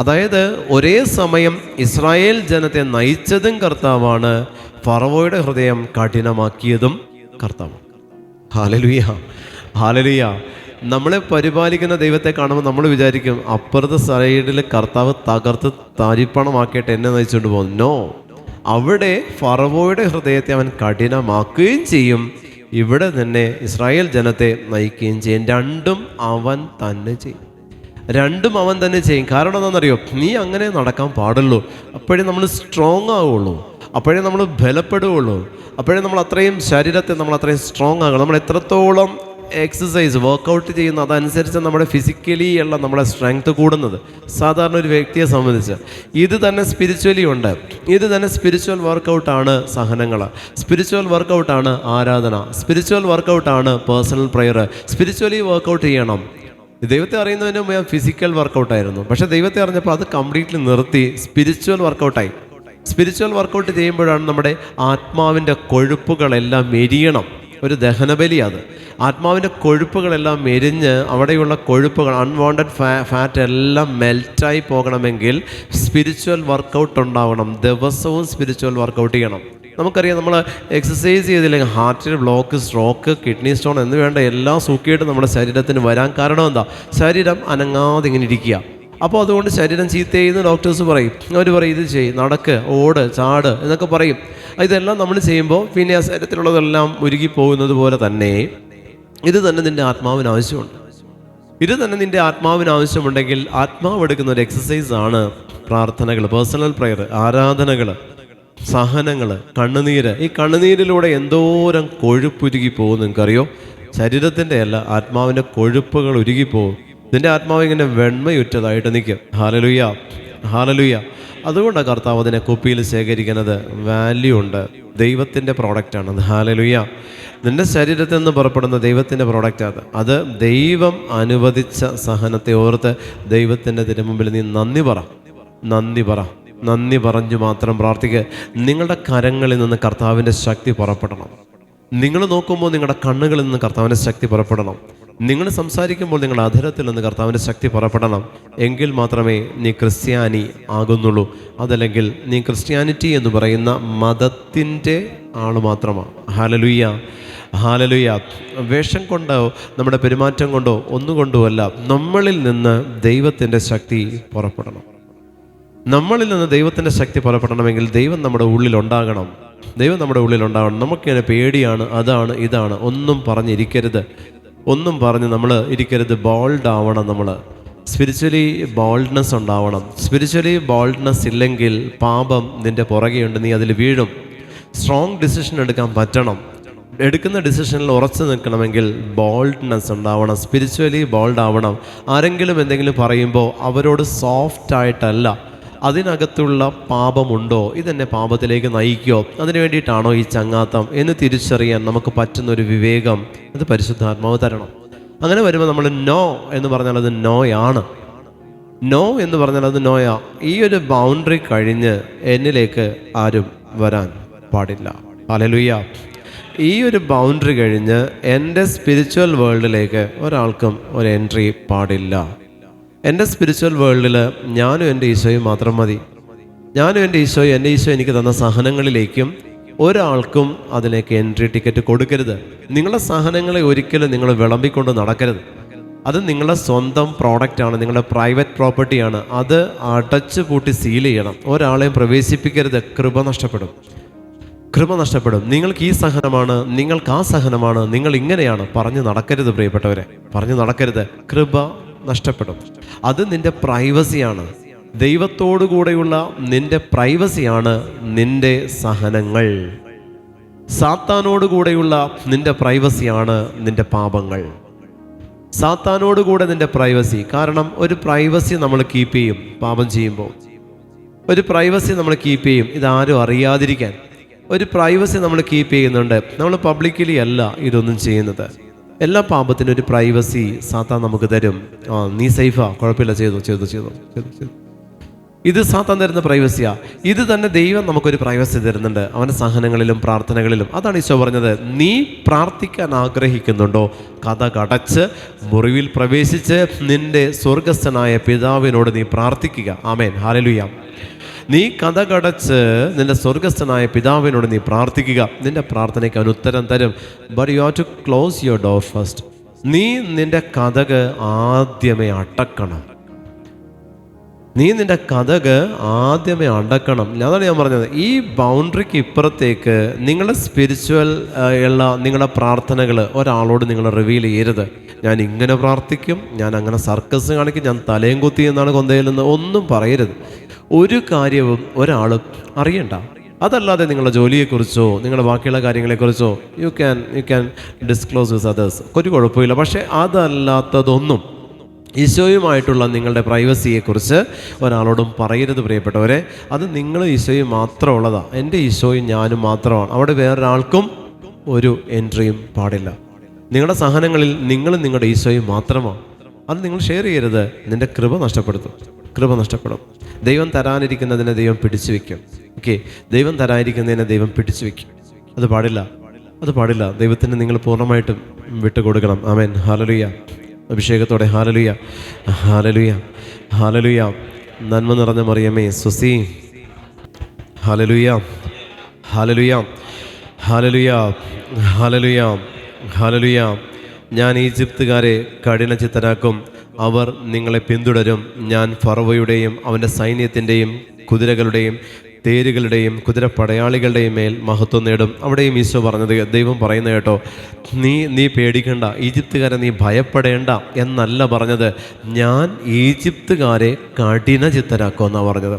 അതായത് ഒരേ സമയം ഇസ്രായേൽ ജനത്തെ നയിച്ചതും കർത്താവാണ്, ഫറവോയുടെ ഹൃദയം കഠിനമാക്കിയതും കർത്താവാണ്. Hallelujah, hallelujah. നമ്മളെ പരിപാലിക്കുന്ന ദൈവത്തെ കാണുമ്പോൾ നമ്മൾ വിചാരിക്കും, അപ്പുറത്തെ സൈഡിൽ കർത്താവ് തകർത്ത് തരിപ്പണമാക്കിയിട്ട് എന്നെ നയിച്ചുകൊണ്ട് പോകും. നോ, അവിടെ ഫറവോയുടെ ഹൃദയത്തെ അവൻ കഠിനമാക്കുകയും ചെയ്യും, ഇവിടെ തന്നെ ഇസ്രായേൽ ജനത്തെ നയിക്കുകയും ചെയ്യും. രണ്ടും അവൻ തന്നെ ചെയ്യും. കാരണം എന്താണെന്നറിയോ? നീ അങ്ങനെ നടക്കാൻ പാടുള്ളൂ. അപ്പോഴേ നമ്മൾ സ്ട്രോങ് ആവുള്ളൂ, അപ്പോഴേ നമ്മൾ ബലപ്പെടുകയുള്ളൂ, അപ്പോഴേ നമ്മൾ അത്രയും ശരീരത്തെ നമ്മൾ അത്രയും സ്ട്രോങ് ആകണം. നമ്മൾ എത്രത്തോളം എക്സസൈസ് വർക്കൗട്ട് ചെയ്യുന്നു അതനുസരിച്ച് നമ്മുടെ ഫിസിക്കലി ഉള്ള നമ്മുടെ സ്ട്രെങ്ത് കൂടുന്നത്. സാധാരണ ഒരു വ്യക്തിയെ സംബന്ധിച്ച് ഇത് തന്നെ സ്പിരിച്വലി ഉണ്ട്. ഇത് തന്നെ സ്പിരിച്വൽ വർക്കൗട്ടാണ് സഹനങ്ങൾ, സ്പിരിച്വൽ വർക്കൗട്ടാണ് ആരാധന, സ്പിരിച്വൽ വർക്കൗട്ടാണ് പേഴ്സണൽ പ്രെയർ. സ്പിരിച്വലി വർക്കൗട്ട് ചെയ്യണം. ദൈവത്തെ അറിയുന്നതിന് മുമ്പ് ഞാൻ ഫിസിക്കൽ വർക്കൗട്ടായിരുന്നു. പക്ഷേ ദൈവത്തെ അറിഞ്ഞപ്പോൾ അത് കംപ്ലീറ്റ്ലി നിർത്തി സ്പിരിച്വൽ വർക്കൗട്ടായി. സ്പിരിച്വൽ വർക്കൗട്ട് ചെയ്യുമ്പോഴാണ് നമ്മുടെ ആത്മാവിൻ്റെ കൊഴുപ്പുകളെല്ലാം എരിയണം. ഒരു ദഹനബലി അത്. ആത്മാവിൻ്റെ കൊഴുപ്പുകളെല്ലാം എരിഞ്ഞ് അവിടെയുള്ള കൊഴുപ്പുകൾ, അൺവാണ്ടഡ് ഫാറ്റ് എല്ലാം മെൽറ്റായി പോകണമെങ്കിൽ സ്പിരിച്വൽ വർക്കൗട്ട് ഉണ്ടാവണം. ദിവസവും സ്പിരിച്വൽ വർക്കൗട്ട് ചെയ്യണം. നമുക്കറിയാം, നമ്മൾ എക്സസൈസ് ചെയ്തില്ലെങ്കിൽ ഹാർട്ടിൽ ബ്ലോക്ക്, സ്ട്രോക്ക്, കിഡ്നി സ്റ്റോൺ എന്ന് വേണ്ട എല്ലാ സൂക്കേടും നമ്മുടെ ശരീരത്തിന് വരാൻ കാരണം എന്താ? ശരീരം അനങ്ങാതെ ഇങ്ങനെ ഇരിക്കുക. അപ്പോൾ അതുകൊണ്ട് ശരീരം ചീത്ത ചെയ്യുന്ന ഡോക്ടേഴ്സ് പറയും. അവർ പറയും ഇത് ചെയ്യും, നടക്ക്, ഓട്, ചാട് എന്നൊക്കെ പറയും. ഇതെല്ലാം നമ്മൾ ചെയ്യുമ്പോൾ പിന്നെ ആ ശരീരത്തിലുള്ളതെല്ലാം ഉരുകിപ്പോകുന്നത് പോലെ തന്നെ ഇത് തന്നെ നിൻ്റെ ആത്മാവിന് ആവശ്യമുണ്ട്. ഇത് തന്നെ നിൻ്റെ ആത്മാവിന് ആവശ്യമുണ്ടെങ്കിൽ ആത്മാവ് എടുക്കുന്ന ഒരു എക്സസൈസാണ് പ്രാർത്ഥനകൾ, പേഴ്സണൽ പ്രെയർ, ആരാധനകൾ, സഹനങ്ങൾ, കണ്ണുനീര്. ഈ കണ്ണുനീരിലൂടെ എന്തോരം കൊഴുപ്പുരുകി പോകും നിങ്ങൾക്കറിയോ? ശരീരത്തിൻ്റെ അല്ല, ആത്മാവിൻ്റെ കൊഴുപ്പുകൾ ഉരുകിപ്പോകും. നിൻ്റെ ആത്മാവ് ഇങ്ങനെ വെണ്മയുറ്റതായിട്ട് നിൽക്കും. Hallelujah, hallelujah. അതുകൊണ്ടാണ് കർത്താവ് അതിനെ കുപ്പിയിൽ ശേഖരിക്കുന്നത്. വാല്യൂ ഉണ്ട്, ദൈവത്തിൻ്റെ പ്രോഡക്റ്റാണ്. ഹല്ലേലൂയ. നിൻ്റെ ശരീരത്തിൽ നിന്ന് പുറപ്പെടുന്ന ദൈവത്തിൻ്റെ പ്രോഡക്റ്റാണ് അത്. ദൈവം അനുവദിച്ച സഹനത്തെ ഓർത്ത് ദൈവത്തിൻ്റെ തിരുമുമ്പിൽ നീ നന്ദി പറ, നന്ദി പറ. നന്ദി പറഞ്ഞു മാത്രം പ്രാർത്ഥിക്കുക. നിങ്ങളുടെ കരങ്ങളിൽ നിന്ന് കർത്താവിൻ്റെ ശക്തി പുറപ്പെടണം. നിങ്ങൾ നോക്കുമ്പോൾ നിങ്ങളുടെ കണ്ണുകളിൽ നിന്ന് കർത്താവിൻ്റെ ശക്തി പുറപ്പെടണം. നിങ്ങൾ സംസാരിക്കുമ്പോൾ നിങ്ങളുടെ അധരത്തിൽ നിന്ന് കർത്താവിൻ്റെ ശക്തി പുറപ്പെടണം. എങ്കിൽ മാത്രമേ നീ ക്രിസ്ത്യാനി ആകുന്നുള്ളൂ. അതല്ലെങ്കിൽ നീ ക്രിസ്ത്യാനിറ്റി എന്ന് പറയുന്ന മതത്തിൻ്റെ ആൾ മാത്രമാണ്. Hallelujah, hallelujah. വേഷം കൊണ്ടോ നമ്മുടെ പെരുമാറ്റം കൊണ്ടോ ഒന്നുകൊണ്ടുമല്ല, നമ്മളിൽ നിന്ന് ദൈവത്തിൻ്റെ ശക്തി പുറപ്പെടണം. നമ്മളിൽ നിന്ന് ദൈവത്തിൻ്റെ ശക്തി പുറപ്പെടണമെങ്കിൽ ദൈവം നമ്മുടെ ഉള്ളിലുണ്ടാകണം. ദൈവം നമ്മുടെ ഉള്ളിലുണ്ടാകണം. നമുക്കിങ്ങനെ പേടിയാണ്, അതാണ്, ഇതാണ്, ഒന്നും പറഞ്ഞിരിക്കരുത്. ഒന്നും പറഞ്ഞ് നമ്മൾ ഇരിക്കരുത്. ബോൾഡ് ആവണം. നമ്മൾ സ്പിരിച്വലി ബോൾഡ്നെസ് ഉണ്ടാവണം. സ്പിരിച്വലി ബോൾഡ്നെസ് ഇല്ലെങ്കിൽ പാപം നിൻ്റെ പുറകെയുണ്ട്, നീ അതിൽ വീഴും. സ്ട്രോങ് ഡിസിഷൻ എടുക്കാൻ പറ്റണം. എടുക്കുന്ന ഡിസിഷനിൽ ഉറച്ചു നിൽക്കണമെങ്കിൽ ബോൾഡ്നെസ് ഉണ്ടാവണം. സ്പിരിച്വലി ബോൾഡ് ആവണം. ആരെങ്കിലും എന്തെങ്കിലും പറയുമ്പോൾ അവരോട് സോഫ്റ്റായിട്ടല്ല, അതിനകത്തുള്ള പാപമുണ്ടോ, ഇതെന്നെ പാപത്തിലേക്ക് നയിക്കുമോ, അതിനു വേണ്ടിയിട്ടാണോ ഈ ചങ്ങാത്തം എന്ന് തിരിച്ചറിയാൻ നമുക്ക് പറ്റുന്നൊരു വിവേകം അത് പരിശുദ്ധാത്മാവ് തരണം. അങ്ങനെ വരുമ്പോൾ നമ്മൾ നോ എന്ന് പറഞ്ഞാൽ അത് നോയാണ്. നോ എന്ന് പറഞ്ഞാൽ അത് നോയാ. ഈ ഒരു ബൗണ്ടറി കഴിഞ്ഞ് എന്നിലേക്ക് ആരും വരാൻ പാടില്ല. ഹല്ലേലൂയ. ഈ ഒരു ബൗണ്ടറി കഴിഞ്ഞ് എൻ്റെ സ്പിരിച്വൽ വേൾഡിലേക്ക് ഒരാൾക്കും ഒരു എൻട്രി പാടില്ല. എൻ്റെ സ്പിരിച്വൽ വേൾഡിൽ ഞാനും എൻ്റെ ഈശോയും മാത്രം മതി. ഞാനും എൻ്റെ ഈശോയും, എൻ്റെ ഈശോ എനിക്ക് തന്ന സഹനങ്ങളിലേക്കും ഒരാൾക്കും അതിലേക്ക് എൻട്രി ടിക്കറ്റ് കൊടുക്കരുത്. നിങ്ങളുടെ സഹനങ്ങളെ ഒരിക്കലും നിങ്ങൾ വിളമ്പിക്കൊണ്ട് നടക്കരുത്. അത് നിങ്ങളുടെ സ്വന്തം പ്രോഡക്റ്റാണ്, നിങ്ങളുടെ പ്രൈവറ്റ് പ്രോപ്പർട്ടിയാണ്. അത് അടച്ചു പൂട്ടി സീൽ ചെയ്യണം. ഒരാളെയും പ്രവേശിപ്പിക്കരുത്. കൃപ നഷ്ടപ്പെടും, കൃപ നഷ്ടപ്പെടും. നിങ്ങൾക്ക് ഈ സഹനമാണ്, നിങ്ങൾക്ക് ആ സഹനമാണ്, നിങ്ങൾ ഇങ്ങനെയാണ് പറഞ്ഞു നടക്കരുത്. പ്രിയപ്പെട്ടവരെ, പറഞ്ഞു നടക്കരുത്. കൃപ നഷ്ടപ്പെടും. അത് നിൻ്റെ പ്രൈവസിയാണ്. ദൈവത്തോടു കൂടെയുള്ള നിൻ്റെ പ്രൈവസിയാണ് നിൻ്റെ സഹനങ്ങൾ. സാത്താനോട് കൂടെയുള്ള നിൻ്റെ പ്രൈവസിയാണ് നിൻ്റെ പാപങ്ങൾ. സാത്താനോട് കൂടെ നിൻ്റെ പ്രൈവസി. കാരണം ഒരു പ്രൈവസി നമ്മൾ കീപ്പ് ചെയ്യും പാപം ചെയ്യുമ്പോൾ. ഒരു പ്രൈവസി നമ്മൾ കീപ്പ് ചെയ്യും, ഇതാരും അറിയാതിരിക്കാൻ. ഒരു പ്രൈവസി നമ്മൾ കീപ്പ് ചെയ്യുന്നുണ്ട്. നമ്മൾ പബ്ലിക്കലി അല്ല ഇതൊന്നും ചെയ്യുന്നത്. എല്ലാ പാപത്തിനും ഒരു പ്രൈവസി സാത്താൻ നമുക്ക് തരും. നീ സേഫാ, കുഴപ്പമില്ല, ചെയ്തു. ഇത് സാത്താൻ തരുന്ന പ്രൈവസിയാ. ഇത് തന്നെ ദൈവം നമുക്കൊരു പ്രൈവസി തരുന്നുണ്ട് അവൻ്റെ സഹനങ്ങളിലും പ്രാർത്ഥനകളിലും. അതാണ് ഈശോ പറഞ്ഞത്, നീ പ്രാർത്ഥിക്കാൻ ആഗ്രഹിക്കുന്നുണ്ടോ, കതകടച്ച് മുറിവിൽ പ്രവേശിച്ച് നിന്റെ സ്വർഗസ്ഥനായ പിതാവിനോട് നീ പ്രാർത്ഥിക്കുക. ആമേൻ, ഹല്ലേലൂയ. നീ കതകടച്ച് നിന്റെ സ്വർഗസ്ഥനായ പിതാവിനോട് നീ പ്രാർത്ഥിക്കുക. നിന്റെ പ്രാർത്ഥനയ്ക്ക് അവൻ ഉത്തരം തരും. But you have to close your door first. നീ നിന്റെ കതക് ആദ്യമേ അടക്കണം. നീ നിന്റെ കതക് ആദ്യമേ അടക്കണം. അതാണ് ഞാൻ പറഞ്ഞത്. ഈ ബൗണ്ടറിക്ക് ഇപ്പുറത്തേക്ക് നിങ്ങളുടെ സ്പിരിച്വൽ ഉള്ള നിങ്ങളുടെ പ്രാർത്ഥനകൾ ഒരാളോട് നിങ്ങൾ റിവീൽ ചെയ്യരുത്. ഞാൻ ഇങ്ങനെ പ്രാർത്ഥിക്കും, ഞാൻ അങ്ങനെ സർക്കസ് കാണിക്കും, ഞാൻ തലയും കുത്തി എന്നാണ് കൊന്തയിൽ നിന്ന്, ഒന്നും പറയരുത്. ഒരു കാര്യവും ഒരാളും അറിയണ്ട. അതല്ലാതെ നിങ്ങളുടെ ജോലിയെക്കുറിച്ചോ നിങ്ങളുടെ ബാക്കിയുള്ള കാര്യങ്ങളെക്കുറിച്ചോ you can disclose with others, ഒരു കുഴപ്പമില്ല. പക്ഷേ അതല്ലാത്തതൊന്നും ഈശോയുമായിട്ടുള്ള നിങ്ങളുടെ പ്രൈവസിയെക്കുറിച്ച് ഒരാളോടും പറയരുത് പ്രിയപ്പെട്ടവരെ. അത് നിങ്ങൾ ഈശോയും മാത്രമുള്ളതാണ്. എൻ്റെ ഈശോയും ഞാനും മാത്രമാണ്. അവിടെ വേറൊരാൾക്കും ഒരു എൻട്രിയും പാടില്ല. നിങ്ങളുടെ സഹനങ്ങളിൽ നിങ്ങളും നിങ്ങളുടെ ഈശോയും മാത്രമാണ്. അത് നിങ്ങൾ ഷെയർ ചെയ്യരുത്. നിൻ്റെ കൃപ നഷ്ടപ്പെടും. ദൈവം തരാനിരിക്കുന്നതിനെ ദൈവം പിടിച്ചു വയ്ക്കും. ഓക്കെ, ദൈവം തരാനിരിക്കുന്നതിനെ ദൈവം പിടിച്ചു വയ്ക്കും. അത് പാടില്ല. ദൈവത്തിന് നിങ്ങൾ പൂർണ്ണമായിട്ടും വിട്ടുകൊടുക്കണം. ആമേൻ. ഹല്ലേലൂയ. അഭിഷേകത്തോടെ ഹല്ലേലൂയ, ഹല്ലേലൂയ, ഹല്ലേലൂയ. നന്മ നിറഞ്ഞ മറിയമേ സ്വസ്തി. ഹല്ലേലൂയ, ഹല്ലേലൂയ, ഹല്ലേലൂയ, ഹല്ലേലൂയ, ഹല്ലേലൂയ. ഞാൻ ഈജിപ്തുകാരെ കഠിനചിത്തരാക്കും, അവർ നിങ്ങളെ പിന്തുടരും. ഞാൻ ഫറവോയുടെയും അവൻ്റെ സൈന്യത്തിൻ്റെയും കുതിരകളുടെയും തേരുകളുടെയും കുതിരപ്പടയാളികളുടെയും മേൽ മഹത്വം നേടും. അവിടെയും ഈശോ പറഞ്ഞത്, ദൈവം പറയുന്നത് കേട്ടോ, നീ പേടിക്കണ്ട, ഈജിപ്തുകാരെ നീ ഭയപ്പെടേണ്ട എന്നല്ല പറഞ്ഞത്. ഞാൻ ഈജിപ്തുകാരെ കഠിനചിത്തരാക്കുമെന്നാണ് പറഞ്ഞത്.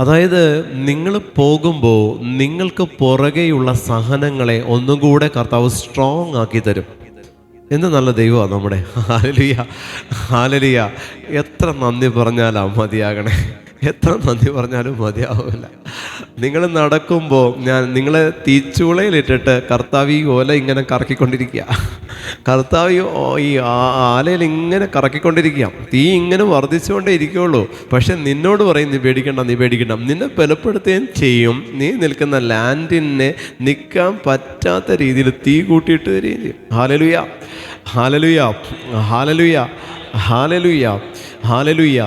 അതായത് നിങ്ങൾ പോകുമ്പോൾ നിങ്ങൾക്ക് പുറകെയുള്ള സഹനങ്ങളെ ഒന്നും കൂടെ കർത്താവ് സ്ട്രോങ് ആക്കി തരും. എന്ത് നല്ല ദൈവമാണ് നമ്മുടെ. Hallelujah, hallelujah. എത്ര നന്ദി പറഞ്ഞാലാ മതിയാകണേ, എത്ര നന്ദി പറഞ്ഞാലും മതിയാവില്ല. നിങ്ങൾ നടക്കുമ്പോൾ നിങ്ങളെ തീച്ചൂളയിലിട്ടിട്ട് കർത്താവ് ഈ ഓല ഇങ്ങനെ കറക്കിക്കൊണ്ടിരിക്കുക. കർത്താവ് ഈ ആലയിൽ ഇങ്ങനെ കറക്കിക്കൊണ്ടിരിക്കുക. തീ ഇങ്ങനെ വർദ്ധിച്ചുകൊണ്ടേ ഇരിക്കുകയുള്ളൂ. പക്ഷെ നിന്നോട് പറയും, നീ പേടിക്കണ്ട. നിന്നെ ബലപ്പെടുത്തുകയും ചെയ്യും. നീ നിൽക്കുന്ന ലാൻഡിനെ നിൽക്കാൻ പറ്റാത്ത രീതിയിൽ തീ കൂട്ടിയിട്ട് തരികയും ചെയ്യും. ഹല്ലേലൂയ, ഹല്ലേലൂയ, ഹല്ലേലൂയ, ഹല്ലേലൂയ, ഹല്ലേലൂയ.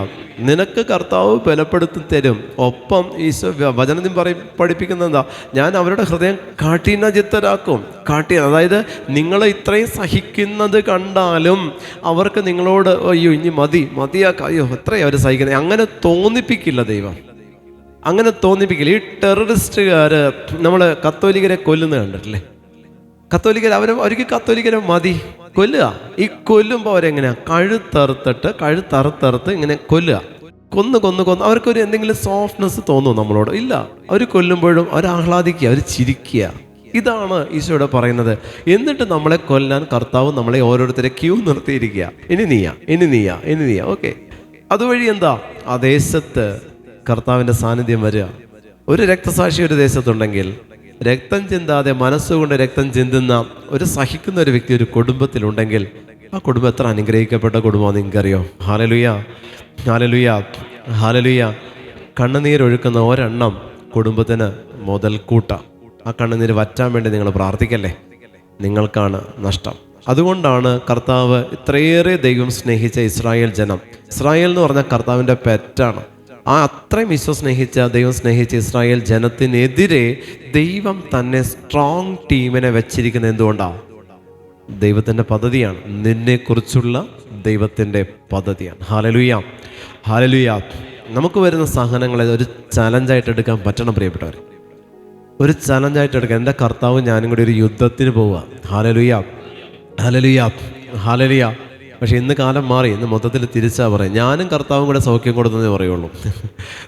നിനക്ക് കർത്താവ് ബലപ്പെടുത്തി തരും. ഒപ്പം ഈശോ വചനത്തിൽ പഠിപ്പിക്കുന്നത് എന്താ? ഞാൻ അവരുടെ ഹൃദയം കഠിനചിത്തരാക്കും. അതായത് നിങ്ങൾ ഇത്രയും സഹിക്കുന്നത് കണ്ടാലും അവർക്ക് നിങ്ങളോട് അയ്യോ ഇനി മതിയാക്കാം, അയ്യോ എത്രയും അവർ സഹിക്കുന്നത്, അങ്ങനെ തോന്നിപ്പിക്കില്ല ദൈവം. അങ്ങനെ തോന്നിപ്പിക്കില്ല. ഈ ടെററിസ്റ്റുകാർ നമ്മൾ കത്തോലിക്കരെ കൊല്ലുന്നത് കണ്ടിട്ടില്ലേ? അവർക്ക് കത്തോലിക്കരെ മതി കൊല്ലുക. ഈ കൊല്ലുമ്പോൾ അവരെങ്ങനെയാണ്? കഴുത്തറുത്തറുത്ത് ഇങ്ങനെ കൊല്ലുക. കൊന്ന് അവർക്കൊരു എന്തെങ്കിലും സോഫ്റ്റ്നെസ് തോന്നും നമ്മളോട്? ഇല്ല. അവർ കൊല്ലുമ്പോഴും അവർ ആഹ്ലാദിക്കുക, അവർ ചിരിക്കുക. ഇതാണ് ഈശോയുടെ പറയുന്നത്. എന്നിട്ട് നമ്മളെ കൊല്ലാൻ കർത്താവ് നമ്മളെ ഓരോരുത്തരെ ക്യൂ നിർത്തിയിരിക്കുക. ഇനി നീയാ. ഓക്കെ, അതുവഴി എന്താ? ആ ദേശത്ത് കർത്താവിൻ്റെ സാന്നിധ്യം വരിക. ഒരു രക്തസാക്ഷി ഒരു ദേശത്തുണ്ടെങ്കിൽ, രക്തം ചിന്താതെ മനസ്സുകൊണ്ട് രക്തം ചിന്തുന്ന സഹിക്കുന്ന ഒരു വ്യക്തി ഒരു കുടുംബത്തിലുണ്ടെങ്കിൽ, ആ കുടുംബം എത്ര അനുഗ്രഹിക്കപ്പെട്ട കുടുംബമാണെന്ന് നിങ്ങൾക്കറിയോ? ഹല്ലേലൂയ, ഹല്ലേലൂയ, ഹല്ലേലൂയ. കണ്ണുനീരൊഴുക്കുന്ന ഒരെണ്ണം കുടുംബത്തിന് മുതൽക്കൂട്ട. ആ കണ്ണുനീര് വറ്റാൻ വേണ്ടി നിങ്ങൾ പ്രാർത്ഥിക്കല്ലേ? നിങ്ങൾക്കാണ് നഷ്ടം. അതുകൊണ്ടാണ് കർത്താവ് ഇത്രയേറെ ദൈവം സ്നേഹിച്ച ഇസ്രായേൽ എന്ന് പറഞ്ഞാൽ കർത്താവിൻ്റെ പെറ്റാണ്. അത്രയും ദൈവം സ്നേഹിച്ച ഇസ്രായേൽ ജനത്തിനെതിരെ ദൈവം തന്നെ സ്ട്രോങ് ടീമിനെ വെച്ചിരിക്കുന്നത് എന്തുകൊണ്ടാണ്? ദൈവത്തിൻ്റെ പദ്ധതിയാണ്. നിന്നെക്കുറിച്ചുള്ള ദൈവത്തിൻ്റെ പദ്ധതിയാണ്. Hallelujah, hallelujah. നമുക്ക് വരുന്ന സഹനങ്ങളെ ഒരു ചലഞ്ചായിട്ട് എടുക്കാൻ പറ്റണം പ്രിയപ്പെട്ടവർ. ഒരു ചലഞ്ചായിട്ട് എടുക്കാൻ. എൻ്റെ കർത്താവ് ഞാനും കൂടി ഒരു യുദ്ധത്തിന് പോവുക. ഹല്ലേലൂയ, ഹല്ലേലൂയ, ഹല്ലേലൂയ. പക്ഷേ ഇന്ന് കാലം മാറി. ഇന്ന് മൊത്തത്തിൽ തിരിച്ചാ പറയും, ഞാനും കർത്താവും കൂടെ സൗഖ്യം കൊടുത്തതേ പറയുള്ളൂ.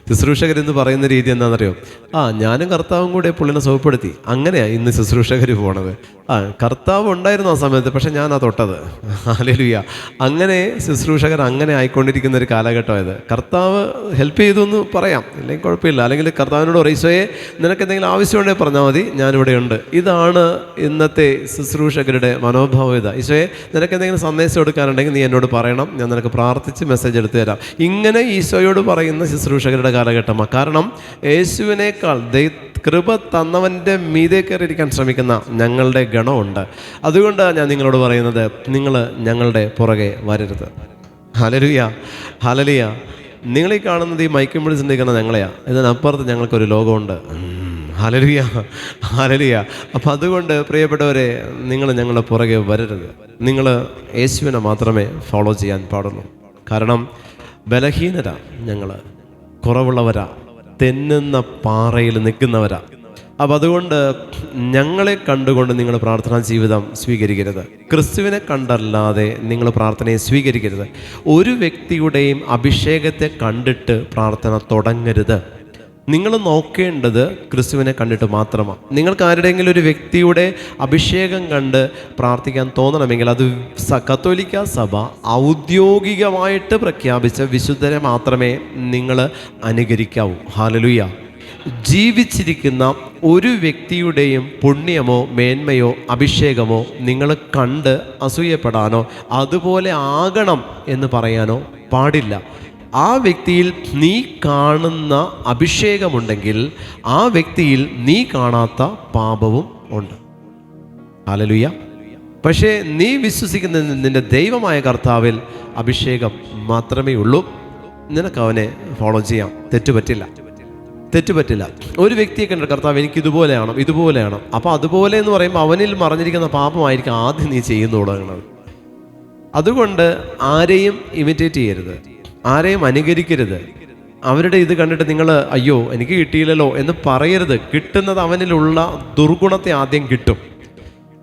ശുശ്രൂഷകരെന്ന് പറയുന്ന രീതി എന്താണെന്നറിയോ? ഞാനും കർത്താവും കൂടെ പുള്ളിനെ സുഖപ്പെടുത്തി. അങ്ങനെയാണ് ഇന്ന് ശുശ്രൂഷകർ പോണത്. കർത്താവ് ഉണ്ടായിരുന്നു ആ സമയത്ത്, പക്ഷെ ഞാനാ തൊട്ടത്. ഹല്ലേലൂയ. അങ്ങനെ ശുശ്രൂഷകർ അങ്ങനെ ആയിക്കൊണ്ടിരിക്കുന്ന ഒരു കാലഘട്ടമായത്. കർത്താവ് ഹെൽപ്പ് ചെയ്തു എന്ന് പറയാം, അല്ലെങ്കിൽ കുഴപ്പമില്ല. അല്ലെങ്കിൽ കർത്താവിനോട് പറയും, ഈശോയെ നിനക്ക് എന്തെങ്കിലും ആവശ്യമുണ്ടെങ്കിൽ പറഞ്ഞാൽ മതി, ഞാനിവിടെ ഉണ്ട്. ഇതാണ് ഇന്നത്തെ ശുശ്രൂഷകരുടെ മനോഭാവത. ഈശോയെ നിനക്ക് എന്തെങ്കിലും സന്ദേശം എടുക്കാനുണ്ടെങ്കിൽ നീ എന്നോട് പറയണം, ഞാൻ നിനക്ക് പ്രാർത്ഥിച്ച് മെസ്സേജ് എടുത്തു തരാം. ഇങ്ങനെ ഈശോയോട് പറയുന്ന ശുശ്രൂഷകരുടെ കാലഘട്ടമാണ്. കാരണം യേശുവിനേക്കാൾ കൃപ തന്നവൻ്റെ മീതെ കയറിയിരിക്കാൻ ശ്രമിക്കുന്ന ഞങ്ങളുടെ ഗണമുണ്ട്. അതുകൊണ്ട് ഞാൻ നിങ്ങളോട് പറയുന്നത്, നിങ്ങൾ ഞങ്ങളുടെ പുറകെ വരരുത്. Hallelujah, hallelujah. നിങ്ങളീ കാണുന്നത് ഈ മൈക്കും പിടിച്ചിരിക്കുന്ന ഞങ്ങളെയാണ്. ഇതിനപ്പുറത്ത് ഞങ്ങൾക്കൊരു ലോകമുണ്ട്. Hallelujah, hallelujah. അപ്പം അതുകൊണ്ട് പ്രിയപ്പെട്ടവരെ, നിങ്ങൾ ഞങ്ങളുടെ പുറകെ വരരുത്. നിങ്ങൾ യേശുവിനെ മാത്രമേ ഫോളോ ചെയ്യാൻ പാടുള്ളൂ. കാരണം ബലഹീനരാ, ഞങ്ങൾ കുറവുള്ളവരാ, തെന്നുന്ന പാറയിൽ നിൽക്കുന്നവരാ. അപ്പം അതുകൊണ്ട് ഞങ്ങളെ കണ്ടുകൊണ്ട് നിങ്ങൾ പ്രാർത്ഥനാ ജീവിതം സ്വീകരിക്കരുത്. ക്രിസ്തുവിനെ കണ്ടല്ലാതെ നിങ്ങൾ പ്രാർത്ഥനയെ സ്വീകരിക്കരുത്. ഒരു വ്യക്തിയുടെയും അഭിഷേകത്തെ കണ്ടിട്ട് പ്രാർത്ഥന തുടങ്ങരുത്. നിങ്ങൾ നോക്കേണ്ടത് ക്രിസ്തുവിനെ കണ്ടിട്ട് മാത്രമാണ്. നിങ്ങൾക്ക് ആരുടെയെങ്കിലും ഒരു വ്യക്തിയുടെ അഭിഷേകം കണ്ട് പ്രാർത്ഥിക്കാൻ തോന്നണമെങ്കിൽ അത് കത്തോലിക്ക സഭ ഔദ്യോഗികമായിട്ട് പ്രഖ്യാപിച്ച വിശുദ്ധരെ മാത്രമേ നിങ്ങൾ അനുകരിക്കാവൂ. ഹല്ലേലൂയ. ജീവിച്ചിരിക്കുന്ന ഒരു വ്യക്തിയുടെയും പുണ്യമോ മേന്മയോ അഭിഷേകമോ നിങ്ങൾ കണ്ട് അസൂയപ്പെടാനോ അതുപോലെ ആകണം എന്ന് പറയാനോ പാടില്ല. ആ വ്യക്തിയിൽ നീ കാണുന്ന അഭിഷേകമുണ്ടെങ്കിൽ ആ വ്യക്തിയിൽ നീ കാണാത്ത പാപവും ഉണ്ട്. ഹല്ലേലൂയ. പക്ഷേ നീ വിശ്വസിക്കുന്ന നിന്റെ ദൈവമായ കർത്താവിൽ അഭിഷേകം മാത്രമേ ഉള്ളൂ. നിനക്ക് അവനെ ഫോളോ ചെയ്യാം, തെറ്റുപറ്റില്ല. ഒരു വ്യക്തിയെ കണ്ട കർത്താവ് എനിക്ക് ഇതുപോലെയാണ്. അപ്പോൾ അതുപോലെ എന്ന് പറയുമ്പോൾ അവനിൽ മറഞ്ഞിരിക്കുന്ന പാപമായിരിക്കും ആദ്യം നീ ചെയ്യുന്നു തുടങ്ങുന്നത്. അതുകൊണ്ട് ആരെയും ഇമിറ്റേറ്റ് ചെയ്യരുത്, ആരെയും അനുകരിക്കരുത്. അവരുടെ ഇത് കണ്ടിട്ട് നിങ്ങൾ അയ്യോ എനിക്ക് കിട്ടിയില്ലല്ലോ എന്ന് പറയരുത്. കിട്ടുന്നത് അവനിലുള്ള ദുർഗുണത്തെ ആദ്യം കിട്ടും.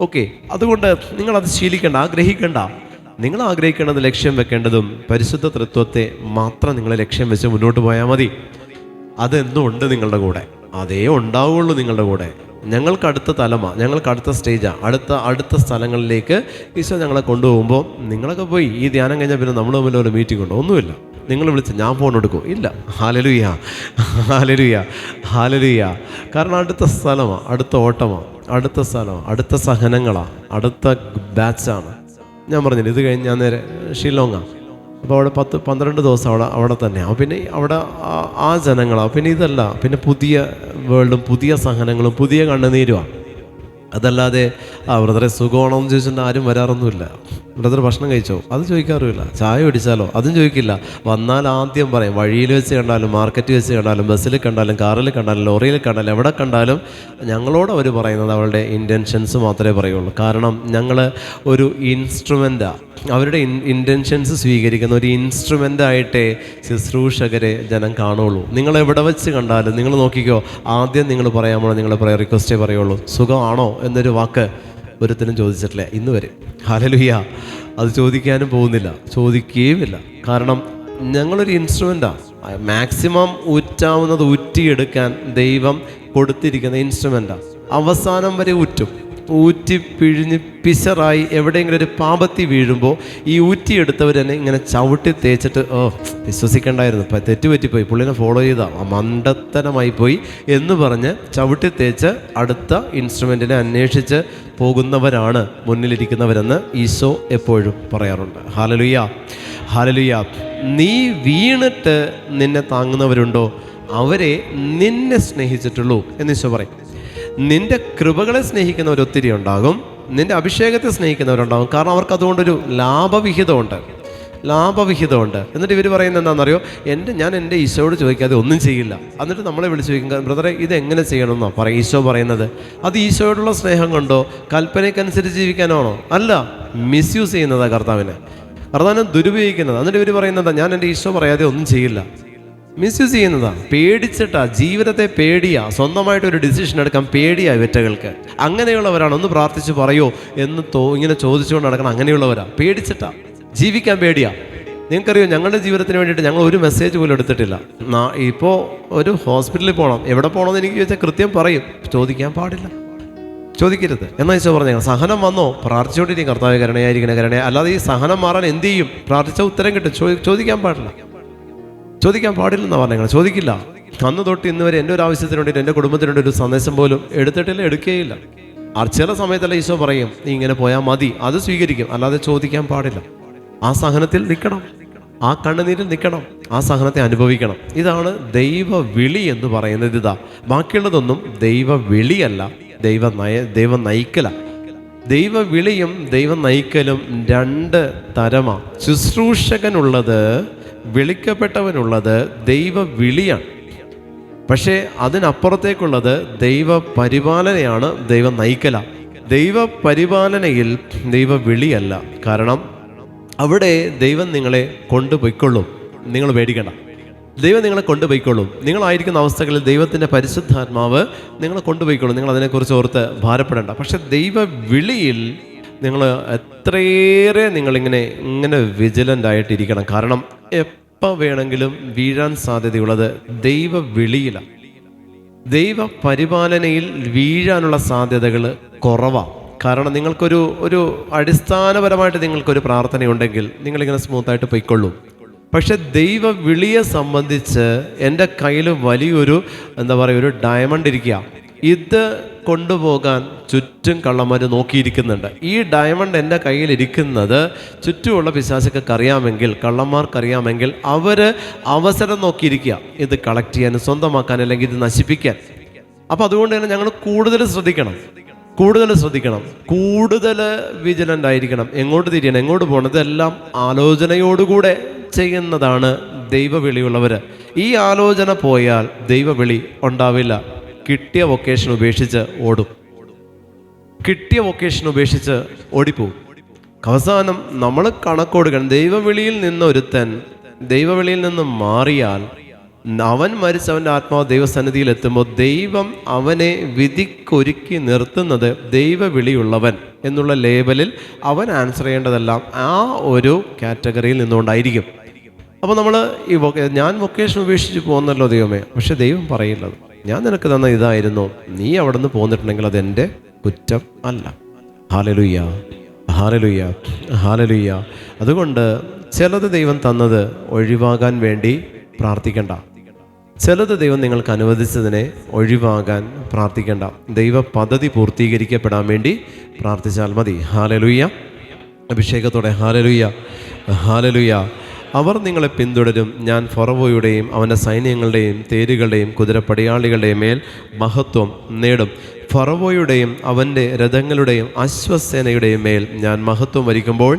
ഓക്കെ, അതുകൊണ്ട് നിങ്ങളത് ശീലിക്കേണ്ട, ആഗ്രഹിക്കേണ്ട. നിങ്ങൾ ആഗ്രഹിക്കേണ്ടത്, ലക്ഷ്യം വെക്കേണ്ടതും പരിശുദ്ധ തൃത്വത്തെ മാത്രം നിങ്ങൾ ലക്ഷ്യം വെച്ച് മുന്നോട്ട് പോയാൽ മതി. അതെന്നും ഉണ്ട് നിങ്ങളുടെ കൂടെ, അതേ ഉണ്ടാവുള്ളൂ നിങ്ങളുടെ കൂടെ. ഞങ്ങൾക്ക് അടുത്ത തലമാണ്, ഞങ്ങൾക്ക് അടുത്ത സ്റ്റേജാണ്, അടുത്ത സ്ഥലങ്ങളിലേക്ക് ഈശോ ഞങ്ങളെ കൊണ്ടുപോകുമ്പോൾ നിങ്ങളൊക്കെ പോയി ഈ ധ്യാനം കഴിഞ്ഞാൽ പിന്നെ നമ്മൾ തമ്മിൽ ഒരു മീറ്റിംഗ് ഉണ്ടോ? ഒന്നുമില്ല. നിങ്ങൾ വിളിച്ച് ഞാൻ ഫോൺ എടുക്കും? ഇല്ല. ഹല്ലേലൂയ. കാരണം അടുത്ത സ്ഥലമാണ്, അടുത്ത ഓട്ടമാണ്, അടുത്ത സ്ഥലമാണ്, അടുത്ത സഹനങ്ങളാണ്, അടുത്ത ബാച്ചാണ്. ഞാൻ പറഞ്ഞില്ല, ഇത് കഴിഞ്ഞ് ഞാൻ നേരെ ഷില്ലോങ്ങാണ്. അപ്പോൾ അവിടെ 10-12 ദിവസം അവിടെ തന്നെയാണ്. പിന്നെ അവിടെ ആ ജനങ്ങളാണ്. പിന്നെ ഇതല്ല, പിന്നെ പുതിയ വേൾഡും പുതിയ സഹനങ്ങളും പുതിയ കണ്ണുനീരുമാണ്. അതല്ലാതെ ബ്രദറെ സുഖമാണോ എന്ന് ചോദിച്ചിട്ട് ആരും വരാറൊന്നുമില്ല. ബ്രദർ ഭക്ഷണം കഴിച്ചോ? അത് ചോദിക്കാറുമില്ല. ചായ കുടിച്ചാലോ? അതും ചോദിക്കില്ല. വന്നാൽ ആദ്യം പറയും, വഴിയിൽ വെച്ച് കണ്ടാലും മാർക്കറ്റ് വെച്ച് കണ്ടാലും ബസ്സിൽ കണ്ടാലും കാറിൽ കണ്ടാലും ലോറിയിൽ കണ്ടാലും എവിടെ കണ്ടാലും ഞങ്ങളോട് അവർ പറയുന്നത് അവരുടെ ഇൻറ്റൻഷൻസ് മാത്രമേ പറയുള്ളൂ. കാരണം ഞങ്ങൾ ഒരു ഇൻസ്ട്രുമെൻ്റാണ്, അവരുടെ ഇൻറ്റൻഷൻസ് സ്വീകരിക്കുന്ന ഒരു ഇൻസ്ട്രുമെൻ്റായിട്ടേ ശുശ്രൂഷകരെ ജനം കാണുള്ളൂ. നിങ്ങൾ എവിടെ വെച്ച് കണ്ടാലും നിങ്ങൾ നോക്കിക്കോ, ആദ്യം നിങ്ങൾ പറയാമോ, നിങ്ങൾ പ്രയർ റിക്വസ്റ്റേ പറയുള്ളൂ. സുഖമാണോ എന്നൊരു വാക്ക് ഒരുത്തനും ചോദിച്ചിട്ടില്ല ഇന്ന് വരെ. ഹല്ലേലൂയ. അത് ചോദിക്കാനും പോകുന്നില്ല, ചോദിക്കുകയുമില്ല. കാരണം ഞങ്ങളൊരു ഇൻസ്ട്രുമെൻ്റാണ്. മാക്സിമം ഊറ്റാവുന്നത് ഊറ്റിയെടുക്കാൻ ദൈവം കൊടുത്തിരിക്കുന്ന ഇൻസ്ട്രുമെൻ്റാണ്. അവസാനം വരെ ഊറ്റി പിഴിഞ്ഞ് പിശറായി എവിടെയെങ്കിലും ഒരു പാപത്തിൽ വീഴുമ്പോൾ ഈ ഊറ്റിയെടുത്തവർ തന്നെ ഇങ്ങനെ ചവിട്ടി തേച്ചിട്ട് വിശ്വസിക്കേണ്ടായിരുന്നു, തെറ്റുപറ്റിപ്പോയി, പുള്ളിനെ ഫോളോ ചെയ്താൽ മണ്ടത്തരമായി പോയി എന്ന് പറഞ്ഞ് ചവിട്ടി തേച്ച് അടുത്ത ഇൻസ്ട്രുമെൻറ്റിനെ അന്വേഷിച്ച് പോകുന്നവരാണ് മുന്നിലിരിക്കുന്നവരെന്ന് ഈശോ എപ്പോഴും പറയാറുണ്ട്. ഹല്ലേലൂയ. നീ വീണിട്ട് നിന്നെ താങ്ങുന്നവരുണ്ടോ? അവരെ നിന്നെ സ്നേഹിച്ചിട്ടുള്ളൂ എന്ന് ഈശോ പറയും. നിന്റെ കൃപകളെ സ്നേഹിക്കുന്നവർ ഒത്തിരി ഉണ്ടാകും, നിന്റെ അഭിഷേകത്തെ സ്നേഹിക്കുന്നവരുണ്ടാകും. കാരണം അവർക്ക് അതുകൊണ്ടൊരു ലാഭവിഹിതമുണ്ട്. എന്നിട്ട് ഇവർ പറയുന്നത് എന്താണെന്നറിയോ? ഞാൻ എൻ്റെ ഈശോയോട് ചോദിക്കാതെ ഒന്നും ചെയ്യില്ല. എന്നിട്ട് നമ്മളെ വിളിച്ച് ചോദിക്കുക, ബ്രദറെ ഇതെങ്ങനെ ചെയ്യണമെന്നോ ഈശോ പറയുന്നത്? അത് ഈശോയോടുള്ള സ്നേഹം കൊണ്ടോ കൽപ്പനയ്ക്കനുസരിച്ച് ജീവിക്കാനാണോ? അല്ല, മിസ്യൂസ് ചെയ്യുന്നതാണ് കർത്താവിനെ ദുരുപയോഗിക്കുന്നത്. എന്നിട്ട് ഇവർ പറയുന്നതാ, ഞാൻ എൻ്റെ ഈശോ പറയാതെ ഒന്നും ചെയ്യില്ല. മിസ്യൂസ് ചെയ്യുന്നതാണ്, പേടിച്ചിട്ടാ, ജീവിതത്തെ പേടിയാ, സ്വന്തമായിട്ടൊരു ഡിസിഷൻ എടുക്കാൻ പേടിയാ ഇവറ്റകൾക്ക്. അങ്ങനെയുള്ളവരാണ്. ഒന്ന് പ്രാർത്ഥിച്ച് പറയോ എന്ന് ഇങ്ങനെ ചോദിച്ചുകൊണ്ട് നടക്കണം. അങ്ങനെയുള്ളവരാ, പേടിച്ചിട്ടാ, ജീവിക്കാൻ പേടിയാ. നിങ്ങൾക്കറിയോ, ഞങ്ങളുടെ ജീവിതത്തിന് വേണ്ടിയിട്ട് ഞങ്ങൾ ഒരു മെസ്സേജ് പോലും എടുത്തിട്ടില്ല. ഇപ്പോൾ ഒരു ഹോസ്പിറ്റലിൽ പോകണം, എവിടെ പോകണമെന്ന് എനിക്ക് ചോദിച്ചാൽ കൃത്യം പറയും. ചോദിക്കാൻ പാടില്ല, ചോദിക്കരുത് എന്നാ ഈശോ പറഞ്ഞ. സഹനം വന്നോ? പ്രാർത്ഥിച്ചോണ്ടിരിക്കും, കർത്താവേ കരുണയായിരിക്കണേ. അല്ലാതെ ഈ സഹനം മാറാൻ എന്ത് ചെയ്യും? പ്രാർത്ഥിച്ച ഉത്തരം കിട്ടും. ചോദിക്കാൻ പാടില്ലെന്നാണ് പറഞ്ഞത്. ചോദിക്കില്ല. അന്ന് തൊട്ട് ഇന്ന് വരെ എൻ്റെ ഒരു ആവശ്യത്തിന് വേണ്ടിയിട്ട്, എൻ്റെ കുടുംബത്തിന് വേണ്ടി ഒരു സന്ദേശം പോലും എടുക്കുകയില്ല. ചില സമയത്തല്ല ഈശോ പറയും നീ ഇങ്ങനെ പോയാൽ മതി, അത് സ്വീകരിക്കും. അല്ലാതെ ചോദിക്കാൻ പാടില്ല. ആ സഹനത്തിൽ നിൽക്കണം, ആ കണ്ണുനീരിൽ നിൽക്കണം, ആ സഹനത്തെ അനുഭവിക്കണം. ഇതാണ് ദൈവവിളി എന്ന് പറയുന്നത്. ബാക്കിയുള്ളതൊന്നും ദൈവവിളിയല്ല, ദൈവം നയിക്കല. ദൈവവിളിയും ദൈവം നയിക്കലും 2 തരമാണ്. ശുശ്രൂഷകനുള്ളത്, വിളിക്കപ്പെട്ടവനുള്ളത് ദൈവവിളിയാണ്. പക്ഷേ അതിനപ്പുറത്തേക്കുള്ളത് ദൈവപരിപാലനയാണ്, ദൈവം നയിക്കല. ദൈവപരിപാലനയിൽ ദൈവവിളിയല്ല. കാരണം അവിടെ ദൈവം നിങ്ങളെ കൊണ്ടുപോയിക്കൊള്ളും. നിങ്ങൾ പേടിക്കണ്ട, ദൈവം നിങ്ങളെ കൊണ്ടുപോയിക്കൊള്ളും. നിങ്ങളായിരിക്കുന്ന അവസ്ഥകളിൽ ദൈവത്തിൻ്റെ പരിശുദ്ധാത്മാവ് നിങ്ങളെ കൊണ്ടുപോയിക്കൊള്ളും. നിങ്ങൾ അതിനെക്കുറിച്ച് ഓർത്ത് ഭാരപ്പെടേണ്ട. പക്ഷെ ദൈവവിളിയിൽ നിങ്ങൾ എത്രയേറെ ഇങ്ങനെ വിജിലൻ്റ് ആയിട്ടിരിക്കണം. കാരണം എപ്പോൾ വേണമെങ്കിലും വീഴാൻ സാധ്യതയുള്ളത് ദൈവവിളിയിലാണ്. ദൈവ പരിപാലനയിൽ വീഴാനുള്ള സാധ്യതകൾ കുറവാണ്. കാരണം ഒരു അടിസ്ഥാനപരമായിട്ട് നിങ്ങൾക്കൊരു പ്രാർത്ഥനയുണ്ടെങ്കിൽ നിങ്ങളിങ്ങനെ സ്മൂത്തായിട്ട് പൊയ്ക്കൊള്ളും. പക്ഷെ ദൈവ വിളിയെ സംബന്ധിച്ച് എൻ്റെ കയ്യിൽ വലിയൊരു ഒരു ഡയമണ്ട് ഇരിക്കുക. ഇത് കൊണ്ടുപോകാൻ ചുറ്റും കള്ളന്മാർ നോക്കിയിരിക്കുന്നുണ്ട്. ഈ ഡയമണ്ട് എൻ്റെ കയ്യിലിരിക്കുന്നത് ചുറ്റുമുള്ള പിശാചുക്കൾക്ക് അറിയാമെങ്കിൽ, കള്ളന്മാർക്കറിയാമെങ്കിൽ അവർ അവസരം നോക്കിയിരിക്കുക ഇത് കളക്ട് ചെയ്യാൻ, സ്വന്തമാക്കാൻ, അല്ലെങ്കിൽ ഇത് നശിപ്പിക്കാൻ. അപ്പോൾ അതുകൊണ്ട് തന്നെ ഞങ്ങൾ കൂടുതൽ ശ്രദ്ധിക്കണം, കൂടുതൽ വിജിലൻ്റ് ആയിരിക്കണം. എങ്ങോട്ട് തിരിയണം, എങ്ങോട്ട് പോകണം, ഇതെല്ലാം ആലോചനയോടുകൂടെ ചെയ്യുന്നതാണ് ദൈവവിളിയുള്ളവർ. ഈ ആലോചന പോയാൽ ദൈവവിളി ഉണ്ടാവില്ല. കിട്ടിയ വൊക്കേഷൻ ഉപേക്ഷിച്ച് ഓടിപ്പോവും. അവസാനം നമ്മൾ കണക്കൊടുക്കണം. ദൈവവിളിയിൽ നിന്ന് മാറിയാൽ അവൻ മരിച്ച് അവൻ്റെ ആത്മാവ് ദൈവസന്നിധിയിൽ എത്തുമ്പോൾ ദൈവം അവനെ വിധിക്കൊരുക്കി നിർത്തുന്നത് ദൈവവിളിയുള്ളവൻ എന്നുള്ള ലേബലിൽ അവൻ ആൻസർ ചെയ്യേണ്ടതെല്ലാം ആ ഒരു കാറ്റഗറിയിൽ നിന്നുകൊണ്ടായിരിക്കും. അപ്പോൾ നമ്മൾ ഞാൻ വൊക്കേഷൻ ഉപേക്ഷിച്ച് പോകുന്നല്ലോ ദൈവമേ, പക്ഷെ ദൈവം പറയുന്നത് ഞാൻ നിനക്ക് തന്ന ഇതായിരുന്നു, നീ അവിടെ നിന്ന് പോന്നിട്ടുണ്ടെങ്കിൽ അതെൻ്റെ കുറ്റം അല്ല. ഹല്ലേലൂയ, ഹല്ലേലൂയ, ഹല്ലേലൂയ. അതുകൊണ്ട് ചിലത് ദൈവം തന്നത് ഒഴിവാകാൻ വേണ്ടി പ്രാർത്ഥിക്കണ്ട, ചിലത് ദൈവം നിങ്ങൾക്ക് അനുവദിച്ചതിനെ ഒഴിവാകാൻ പ്രാർത്ഥിക്കണ്ട. ദൈവ പദ്ധതി പൂർത്തീകരിക്കപ്പെടാൻ വേണ്ടി പ്രാർത്ഥിച്ചാൽ മതി. ഹല്ലേലൂയ, അഭിഷേകത്തോടെ ഹല്ലേലൂയ, ഹല്ലേലൂയ. അവർ നിങ്ങളെ പിന്തുടരും. ഞാൻ ഫറവോയുടെയും അവൻ്റെ സൈന്യങ്ങളുടെയും തേരുകളുടെയും കുതിരപ്പടയാളികളുടെയും മേൽ മഹത്വം നേടും. ഫറവോയുടെയും അവൻ്റെ രഥങ്ങളുടെയും അശ്വസേനയുടെയും മേൽ ഞാൻ മഹത്വം വരിക്കുമ്പോൾ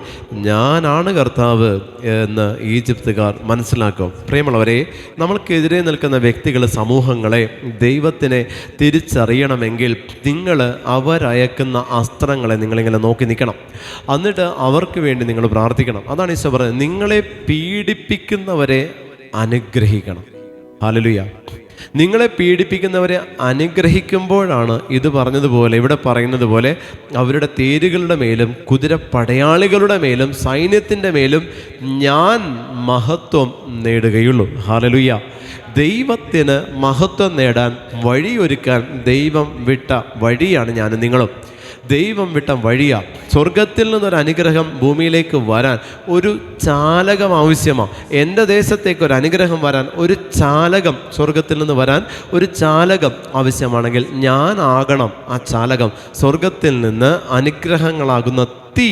ഞാനാണ് കർത്താവ് എന്ന് ഈജിപ്തുകാർ മനസ്സിലാക്കും. പ്രിയമുള്ളവരെ, നമ്മൾക്കെതിരെ നിൽക്കുന്ന വ്യക്തികൾ, സമൂഹങ്ങളെ, ദൈവത്തിനെ തിരിച്ചറിയണമെങ്കിൽ നിങ്ങൾ അവരയക്കുന്ന അസ്ത്രങ്ങളെ നിങ്ങളിങ്ങനെ നോക്കി നിൽക്കണം. എന്നിട്ട് അവർക്ക് വേണ്ടി നിങ്ങൾ പ്രാർത്ഥിക്കണം. അതാണ് ഈശോ പറയുന്നത്, നിങ്ങളെ പീഡിപ്പിക്കുന്നവരെ അനുഗ്രഹിക്കണം. ഹല്ലേലൂയ. നിങ്ങളെ പീഡിപ്പിക്കുന്നവരെ അനുഗ്രഹിക്കുമ്പോഴാണ് ഇത് പറഞ്ഞതുപോലെ, ഇവിടെ പറയുന്നത് പോലെ, അവരുടെ തേരുകളുടെ മേലും കുതിരപ്പടയാളികളുടെ മേലും സൈന്യത്തിൻ്റെ മേലും ഞാൻ മഹത്വം നേടുകയുള്ളൂ. ഹല്ലേലൂയ. ദൈവത്തിന് മഹത്വം നേടാൻ വഴിയൊരുക്കാൻ ദൈവം വിട്ട വഴിയാണ് ഞാനും നിങ്ങളും. ദൈവം വിട്ട വഴിയാണ്. സ്വർഗത്തിൽ നിന്നൊരു അനുഗ്രഹം ഭൂമിയിലേക്ക് വരാൻ ഒരു ചാലകം ആവശ്യമാണ്. എൻ്റെ ദേശത്തേക്ക് ഒരു അനുഗ്രഹം വരാൻ ഒരു ചാലകം, സ്വർഗത്തിൽ നിന്ന് വരാൻ ഒരു ചാലകം ആവശ്യമാണെങ്കിൽ ഞാനാകണം ആ ചാലകം. സ്വർഗത്തിൽ നിന്ന് അനുഗ്രഹങ്ങളാകുന്ന തീ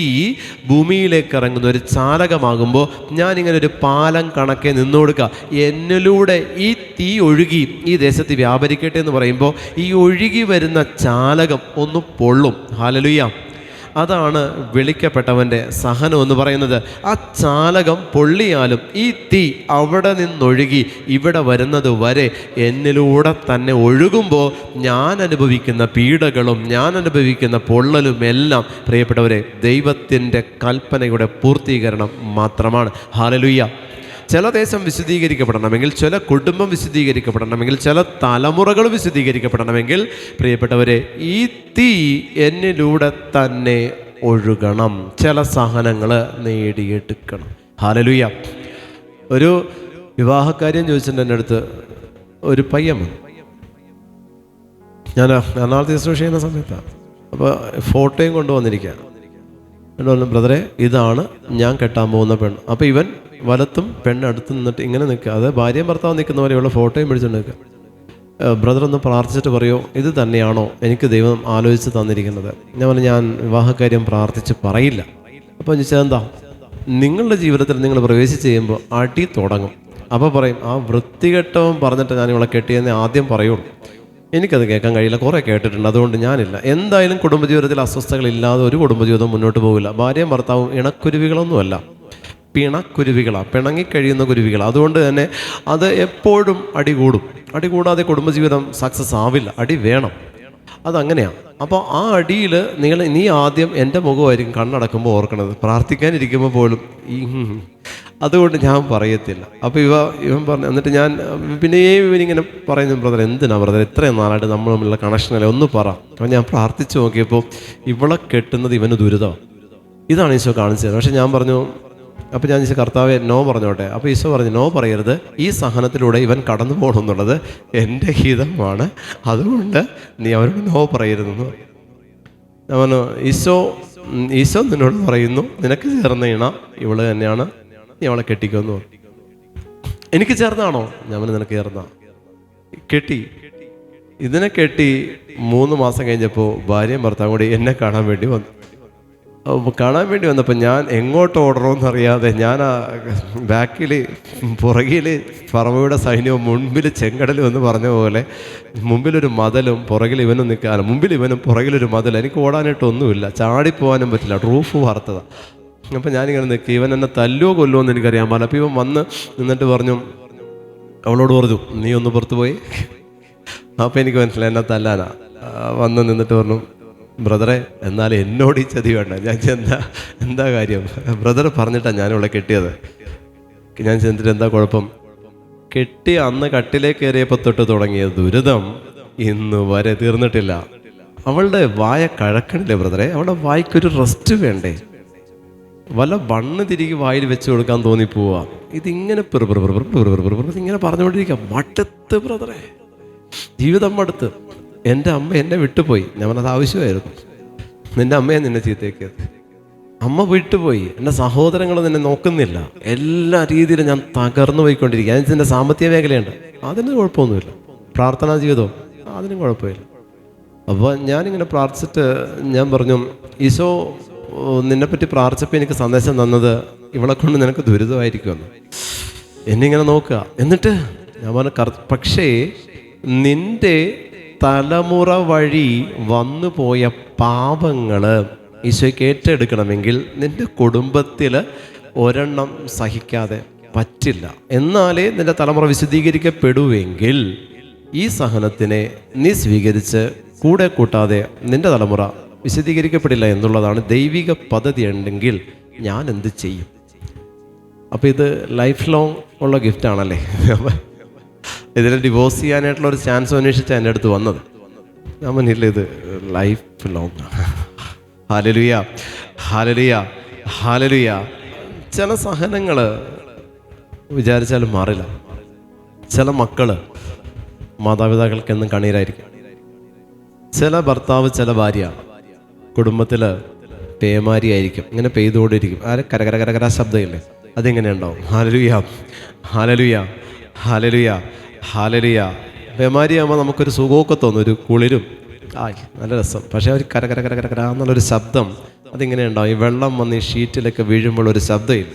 ഭൂമിയിലേക്ക് ഇറങ്ങുന്ന ഒരു ചാലകമാകുമ്പോൾ ഞാനിങ്ങനെ ഒരു പാലം കണക്കെ നിന്നു കൊടുക്കുക. എന്നിലൂടെ ഈ തീ ഒഴുകി ഈ ദേശത്ത് വ്യാപരിക്കട്ടെ എന്ന് പറയുമ്പോൾ ഈ ഒഴുകി വരുന്ന ചാലകം ഒന്ന് പൊള്ളും. ഹല്ലേലൂയ. അതാണ് വിളിക്കപ്പെട്ടവൻ്റെ സഹനം എന്ന് പറയുന്നത്. ആ ചാലകം പൊള്ളിയാലും ഈ തീ അവിടെ നിന്നൊഴുകി ഇവിടെ വരുന്നത് വരെ എന്നിലൂടെ തന്നെ ഒഴുകുമ്പോൾ ഞാൻ അനുഭവിക്കുന്ന പീഡകളും ഞാൻ അനുഭവിക്കുന്ന പൊള്ളലും എല്ലാം പ്രിയപ്പെട്ടവരെ ദൈവത്തിൻ്റെ കൽപ്പനയുടെ പൂർത്തീകരണം മാത്രമാണ്. ഹല്ലേലൂയ. ചില ദേശം വിശുദ്ധീകരിക്കപ്പെടണമെങ്കിൽ, ചില കുടുംബം വിശുദ്ധീകരിക്കപ്പെടണമെങ്കിൽ, ചില തലമുറകൾ വിശുദ്ധീകരിക്കപ്പെടണമെങ്കിൽ പ്രിയപ്പെട്ടവരെ ഈ തീ എന്നിലൂടെ തന്നെ ഒഴുകണം. ചില സഹനങ്ങൾ നേടിയെടുക്കണം. ഹല്ലേലൂയ. ഒരു വിവാഹക്കാര്യം ചോദിച്ചിട്ടുണ്ട് എൻ്റെ അടുത്ത് ഒരു പയ്യൻ. ഞാൻ എറണാകുളത്ത് ശുശ്രൂഷ ചെയ്യുന്ന സമയത്താണ്. അപ്പോൾ ഫോട്ടോയും കൊണ്ടുവന്നിരിക്കുക. ബ്രദറെ, ഇതാണ് ഞാൻ കെട്ടാൻ പോകുന്ന പെണ്ണ്. അപ്പോൾ ഇവൻ വലത്തും പെണ്ണടുത്ത് നിന്നിട്ട് ഇങ്ങനെ നിൽക്കുക. അത് ഭാര്യയും ഭർത്താവ് നിൽക്കുന്ന പോലെയുള്ള ഫോട്ടോയും പിടിച്ചുകൊണ്ട് നിൽക്കുക. ബ്രദർ ഒന്ന് പ്രാർത്ഥിച്ചിട്ട് പറയോ, ഇത് തന്നെയാണോ എനിക്ക് ദൈവം ആലോചിച്ച് തന്നിരിക്കുന്നത്? ഞാൻ പറഞ്ഞു, ഞാൻ വിവാഹകാര്യം പ്രാർത്ഥിച്ച് പറയില്ല. അപ്പോൾ ചോദിച്ചാൽ എന്താ, നിങ്ങളുടെ ജീവിതത്തിൽ നിങ്ങൾ പ്രവേശിച്ച് ചെയ്യുമ്പോൾ അടി തുടങ്ങും. അപ്പോൾ പറയും, ആ വൃത്തികെട്ടവൻ പറഞ്ഞിട്ട് ഞാൻ ഇവളെ കെട്ടിയെന്നേ ആദ്യം പറയുള്ളൂ. എനിക്കത് കേൾക്കാൻ കഴിയില്ല, കുറേ കേട്ടിട്ടുണ്ട്, അതുകൊണ്ട് ഞാനില്ല. എന്തായാലും കുടുംബജീവിതത്തിൽ അസ്വസ്ഥതകളില്ലാതെ ഒരു കുടുംബജീവിതം മുന്നോട്ട് പോകില്ല. ഭാര്യയും ഭർത്താവും ഇണക്കുരുവികളൊന്നുമല്ല, പിണക്കുരുവികളാണ്, പിണങ്ങിക്കഴിയുന്ന കുരുവികളാണ്. അതുകൊണ്ട് തന്നെ അത് എപ്പോഴും അടി കൂടാതെ കുടുംബജീവിതം സക്സസ് ആവില്ല. അടി വേണം, അതങ്ങനെയാണ്. അപ്പോൾ ആ അടിയിൽ നീ ആദ്യം എൻ്റെ മുഖമായിരിക്കും കണ്ണടക്കുമ്പോൾ ഓർക്കണത്, പ്രാർത്ഥിക്കാനിരിക്കുമ്പോൾ പോലും അതുകൊണ്ട് ഞാൻ പറയത്തില്ല. അപ്പോൾ ഇവൻ പറഞ്ഞു. എന്നിട്ട് ഞാൻ പിന്നെയും ഇവനിങ്ങനെ പറയുന്നു, ബ്രദർ എന്തിനാ ബ്രദർ ഇത്രയും നാളായിട്ട് നമ്മൾ തമ്മിലുള്ള കണക്ഷനല്ലേ, ഒന്ന് പറ. അപ്പോൾ ഞാൻ പ്രാർത്ഥിച്ചു നോക്കിയപ്പോൾ ഇവളെ കെട്ടുന്നത് ഇവന് ദുരിതമാണ്. ഇതാണ് ഈശോ കാണിച്ചത്. പക്ഷെ ഞാൻ പറഞ്ഞു, അപ്പോൾ ഞാൻ ചോദിച്ചു, കർത്താവെ നോ പറഞ്ഞോട്ടെ? അപ്പോൾ ഈശോ പറഞ്ഞു, നോ പറയരുത്, ഈ സഹനത്തിലൂടെ ഇവൻ കടന്നു പോകണം എന്നുള്ളത് എൻ്റെ ഹിതമാണ്, അതുകൊണ്ട് നീ അവരോട് നോ പറയരുതെന്ന് പറയും. ഞാൻ പറഞ്ഞു, ഈശോ നിന്നോട് പറയുന്നു നിനക്ക് ചേർന്ന ഇണ ഇവള് തന്നെയാണ്, നീ അവളെ കെട്ടിക്കുമെന്ന് പറഞ്ഞു. എനിക്ക് ചേർന്നാണോ? ഞാൻ പറഞ്ഞു, നിനക്ക് ചേർന്ന. കെട്ടി. ഇതിനെ കെട്ടി 3 മാസം കഴിഞ്ഞപ്പോൾ ഭാര്യയും ഭർത്താവും കൂടി എന്നെ കാണാൻ വേണ്ടി വന്നപ്പോൾ ഞാൻ എങ്ങോട്ട് ഓടണമെന്നറിയാതെ ഞാൻ ആ ബാക്കിൽ പുറകിൽ ഫറവോയുടെ സൈന്യവും മുൻപിൽ ചെങ്കടലും എന്ന് പറഞ്ഞ പോലെ മുമ്പിലൊരു മതിലും പുറകിൽ ഇവനും നിൽക്കാനും, മുമ്പിൽ ഇവനും പുറകിലൊരു മതിൽ. എനിക്ക് ഓടാനായിട്ടൊന്നുമില്ല, ചാടിപ്പോകാനും പറ്റില്ല, റൂഫ് വാർത്തതാണ്. അപ്പം ഞാനിങ്ങനെ നിൽക്കി, ഇവൻ എന്നെ തല്ലുവോ കൊല്ലുമോ എന്ന് എനിക്കറിയാൻ പാടില്ല. അപ്പോൾ ഇവൻ വന്ന് നിന്നിട്ട് പറഞ്ഞു, അവളോട് പറഞ്ഞു, നീ ഒന്ന് പുറത്ത് പോയി. അപ്പോൾ എനിക്ക് മനസ്സിലായി എന്നെ തല്ലാനാ. വന്ന് നിന്നിട്ട് പറഞ്ഞു, ബ്രദറെ എന്നാൽ എന്നോട് ഈ ചതി വേണ്ട. ഞാൻ എന്താ കാര്യം? ബ്രദർ പറഞ്ഞിട്ടാണ് ഞാനിവളെ കെട്ടിയത്. ഞാൻ ചെന്നിട്ട് എന്താ കുഴപ്പം? കെട്ടി അന്ന് കട്ടിലേക്ക് കയറിയപ്പോൾ തൊട്ട് തുടങ്ങിയ ദുരിതം ഇന്ന് വരെ തീർന്നിട്ടില്ല. അവളുടെ വായ കഴക്കണില്ലേ ബ്രദറെ? അവളുടെ വായ്ക്കൊരു റെസ്റ്റ് വേണ്ടേ? വല്ല ബണ്ണ് തിരികെ വായിൽ വെച്ച് കൊടുക്കാൻ തോന്നിപ്പോവാ. ഇതിങ്ങനെ ഇങ്ങനെ പറഞ്ഞുകൊണ്ടിരിക്കുക. മടുത്ത് ബ്രദറെ, ജീവിതം മടുത്ത്. എൻ്റെ അമ്മ എന്നെ വിട്ടുപോയി. ഞാൻ പറഞ്ഞത് ആവശ്യമായിരുന്നു. നിൻ്റെ അമ്മയെ നിന്നെ ചീത്തയാക്കിയത്. അമ്മ വിട്ടുപോയി. എൻ്റെ സഹോദരങ്ങൾ നിന്നെ നോക്കുന്നില്ല. എല്ലാ രീതിയിലും ഞാൻ തകർന്നു പോയിക്കൊണ്ടിരിക്കുക. അതിൻ്റെ സാമ്പത്തിക മേഖലയുണ്ട്, അതിന് കുഴപ്പമൊന്നുമില്ല. പ്രാർത്ഥനാ ജീവിതവും അതിനും കുഴപ്പമില്ല. അപ്പോൾ ഞാനിങ്ങനെ പ്രാർത്ഥിച്ചിട്ട് ഞാൻ പറഞ്ഞു, ഈശോ നിന്നെപ്പറ്റി പ്രാർത്ഥിച്ചപ്പോൾ എനിക്ക് സന്ദേശം തന്നത് ഇവളെ കൊണ്ട് നിനക്ക് ദുരിതമായിരിക്കുമെന്ന്. എന്നിങ്ങനെ നോക്കുക. എന്നിട്ട് ഞാൻ പറഞ്ഞു, പക്ഷേ നിൻ്റെ തലമുറ വഴി വന്നു പോയ പാപങ്ങൾ ഈശോയ്ക്ക് ഏറ്റെടുക്കണമെങ്കിൽ നിൻ്റെ കുടുംബത്തിൽ ഒരെണ്ണം സഹിക്കാതെ പറ്റില്ല. എന്നാലേ നിൻ്റെ തലമുറ വിശദീകരിക്കപ്പെടുമെങ്കിൽ ഈ സഹനത്തിനെ നീ സ്വീകരിച്ച് കൂടെ കൂട്ടാതെ നിൻ്റെ തലമുറ വിശദീകരിക്കപ്പെടില്ല എന്നുള്ളതാണ് ദൈവിക പദ്ധതി. ഉണ്ടെങ്കിൽ ഞാൻ എന്ത് ചെയ്യും? അപ്പോൾ ഇത് ലൈഫ് ലോങ് ഉള്ള ഗിഫ്റ്റാണല്ലേ. ഇതിനെ ഡിവോഴ്സ് ചെയ്യാനായിട്ടുള്ള ഒരു ചാൻസ് അന്വേഷിച്ച് എൻ്റെ അടുത്ത് വന്നത്. ഞാൻ പറഞ്ഞില്ല, ഇത് ലൈഫ് ലോങ്. ഹല്ലേലൂയ, ഹല്ലേലൂയ, ഹല്ലേലൂയ. ചില സഹനങ്ങൾ വിചാരിച്ചാലും മാറില്ല. ചില മക്കൾ മാതാപിതാക്കൾക്കെന്നും കണ്ണീരായിരിക്കും. ചില ഭർത്താവ്, ചില ഭാര്യ കുടുംബത്തിൽ പേമാരിയായിരിക്കും, ഇങ്ങനെ പെയ്തുകൊണ്ടിരിക്കും. കരകര ശബ്ദമില്ലേ, അതെങ്ങനെ ഉണ്ടാവും? ഹല്ലേലൂയ, ഹല്ലേലൂയ, ഹല്ലേലൂയ, ഹല്ലേലൂയ. പേമാരിയാകുമ്പോൾ നമുക്കൊരു സുഖമൊക്കെ തോന്നും, ഒരു കുളിരും, നല്ല രസം. പക്ഷേ ഒരു കരകര എന്നുള്ളൊരു ശബ്ദം അതിങ്ങനെ ഉണ്ടാവും. ഈ വെള്ളം വന്ന് ഈ ഷീറ്റിലൊക്കെ വീഴുമ്പോൾ ഒരു ശബ്ദമില്ല.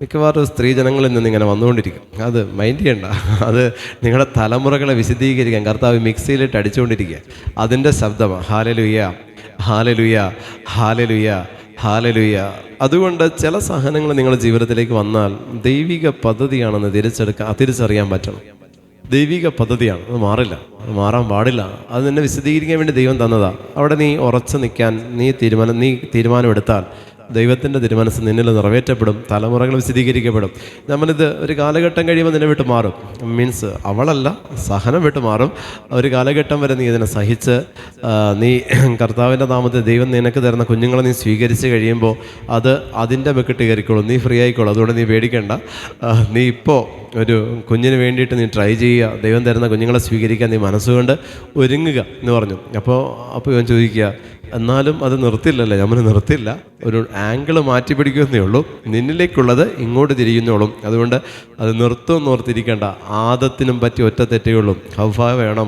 മിക്കവാറും സ്ത്രീജനങ്ങളിൽ നിന്ന് ഇങ്ങനെ വന്നുകൊണ്ടിരിക്കും. അത് മൈൻഡ് ചെയ്യണ്ട, അത് നിങ്ങളുടെ തലമുറകളെ വിശദീകരിക്കാൻ കർത്താവ് മിക്സിയിലിട്ട് അടിച്ചുകൊണ്ടിരിക്കുക. അതിൻ്റെ ശബ്ദമാണ്. ഹല്ലേലൂയ, ഹല്ലേലൂയ, ഹല്ലേലൂയ, ഹല്ലേലൂയ. അതുകൊണ്ട് ചില സഹനങ്ങൾ നിങ്ങളുടെ ജീവിതത്തിലേക്ക് വന്നാൽ ദൈവിക പദ്ധതിയാണെന്ന് തിരിച്ചറിയാൻ പറ്റണം. ദൈവിക പദ്ധതിയാണ്, അത് മാറില്ല, അത് മാറാൻ പാടില്ല. അത് നിന്നെ വിശദീകരിക്കാൻ വേണ്ടി ദൈവം തന്നതാണ്. അവിടെ നീ ഉറച്ചു നിൽക്കാൻ നീ തീരുമാനമെടുത്താൽ ദൈവത്തിൻ്റെ തിരുമനസ് നിന്നിൽ നിറവേറ്റപ്പെടും, തലമുറകൾ വിശദീകരിക്കപ്പെടും. നമ്മളിത് ഒരു കാലഘട്ടം കഴിയുമ്പോൾ നിന്നെ വിട്ട് മാറും. മീൻസ് അവളല്ല, സഹനം വിട്ട് മാറും. ഒരു കാലഘട്ടം വരെ നീ ഇതിനെ സഹിച്ച് നീ കർത്താവിൻ്റെ നാമത്തിൽ ദൈവം നിനക്ക് തരുന്ന കുഞ്ഞുങ്ങളെ നീ സ്വീകരിച്ച് കഴിയുമ്പോൾ അത് അതിൻ്റെ ബക്കറ്റ് കയറിക്കോളും, നീ ഫ്രീ ആയിക്കോളും. അതുകൊണ്ട് നീ പേടിക്കണ്ട. നീ ഇപ്പോൾ ഒരു കുഞ്ഞിന് വേണ്ടിയിട്ട് നീ ട്രൈ ചെയ്യുക, ദൈവം തരുന്ന കുഞ്ഞുങ്ങളെ സ്വീകരിക്കാൻ നീ മനസ്സുകൊണ്ട് ഒരുങ്ങുക എന്ന് പറഞ്ഞു. അപ്പോൾ ഇവൻ ചോദിക്കുക, എന്നാലും അത് നിർത്തില്ലല്ലേ? നമ്മൾ നിർത്തില്ല, ഒരു ആംഗിൾ മാറ്റി പിടിക്കുന്നേ ഉള്ളൂ, നിന്നിലേക്കുള്ളത് ഇങ്ങോട്ട് തിരിയുന്നോളും. അതുകൊണ്ട് അത് നിർത്തുമെന്ന് ഓർത്തിരിക്കേണ്ട. ആദത്തിനും പറ്റി ഒറ്റ തെറ്റേ ഉള്ളൂ, ഹവ്വ വേണം.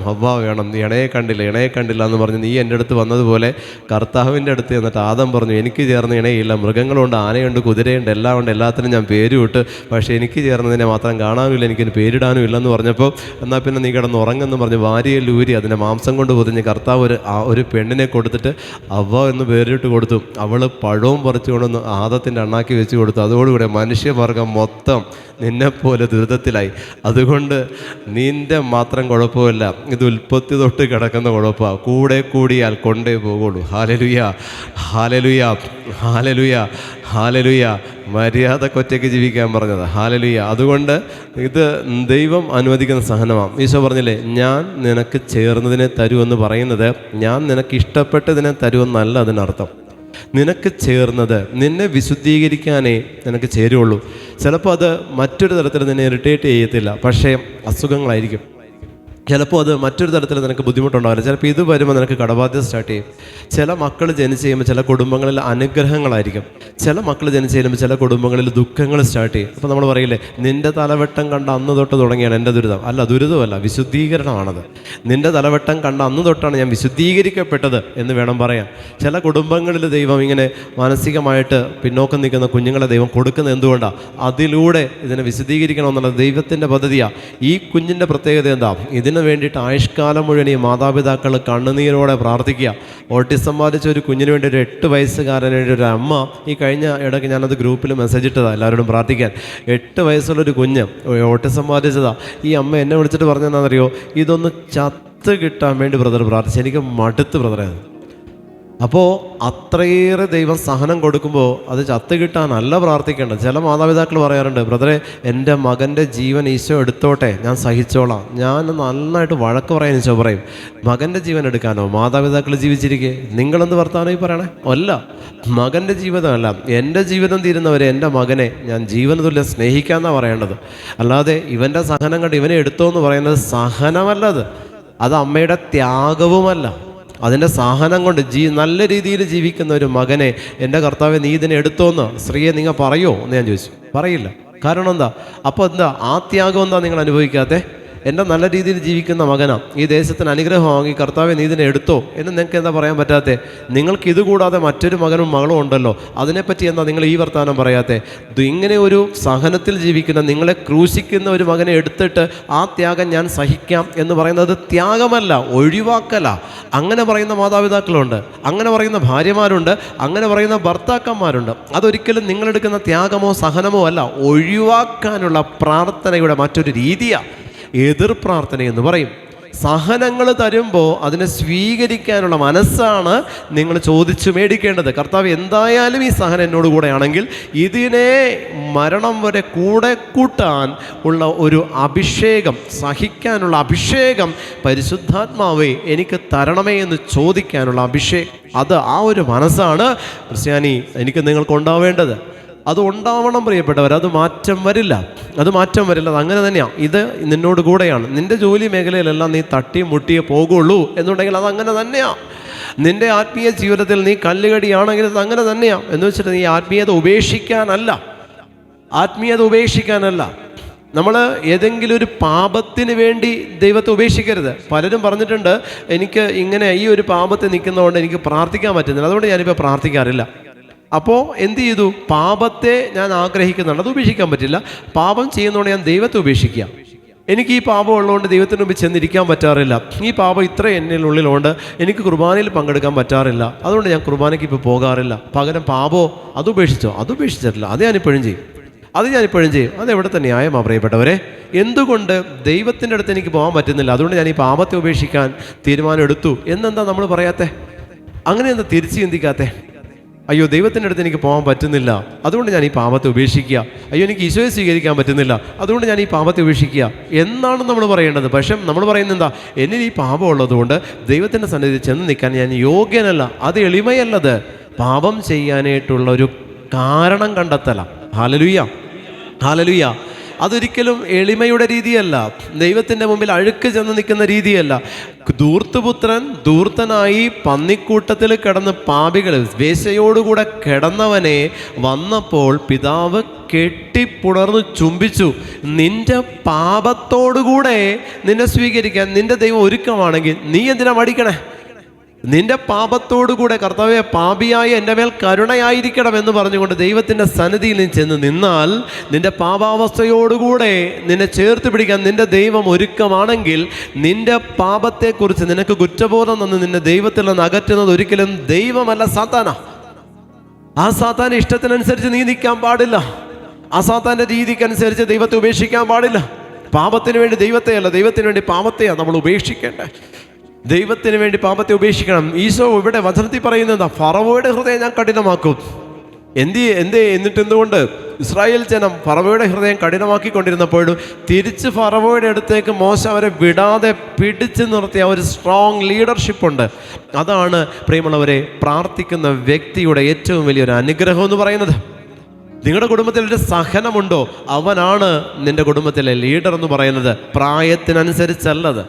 നീ ഇണയെ കണ്ടില്ല എന്ന് പറഞ്ഞ് നീ എൻ്റെ അടുത്ത് വന്നതുപോലെ കർത്താവിൻ്റെ അടുത്ത് എന്നിട്ട് ആദം പറഞ്ഞു, എനിക്ക് ചേർന്ന് ഇണയില്ല, മൃഗങ്ങളുണ്ട്, ആനയുണ്ട്, കുതിരയുണ്ട്, എല്ലാം ഉണ്ട്, എല്ലാത്തിനും ഞാൻ പേര് വിട്ട്, പക്ഷേ എനിക്ക് ചേർന്നതിനെ മാത്രം കാണാനുമില്ല, എനിക്കൊരു പേരിടാനും ഇല്ലെന്ന് പറഞ്ഞപ്പോൾ എന്നാൽ പിന്നെ നീ കിടന്ന് ഉറങ്ങെന്ന് പറഞ്ഞ് വാരിയിൽ ഊരി അതിനെ മാംസം കൊണ്ട് പൊതിഞ്ഞ് കർത്താവ് ഒരു പെണ്ണിനെ കൊടുത്തിട്ട് അവ്വ എന്ന് പേരിട്ട് കൊടുത്തു. അവൾ പഴവും പറിച്ചു കൊണ്ടൊന്ന് ആദത്തിൻ്റെ അണ്ണാക്കി വെച്ച് കൊടുത്തു. അതോടുകൂടെ മനുഷ്യവർഗം മൊത്തം നിന്നെപ്പോലെ ദുരിതത്തിലായി. അതുകൊണ്ട് നിൻ്റെ മാത്രം കുഴപ്പമില്ല, ഇത് ഉൽപ്പത്തി തൊട്ട് കിടക്കുന്ന കുഴപ്പമാണ്. കൂടെ കൂടിയാൽ കൊണ്ടേ പോകുള്ളൂ. ഹല്ലേലൂയ, ഹല്ലേലൂയ, ഹല്ലേലൂയ, ഹല്ലേലൂയ. മര്യാദക്കൊറ്റയ്ക്ക് ജീവിക്കാൻ പറഞ്ഞത്. ഹല്ലേലൂയ. അതുകൊണ്ട് ഇത് ദൈവം അനുവദിക്കുന്ന സഹനമാണ്. ഈശോ പറഞ്ഞില്ലേ, ഞാൻ നിനക്ക് ചേർന്നതിനെ തരുമെന്ന് പറയുന്നത് ഞാൻ നിനക്ക് ഇഷ്ടപ്പെട്ടതിനെ തരുമെന്നല്ല അതിനർത്ഥം. നിനക്ക് ചേർന്നത് നിന്നെ വിശുദ്ധീകരിക്കാനേ നിനക്ക് ചേരുള്ളൂ. ചിലപ്പോൾ അത് മറ്റൊരു തരത്തിൽ നിന്നെ ഇറിറ്റേറ്റ് ചെയ്യത്തില്ല, പക്ഷേ അസുഖങ്ങളായിരിക്കും. ചിലപ്പോൾ അത് മറ്റൊരു തരത്തിൽ നിനക്ക് ബുദ്ധിമുട്ടുണ്ടാവില്ല. ചിലപ്പോൾ ഇത് വരുമ്പോൾ നിനക്ക് കടബാധ്യത സ്റ്റാർട്ട് ചെയ്യും. ചില മക്കൾ ജനിച്ച് കഴിയുമ്പോൾ ചില കുടുംബങ്ങളിൽ അനുഗ്രഹങ്ങളായിരിക്കും. ചില മക്കൾ ജനിച്ച് കഴിയുമ്പോൾ ചില കുടുംബങ്ങളിൽ ദുഃഖങ്ങൾ സ്റ്റാർട്ട് ചെയ്യും. അപ്പോൾ നമ്മൾ പറയില്ലേ, നിൻ്റെ തലവെട്ടം കണ്ട അന്ന് തൊട്ട് തുടങ്ങിയാണ് എൻ്റെ ദുരിതം. അല്ല, ദുരിതമല്ല, വിശുദ്ധീകരണമാണത്. നിൻ്റെ തലവെട്ടം കണ്ട അന്ന് തൊട്ടാണ് ഞാൻ വിശുദ്ധീകരിക്കപ്പെട്ടത് എന്ന് വേണം പറയാൻ. ചില കുടുംബങ്ങളിൽ ദൈവം ഇങ്ങനെ മാനസികമായിട്ട് പിന്നോക്കം നിൽക്കുന്ന കുഞ്ഞുങ്ങളെ ദൈവം കൊടുക്കുന്നത് എന്തുകൊണ്ടാണ്? അതിലൂടെ ഇതിനെ വിശുദ്ധീകരിക്കണമെന്നുള്ളത് ദൈവത്തിൻ്റെ പദ്ധതിയാണ്. ഈ കുഞ്ഞിൻ്റെ പ്രത്യേകത എന്താ? ഇതിന് വേണ്ടിയിട്ട് ആയുഷ്കാലം മുഴുവൻ ഈ മാതാപിതാക്കൾ കണ്ണുനീരോടെ പ്രാർത്ഥിക്കുക. ഓട്ടിസം ബാധിച്ച ഒരു കുഞ്ഞിന് വേണ്ടി ഒരു 8 വയസ്സുകാരന് വേണ്ടി ഒരു അമ്മ, ഈ കഴിഞ്ഞ ഇടയ്ക്ക് ഞാനത് ഗ്രൂപ്പിൽ മെസ്സേജ് ഇട്ടതാണ് എല്ലാവരോടും പ്രാർത്ഥിക്കാൻ. 8 വയസ്സുള്ളൊരു കുഞ്ഞ് ഓട്ടിസം ബാധിച്ചതാണ്. ഈ അമ്മ എന്നെ വിളിച്ചിട്ട് പറഞ്ഞെന്നാണെന്നറിയോ, ഇതൊന്ന് ചത്ത് കിട്ടാൻ വേണ്ടി ബ്രദർ പ്രാർത്ഥിച്ചു, എനിക്ക് മടുത്ത് ബ്രദറെ. അപ്പോൾ അത്രയേറെ ദൈവം സഹനം കൊടുക്കുമ്പോൾ അത് ചത്ത് കിട്ടാനല്ല പ്രാർത്ഥിക്കേണ്ടത്. ചില മാതാപിതാക്കൾ പറയാറുണ്ട്, ബ്രദറെ എൻ്റെ മകൻ്റെ ജീവൻ ഈശോ എടുത്തോട്ടെ, ഞാൻ സഹിച്ചോളാം. ഞാൻ നന്നായിട്ട് വഴക്ക് പറയാൻ ഈശോ പറയും. മകൻ്റെ ജീവൻ എടുക്കാനോ? മാതാപിതാക്കൾ ജീവിച്ചിരിക്കെ നിങ്ങളെന്ത് വർത്താനം ഈ പറയണേ? അല്ല, മകൻ്റെ ജീവിതമല്ല, എൻ്റെ ജീവിതം തീരുന്നവരെ എൻ്റെ മകനെ ഞാൻ ജീവന തുല്യം സ്നേഹിക്കാമെന്നാണ് പറയേണ്ടത്. അല്ലാതെ ഇവൻ്റെ സഹനം കണ്ട് ഇവനെ എടുത്തോ എന്ന് പറയുന്നത് സഹനമല്ലത്. അത് അമ്മയുടെ ത്യാഗവുമല്ല. അതിൻ്റെ സഹനം കൊണ്ട് നല്ല രീതിയിൽ ജീവിക്കുന്ന ഒരു മകനെ എൻ്റെ കർത്താവെ നീ ഇതിനെ എടുത്തോന്ന് സ്ത്രീയെ നിങ്ങൾ പറയുമോ എന്ന് ഞാൻ ചോദിച്ചു. പറയില്ല. കാരണം എന്താ? അപ്പോൾ എന്താ ആ ത്യാഗം എന്താ നിങ്ങൾ അനുഭവിക്കാതെ? എൻ്റെ നല്ല രീതിയിൽ ജീവിക്കുന്ന മകനാണ്, ഈ ദേശത്തിന് അനുഗ്രഹമാക്കി കർത്താവെ നീ ഇതിനെ എടുത്തോ എന്ന് നിങ്ങൾക്ക് എന്താ പറയാൻ പറ്റാത്തേ? നിങ്ങൾക്ക് ഇതുകൂടാതെ മറ്റൊരു മകനും മകളും ഉണ്ടല്ലോ, അതിനെപ്പറ്റി എന്താ നിങ്ങൾ ഈ വർത്തമാനം പറയാത്തേ? ഇങ്ങനെ ഒരു സഹനത്തിൽ ജീവിക്കുന്ന, നിങ്ങളെ ക്രൂശിക്കുന്ന ഒരു മകനെ എടുത്തിട്ട് ആ ത്യാഗം ഞാൻ സഹിക്കാം എന്ന് പറയുന്നത് ത്യാഗമല്ല, ഒഴിവാക്കല. അങ്ങനെ പറയുന്ന മാതാപിതാക്കളുണ്ട്, അങ്ങനെ പറയുന്ന ഭാര്യമാരുണ്ട്, അങ്ങനെ പറയുന്ന ഭർത്താക്കന്മാരുണ്ട്. അതൊരിക്കലും നിങ്ങളെടുക്കുന്ന ത്യാഗമോ സഹനമോ അല്ല, ഒഴിവാക്കാനുള്ള പ്രാർത്ഥനയുടെ മറ്റൊരു രീതിയാണ് എതിർ പ്രാർത്ഥന എന്ന് പറയും. സഹനങ്ങൾ തരുമ്പോൾ അതിനെ സ്വീകരിക്കാനുള്ള മനസ്സാണ് നിങ്ങൾ ചോദിച്ചു മേടിക്കേണ്ടത്. കർത്താവ് എന്തായാലും ഈ സഹനം എന്നോട് കൂടെയാണെങ്കിൽ ഇതിനെ മരണം വരെ കൂടെ കൂട്ടാൻ ഉള്ള ഒരു അഭിഷേകം, സഹിക്കാനുള്ള അഭിഷേകം പരിശുദ്ധാത്മാവേ എനിക്ക് തരണമേ എന്ന് ചോദിക്കാനുള്ള അഭിഷേകം, അത് ആ ഒരു മനസ്സാണ് ക്രിസ്ത്യാനി എനിക്ക് നിങ്ങൾക്ക് ഉണ്ടാവേണ്ടത്. അത് ഉണ്ടാവണം പ്രിയപ്പെട്ടവർ. അത് മാറ്റം വരില്ല, അത് അങ്ങനെ തന്നെയാണ്. ഇത് നിന്നോട് കൂടെയാണ്. നിൻ്റെ ജോലി മേഖലയിലെല്ലാം നീ തട്ടി മുട്ടിയേ പോകുള്ളൂ എന്നുണ്ടെങ്കിൽ അതങ്ങനെ തന്നെയാണ്. നിൻ്റെ ആത്മീയ ജീവിതത്തിൽ നീ കല്ലുകടിയാണെങ്കിൽ അത് അങ്ങനെ തന്നെയാണ്. എന്ന് വെച്ചിട്ട് നീ ആത്മീയത ഉപേക്ഷിക്കാനല്ല. നമ്മൾ ഏതെങ്കിലും ഒരു പാപത്തിന് വേണ്ടി ദൈവത്തെ ഉപേക്ഷിക്കരുത്. പലരും പറഞ്ഞിട്ടുണ്ട്, എനിക്ക് ഇങ്ങനെ ഈ ഒരു പാപത്തിൽ നിൽക്കുന്നതുകൊണ്ട് എനിക്ക് പ്രാർത്ഥിക്കാൻ പറ്റുന്നില്ല, അതുകൊണ്ട് ഞാനിപ്പോൾ പ്രാർത്ഥിക്കാറില്ല. അപ്പോൾ എന്ത് ചെയ്തു? പാപത്തെ ഞാൻ ആഗ്രഹിക്കുന്നുണ്ട്, അത് ഉപേക്ഷിക്കാൻ പറ്റില്ല. പാപം ചെയ്യുന്നതുകൊണ്ട് ഞാൻ ദൈവത്തെ ഉപേക്ഷിക്കുക. എനിക്ക് ഈ പാപം ഉള്ളതുകൊണ്ട് ദൈവത്തിന് മുമ്പിൽ ചെന്നിരിക്കാൻ പറ്റാറില്ല. ഈ പാപം ഇത്ര എന്നിനുള്ളിലുണ്ട്, എനിക്ക് കുർബാനയിൽ പങ്കെടുക്കാൻ പറ്റാറില്ല, അതുകൊണ്ട് ഞാൻ കുർബാനയ്ക്ക് ഇപ്പോൾ പോകാറില്ല. പകരം പാപമോ അത് ഉപേക്ഷിച്ചിട്ടില്ല, അത് ഞാനിപ്പോഴും ചെയ്യും. അതെവിടെ തന്നെ ന്യായമാണ് പ്രിയപ്പെട്ടവരെ? എന്തുകൊണ്ട് ദൈവത്തിൻ്റെ അടുത്ത് എനിക്ക് പോകാൻ പറ്റുന്നില്ല, അതുകൊണ്ട് ഞാൻ ഈ പാപത്തെ ഉപേക്ഷിക്കാൻ തീരുമാനം എടുത്തു എന്നെന്താ നമ്മൾ പറയാത്തേ? അങ്ങനെ എന്താ തിരിച്ച് ചിന്തിക്കാത്തേ? അയ്യോ, ദൈവത്തിൻ്റെ അടുത്ത് എനിക്ക് പോകാൻ പറ്റുന്നില്ല, അതുകൊണ്ട് ഞാൻ ഈ പാപത്തെ ഉപേക്ഷിക്കുക. അയ്യോ, എനിക്ക് ഈശോയെ സ്വീകരിക്കാൻ പറ്റുന്നില്ല, അതുകൊണ്ട് ഞാൻ ഈ പാപത്തെ ഉപേക്ഷിക്കുക എന്നാണ് നമ്മൾ പറയേണ്ടത്. പക്ഷേ നമ്മൾ പറയുന്നത് എന്താ? എന്നിൽ ഈ പാപം ഉള്ളതുകൊണ്ട് ദൈവത്തിൻ്റെ സന്നിധിയിൽ ചെന്ന് നിൽക്കാൻ ഞാൻ യോഗ്യനല്ല. അത് എളിമയല്ലത്, പാപം ചെയ്യാനായിട്ടുള്ള ഒരു കാരണം കണ്ടെത്തല. ഹല്ലേലൂയ. അതൊരിക്കലും എളിമയുടെ രീതിയല്ല, ദൈവത്തിൻ്റെ മുമ്പിൽ അഴുക്ക് ചെന്ന് നിൽക്കുന്ന രീതിയല്ല. ധൂർത്തുപുത്രൻ ധൂർത്തനായി പന്നിക്കൂട്ടത്തിൽ കിടന്ന് പാപികൾ വേശ്യയോടുകൂടെ കിടന്നവനെ വന്നപ്പോൾ പിതാവ് കെട്ടിപ്പുണർന്ന് ചുംബിച്ചു. നിന്റെ പാപത്തോടുകൂടെ നിന്നെ സ്വീകരിക്കാൻ നിന്റെ ദൈവം ഒരുക്കമാണെങ്കിൽ നീ എന്തിനാ മടിക്കണേ? നിന്റെ പാപത്തോടുകൂടെ കർത്താവേ പാപിയായ എൻ്റെ മേൽ കരുണയായിരിക്കണം എന്ന് പറഞ്ഞുകൊണ്ട് ദൈവത്തിൻ്റെ സന്നിധിയിൽ നീ ചെന്ന് നിന്നാൽ നിന്റെ പാപാവസ്ഥയോടുകൂടെ നിന്നെ ചേർത്ത് പിടിക്കാൻ നിന്റെ ദൈവം ഒരുക്കമാണെങ്കിൽ നിന്റെ പാപത്തെക്കുറിച്ച് നിനക്ക് കുറ്റബോധം തന്ന് നിന്നെ ദൈവത്തിൽ നിന്ന് അകറ്റുന്നത് ഒരിക്കലും ദൈവമല്ല, സാത്താനാ. ആ സാത്താൻ്റെ ഇഷ്ടത്തിനനുസരിച്ച് നീ നിൽക്കാൻ പാടില്ല. ആ സാത്താൻ്റെ രീതിക്കനുസരിച്ച് ദൈവത്തെ ഉപേക്ഷിക്കാൻ പാടില്ല. പാപത്തിന് വേണ്ടി ദൈവത്തെയല്ല, ദൈവത്തിന് വേണ്ടി പാപത്തെയാണ് നമ്മൾ ഉപേക്ഷിക്കേണ്ടത്. ദൈവത്തിന് വേണ്ടി പാപത്തെ ഉപേക്ഷിക്കണം. ഈശോ ഇവിടെ വചനത്തിൽ പറയുന്നത്, ഫറവോയുടെ ഹൃദയം ഞാൻ കഠിനമാക്കും, എന്നിട്ട് എന്തുകൊണ്ട് ഇസ്രായേൽ ജനം ഫറവോയുടെ ഹൃദയം കഠിനമാക്കിക്കൊണ്ടിരുന്നപ്പോഴും തിരിച്ച് ഫറവോയുടെ അടുത്തേക്ക് മോശ അവരെ വിടാതെ പിടിച്ചു നിർത്തിയ ഒരു സ്ട്രോങ് ലീഡർഷിപ്പ് ഉണ്ട്. അതാണ് പ്രിയമുള്ളവരെ പ്രാർത്ഥിക്കുന്ന വ്യക്തിയുടെ ഏറ്റവും വലിയൊരു അനുഗ്രഹം എന്ന് പറയുന്നത്. നിങ്ങളുടെ കുടുംബത്തിൽ ഒരു സഹനമുണ്ടോ, അവനാണ് നിന്റെ കുടുംബത്തിലെ ലീഡർ എന്ന് പറയുന്നത്. പ്രായത്തിനനുസരിച്ചല്ലത്,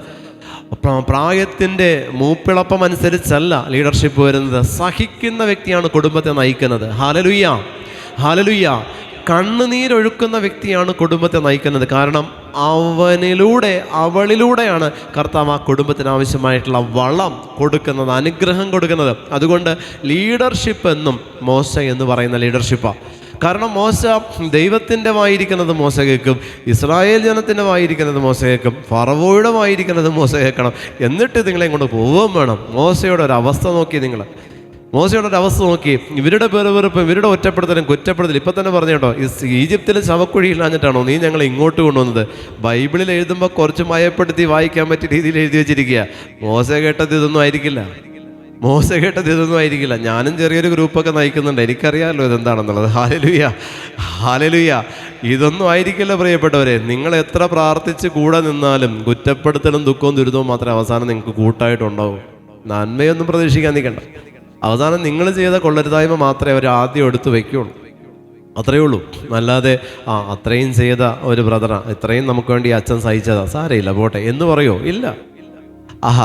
പ്രായത്തിൻ്റെ മൂപ്പിളപ്പം അനുസരിച്ചല്ല ലീഡർഷിപ്പ് വരുന്നത്. സഹിക്കുന്ന വ്യക്തിയാണ് കുടുംബത്തെ നയിക്കുന്നത്. Hallelujah, hallelujah. കണ്ണുനീരൊഴുക്കുന്ന വ്യക്തിയാണ് കുടുംബത്തെ നയിക്കുന്നത്. കാരണം അവളിലൂടെയാണ് കർത്താവ് ആ കുടുംബത്തിന് ആവശ്യമായിട്ടുള്ള വളം കൊടുക്കുന്നത്, അനുഗ്രഹം കൊടുക്കുന്നത്. അതുകൊണ്ട് ലീഡർഷിപ്പ് എന്നും മോശ എന്ന് പറയുന്ന ലീഡർഷിപ്പാണ്. കാരണം മോശ ദൈവത്തിൻ്റെ വായിരിക്കുന്നത് മോശ കേൾക്കും, ഇസ്രായേൽ ജനത്തിൻ്റെ വായിരിക്കുന്നത് മോശ കേൾക്കും, ഫറവോയുടെ വായിരിക്കുന്നത് മോശ കേൾക്കണം. എന്നിട്ട് നിങ്ങളെ കൊണ്ട് പോവുകയും വേണം. മോശയുടെ ഒരു അവസ്ഥ നോക്കി, മോശയുടെ ഒരു അവസ്ഥ നോക്കി. ഇവരുടെ പെറുപെറുപ്പും ഇവരുടെ ഒറ്റപ്പെടുത്തലും കുറ്റപ്പെടുത്തലും. ഇപ്പം തന്നെ പറഞ്ഞു കേട്ടോ, ഈജിപ്തിൽ ശവക്കുഴിയില്ലാഞ്ഞിട്ടാണോ നീ ഞങ്ങളെ ഇങ്ങോട്ട് കൊണ്ടുവന്നത്? ബൈബിളിൽ എഴുതുമ്പോൾ കുറച്ച് മയപ്പെടുത്തി വായിക്കാൻ പറ്റിയ രീതിയിൽ എഴുതി വെച്ചിരിക്കുക. മോശ കേട്ടത് ഇതൊന്നും ആയിരിക്കില്ല. ഞാനും ചെറിയൊരു ഗ്രൂപ്പൊക്കെ നയിക്കുന്നുണ്ട്, എനിക്കറിയാമല്ലോ ഇതെന്താണെന്നുള്ളത്. Hallelujah, hallelujah. ഇതൊന്നും ആയിരിക്കില്ല പ്രിയപ്പെട്ടവരെ. നിങ്ങൾ എത്ര പ്രാർത്ഥിച്ച് കൂടെ നിന്നാലും കുറ്റപ്പെടുത്തലും ദുഃഖവും ദുരിതവും മാത്രമേ അവസാനം നിങ്ങൾക്ക് കൂട്ടായിട്ടുണ്ടാവും. നന്മയൊന്നും പ്രതീക്ഷിക്കാൻ നിൽക്കണ്ട. അവസാനം നിങ്ങൾ ചെയ്ത കൊള്ളരുതായ്മ മാത്രമേ അവർ ആദ്യം എടുത്ത് വയ്ക്കുള്ളൂ. അത്രയേ ഉള്ളൂ. അല്ലാതെ അത്രയും ചെയ്ത ഒരു ബ്രദറാ, ഇത്രയും നമുക്ക് വേണ്ടി അച്ഛൻ സഹിച്ചതാ, സാരയില്ല പോട്ടെ എന്ന് പറയോ? ഇല്ല.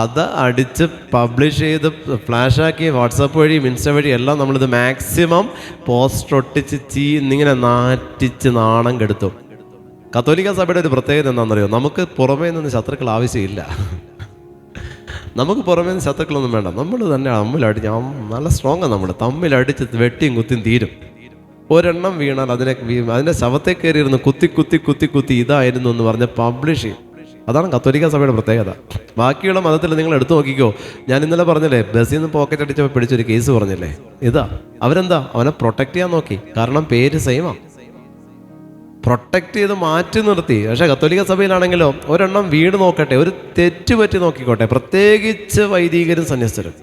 അത് അടിച്ച് പബ്ലിഷ് ചെയ്ത് ഫ്ലാഷാക്കി വാട്സപ്പ് വഴി ഇൻസ്റ്റ വഴി എല്ലാം നമ്മളിത് മാക്സിമം പോസ്റ്റർ ഒട്ടിച്ച് ഇന്നിങ്ങനെ നാറ്റിച്ച് നാണം കെടുത്തും. കത്തോലിക്ക സഭയുടെ ഒരു പ്രത്യേകത എന്താണെന്നറിയോ? നമുക്ക് പുറമേ നിന്ന് ശത്രുക്കൾ ആവശ്യമില്ല. നമുക്ക് പുറമേ നിന്ന് ശത്രുക്കളൊന്നും വേണ്ട. നമ്മൾ തന്നെ തമ്മിലടിച്ച് നല്ല സ്ട്രോങ്ങാണ്. നമ്മൾ തമ്മിലടിച്ച് വെട്ടിയും കുത്തിയും തീരും. ഒരെണ്ണം വീണാൽ അതിൻ്റെ ശവത്തെ കയറിയിരുന്ന് കുത്തി ഇതായിരുന്നു എന്ന് പറഞ്ഞ് പബ്ലിഷ് ചെയ്യും. അതാണ് കത്തോലിക്ക സഭയുടെ പ്രത്യേകത. ബാക്കിയുള്ള മതത്തിൽ നിങ്ങൾ എടുത്തു നോക്കിക്കോ. ഞാൻ ഇന്നലെ പറഞ്ഞില്ലേ, ബസ്സിൽ നിന്ന് പോക്കറ്റ് അടിച്ചപ്പോൾ പിടിച്ചൊരു കേസ് പറഞ്ഞില്ലേ, അവരെന്താ അവനെ പ്രൊട്ടക്റ്റ് ചെയ്യാൻ നോക്കി. കാരണം പേര് സെയിമാണ്, പ്രൊട്ടക്റ്റ് ചെയ്ത് മാറ്റി നിർത്തി. പക്ഷേ കത്തോലിക്ക സഭയിലാണെങ്കിലോ ഒരെണ്ണം വീട് നോക്കട്ടെ, ഒരു തെറ്റ് പറ്റി നോക്കിക്കോട്ടെ, പ്രത്യേകിച്ച് വൈദികരും സന്യസ്തരും.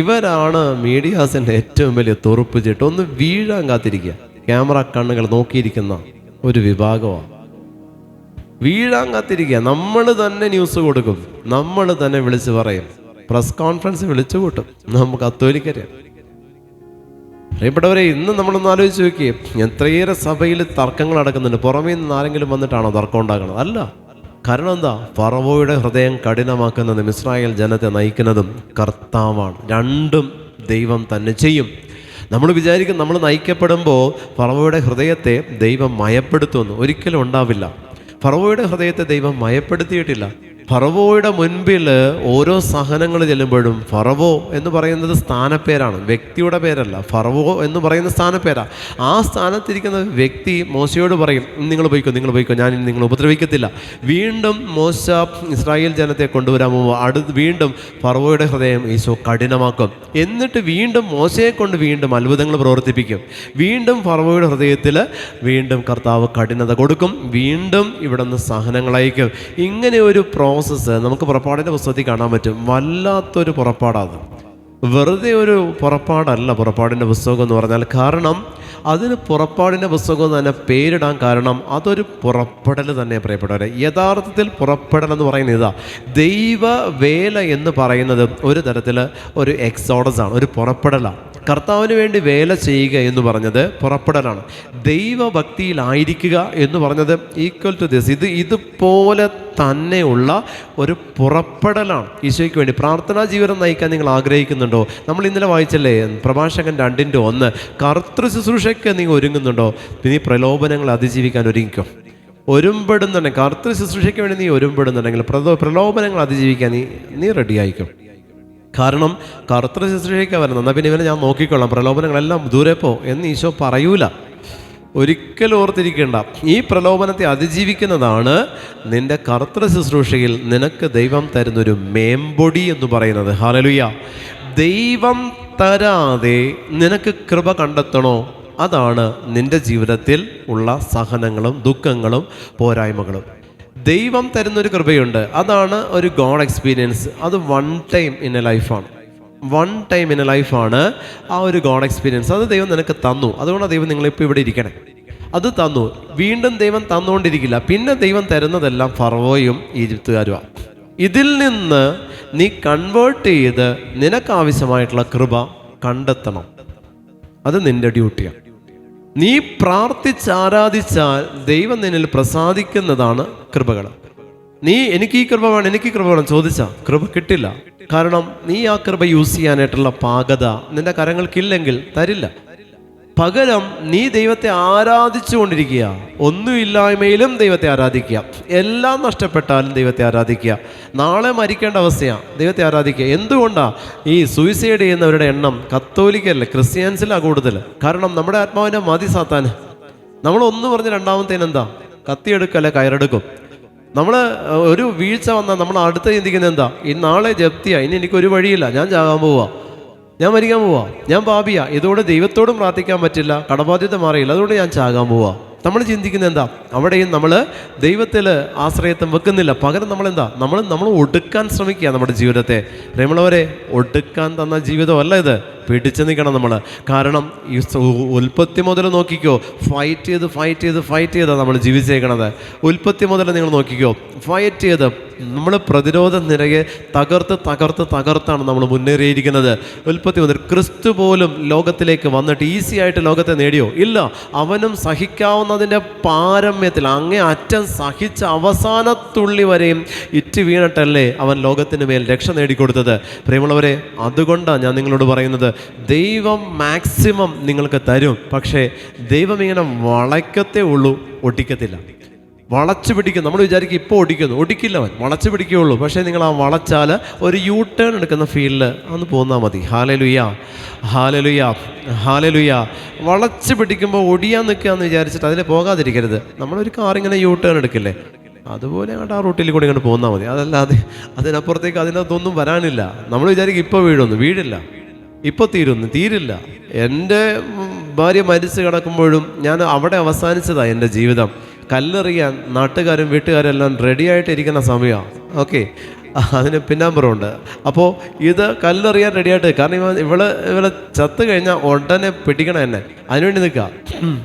ഇവരാണ് മീഡിയാസിൻ്റെ ഏറ്റവും വലിയ തുറുപ്പ് ചീട്ട്. ഒന്ന് വീഴാൻ കാത്തിരിക്കുക, ക്യാമറ കണ്ണുകൾ നോക്കിയിരിക്കുന്ന ഒരു വിഭാഗമാണ്. വീഴാൻ കാത്തിരിക്കുക. നമ്മൾ തന്നെ ന്യൂസ് കൊടുക്കും, നമ്മൾ തന്നെ വിളിച്ച് പറയും, പ്രസ് കോൺഫറൻസ് വിളിച്ചു കൂട്ടും. നമുക്ക് കത്തോലിക്കരെ അറിയപ്പെട്ടവരെ, ഇന്ന് നമ്മളൊന്ന് ആലോചിച്ച് നോക്കിയേ, എത്രയേറെ സഭയിൽ തർക്കങ്ങൾ നടക്കുന്നുണ്ട്. പുറമേ നിന്ന് ആരെങ്കിലും വന്നിട്ടാണോ തർക്കം ഉണ്ടാക്കുന്നത്? അല്ല. കാരണം എന്താ? ഫറവോയുടെ ഹൃദയം കഠിനമാക്കുന്നതും ഇസ്രായേൽ ജനത്തെ നയിക്കുന്നതും കർത്താവാണ്. രണ്ടും ദൈവം തന്നെ ചെയ്യും. നമ്മൾ വിചാരിക്കും നമ്മൾ നയിക്കപ്പെടുമ്പോൾ ഫറവോയുടെ ഹൃദയത്തെ ദൈവം മയപ്പെടുത്തുമെന്ന്. ഒരിക്കലും ഉണ്ടാവില്ല. ഫറവോയുടെ ഹൃദയത്തെ ദൈവം മയപ്പെടുത്തിയിട്ടില്ല. ഫറവോയുടെ മുൻപിൽ ഓരോ സഹനങ്ങൾ ചെല്ലുമ്പോഴും, ഫറവോ എന്ന് പറയുന്നത് സ്ഥാനപ്പേരാണ്, വ്യക്തിയുടെ പേരല്ല. ഫറവോ എന്ന് പറയുന്ന സ്ഥാനപ്പേരാ. ആ സ്ഥാനത്തിരിക്കുന്ന വ്യക്തി മോശയോട് പറയും, നിങ്ങൾ പോയിക്കോ, ഞാൻ നിങ്ങളെ ഉപദ്രവിക്കത്തില്ല. വീണ്ടും മോശ ഇസ്രായേൽ ജനത്തെ കൊണ്ടുവരാൻ പോകുമ്പോൾ വീണ്ടും ഫറവോയുടെ ഹൃദയം ഈശോ കഠിനമാക്കും. എന്നിട്ട് വീണ്ടും മോശയെ കൊണ്ട് വീണ്ടും അത്ഭുതങ്ങൾ പ്രവർത്തിപ്പിക്കും. വീണ്ടും ഫറവോയുടെ ഹൃദയത്തിൽ വീണ്ടും കർത്താവ് കഠിനത കൊടുക്കും. വീണ്ടും ഇവിടെ നിന്ന് സഹനങ്ങൾ അയക്കും. ഇങ്ങനെ ഒരു പ്രോസസ്സ് നമുക്ക് പുറപ്പാടിൻ്റെ പുസ്തകത്തിൽ കാണാൻ പറ്റും. വല്ലാത്തൊരു പുറപ്പാടാണ്. വെറുതെ ഒരു പുറപ്പാടല്ല പുറപ്പാടിൻ്റെ പുസ്തകം എന്ന് പറഞ്ഞാൽ. കാരണം അതിന് പുറപ്പാടിൻ്റെ പുസ്തകം എന്ന് തന്നെ പേരിടാൻ കാരണം അതൊരു പുറപ്പെടൽ തന്നെ പ്രിയപ്പെട്ടവരെ. യഥാർത്ഥത്തിൽ പുറപ്പെടൽ എന്ന് പറയുന്നത് ഇതാ, ദൈവവേല എന്ന് പറയുന്നത് ഒരു തരത്തിൽ ഒരു എക്സോഡസ് ആണ്, ഒരു പുറപ്പെടലാണ്. കർത്താവിന് വേണ്ടി വേല ചെയ്യുക എന്ന് പറഞ്ഞത് പുറപ്പെടലാണ്. ദൈവഭക്തിയിലായിരിക്കുക എന്ന് പറഞ്ഞത് ഈക്വൽ ടു ദിസ്. ഇതുപോലെ തന്നെയുള്ള ഒരു പുറപ്പെടലാണ് ഈശോയ്ക്ക് വേണ്ടി. പ്രാർത്ഥനാ ജീവിതം നയിക്കാൻ നിങ്ങൾ ആഗ്രഹിക്കുന്നുണ്ടോ? നമ്മൾ ഇന്നലെ വായിച്ചല്ലേ പ്രഭാഷകൻ 2:1, കർത്തൃ ശുശ്രൂഷയ്ക്ക് നീ ഒരുങ്ങുന്നുണ്ടോ? നീ പ്രലോഭനങ്ങൾ അതിജീവിക്കാൻ ഒരുങ്ങിക്കോ. ഒരുമ്പെടുന്നുണ്ടെങ്കിൽ, കർത്തൃ ശുശ്രൂഷയ്ക്ക് വേണ്ടി നീ ഒരുമ്പെടുന്നുണ്ടെങ്കിൽ പ്രലോഭനങ്ങൾ അതിജീവിക്കാൻ നീ റെഡി ആയിക്കും. കാരണം കർത്തൃ ശുശ്രൂഷയ്ക്ക് വരുന്നത്. എന്നാൽ പിന്നെ ഇവനെ ഞാൻ നോക്കിക്കൊള്ളാം, പ്രലോഭനങ്ങളെല്ലാം ദൂരെ പോ എന്ന് ഈശോ പറയൂല. ഒരിക്കലും ഓർത്തിരിക്കേണ്ട. ഈ പ്രലോഭനത്തെ അതിജീവിക്കുന്നതാണ് നിന്റെ കർത്തൃ ശുശ്രൂഷയിൽ നിനക്ക് ദൈവം തരുന്നൊരു മേമ്പൊടി എന്ന് പറയുന്നത്. ഹല്ലേലൂയ. ദൈവം തരാതെ നിനക്ക് കൃപ കണ്ടെത്തണോ? അതാണ് നിന്റെ ജീവിതത്തിൽ ഉള്ള സഹനങ്ങളും ദുഃഖങ്ങളും പോരായ്മകളും. ദൈവം തരുന്നൊരു കൃപയുണ്ട്, അതാണ് ഒരു ഗോഡ് എക്സ്പീരിയൻസ്. അത് വൺ ടൈം ഇൻ എ ലൈഫാണ്. വൺ ടൈം ഇൻ എ ലൈഫാണ് ആ ഒരു ഗോഡ് എക്സ്പീരിയൻസ്. അത് ദൈവം നിനക്ക് തന്നു. അതുകൊണ്ടാണ് ദൈവം നിങ്ങളിപ്പോൾ ഇവിടെ ഇരിക്കണേ. അത് തന്നു. വീണ്ടും ദൈവം തന്നുകൊണ്ടിരിക്കില്ല. പിന്നെ ദൈവം തരുന്നതെല്ലാം ഫറവോയും ഈജിപ്തുകാരുമാണ്. ഇതിൽ നിന്ന് നീ കൺവേർട്ട് ചെയ്ത് നിനക്കാവശ്യമായിട്ടുള്ള കൃപ കണ്ടെത്തണം. അത് നിന്റെ ഡ്യൂട്ടിയാണ്. നീ പ്രാർത്ഥിച്ചാരാധിച്ചാൽ ദൈവം നിന്നിൽ പ്രസാദിക്കുന്നതാണ് കൃപകൾ. നീ എനിക്ക് ഈ കൃപ വേണം, എനിക്ക് ഈ കൃപ വേണം ചോദിച്ചാൽ കൃപ കിട്ടില്ല. കാരണം നീ ആ കൃപ യൂസ് ചെയ്യാനായിട്ടുള്ള പാകത നിന്റെ കരങ്ങൾക്കില്ലെങ്കിൽ തരില്ല. പകരം നീ ദൈവത്തെ ആരാധിച്ചു കൊണ്ടിരിക്കുക. ഒന്നുമില്ലായ്മയിലും ദൈവത്തെ ആരാധിക്കുക. എല്ലാം നഷ്ടപ്പെട്ടാലും ദൈവത്തെ ആരാധിക്കുക. നാളെ മരിക്കേണ്ട അവസ്ഥയാണ്, ദൈവത്തെ ആരാധിക്കുക. എന്തുകൊണ്ടാണ് ഈ സൂയിസൈഡ് ചെയ്യുന്നവരുടെ എണ്ണം കത്തോലിക്കല്ല, ക്രിസ്ത്യൻസിലാണ് കൂടുതൽ? കാരണം നമ്മുടെ ആത്മാവിനെ മതി സാത്താൻ. നമ്മളൊന്ന് പറഞ്ഞ് രണ്ടാമത്തേനെന്താ? കത്തിയെടുക്കല്ലേ കയറെടുക്കും. നമ്മൾ ഒരു വീഴ്ച വന്നാൽ നമ്മൾ അടുത്ത ചിന്തിക്കുന്നത് എന്താ? ഈ നാളെ ജപ്തിയാ, ഇനി എനിക്കൊരു വഴിയില്ല, ഞാൻ ചാകാൻ പോവാ, ഞാൻ മരിക്കാൻ പോവാ, ഞാൻ പാപിയാ, ഇതോടെ ദൈവത്തോടും പ്രാർത്ഥിക്കാൻ പറ്റില്ല, കടബാധ്യത മാറിയില്ല, അതുകൊണ്ട് ഞാൻ ചാകാൻ പോവാ. നമ്മൾ ചിന്തിക്കുന്നത് എന്താ? അവിടെയും നമ്മൾ ദൈവത്തിൽ ആശ്രയത്വം വെക്കുന്നില്ല. പകരം നമ്മളെന്താ? നമ്മൾ ഒടുക്കാൻ ശ്രമിക്കുക നമ്മുടെ ജീവിതത്തെ. പ്രിയമുള്ളവരെ, ഒടുക്കാൻ തന്ന ജീവിതമല്ല ഇത്. പിടിച്ചു നിൽക്കണം നമ്മൾ. കാരണം ഈ ഉൽപ്പത്തി മുതൽ നോക്കിക്കോ, ഫൈറ്റ് ചെയ്താൽ നമ്മൾ ജീവിച്ചേക്കണത്. ഉൽപ്പത്തി മുതൽ നിങ്ങൾ നോക്കിക്കോ, ഫൈറ്റ് ചെയ്ത് നമ്മൾ പ്രതിരോധ നിരയെ തകർത്താണ് നമ്മൾ മുന്നേറിയിരിക്കുന്നത്. ഉൽപ്പത്തി മുതൽ ക്രിസ്തു പോലും ലോകത്തിലേക്ക് വന്നിട്ട് ഈസി ആയിട്ട് ലോകത്തെ നേടിയോ? ഇല്ല. അവനും സഹിക്കാവുന്നതിൻ്റെ പാരമ്യത്തിൽ അങ്ങേ അറ്റം സഹിച്ച അവസാനത്തുള്ളി വരെയും ഇറ്റ് വീണിട്ടല്ലേ അവൻ ലോകത്തിന് മേൽ രക്ഷ നേടിക്കൊടുത്തത്. പ്രിയമുള്ളവരെ, അതുകൊണ്ടാണ് ഞാൻ നിങ്ങളോട് പറയുന്നത്, ദൈവം മാക്സിമം നിങ്ങൾക്ക് തരും. പക്ഷേ ദൈവം ഇങ്ങനെ വളയ്ക്കത്തേ ഉള്ളൂ, ഒട്ടിക്കത്തില്ല. വളച്ചു പിടിക്കും. നമ്മൾ വിചാരിക്കും ഇപ്പോൾ ഒടിക്കില്ല, അവൻ വളച്ചു പിടിക്കുകയുള്ളൂ. പക്ഷേ നിങ്ങൾ ആ വളച്ചാൽ ഒരു യൂ ടേൺ എടുക്കുന്ന ഫീൽഡിൽ അന്ന് പോന്നാൽ മതി. ഹാലലുയ. വളച്ചു പിടിക്കുമ്പോൾ ഒടിയാൻ നിൽക്കുക എന്ന് വിചാരിച്ചിട്ട് അതിൽ പോകാതിരിക്കരുത്. നമ്മളൊരു കാറിങ്ങനെ യൂ ടേൺ എടുക്കില്ലേ, അതുപോലെ അങ്ങോട്ട് ആ റൂട്ടിൽ കൂടി ഇങ്ങോട്ട് പോന്നാൽ മതി. അതല്ലാതെ അതിനപ്പുറത്തേക്ക് അതിനകത്തൊന്നും വരാനില്ല. നമ്മൾ വിചാരിക്കും ഇപ്പോൾ വീഴില്ല, ഇപ്പോൾ തീരില്ല. എൻ്റെ ഭാര്യ മരിച്ചു കിടക്കുമ്പോഴും ഞാൻ അവിടെ അവസാനിച്ചതാണ് എൻ്റെ ജീവിതം. കല്ലെറിയാൻ നാട്ടുകാരും വീട്ടുകാരും എല്ലാം റെഡിയായിട്ടിരിക്കുന്ന സമയമാണ്. ഓക്കെ, അതിന് പിന്നാമ്പുറമുണ്ട്. അപ്പോൾ ഇത് കല്ലെറിയാൻ റെഡിയായിട്ട്, കാരണം ഇവള് ചത്ത് കഴിഞ്ഞാൽ ഉടനെ പിടിക്കണം എന്നെ, അതിനുവേണ്ടി നിൽക്കുക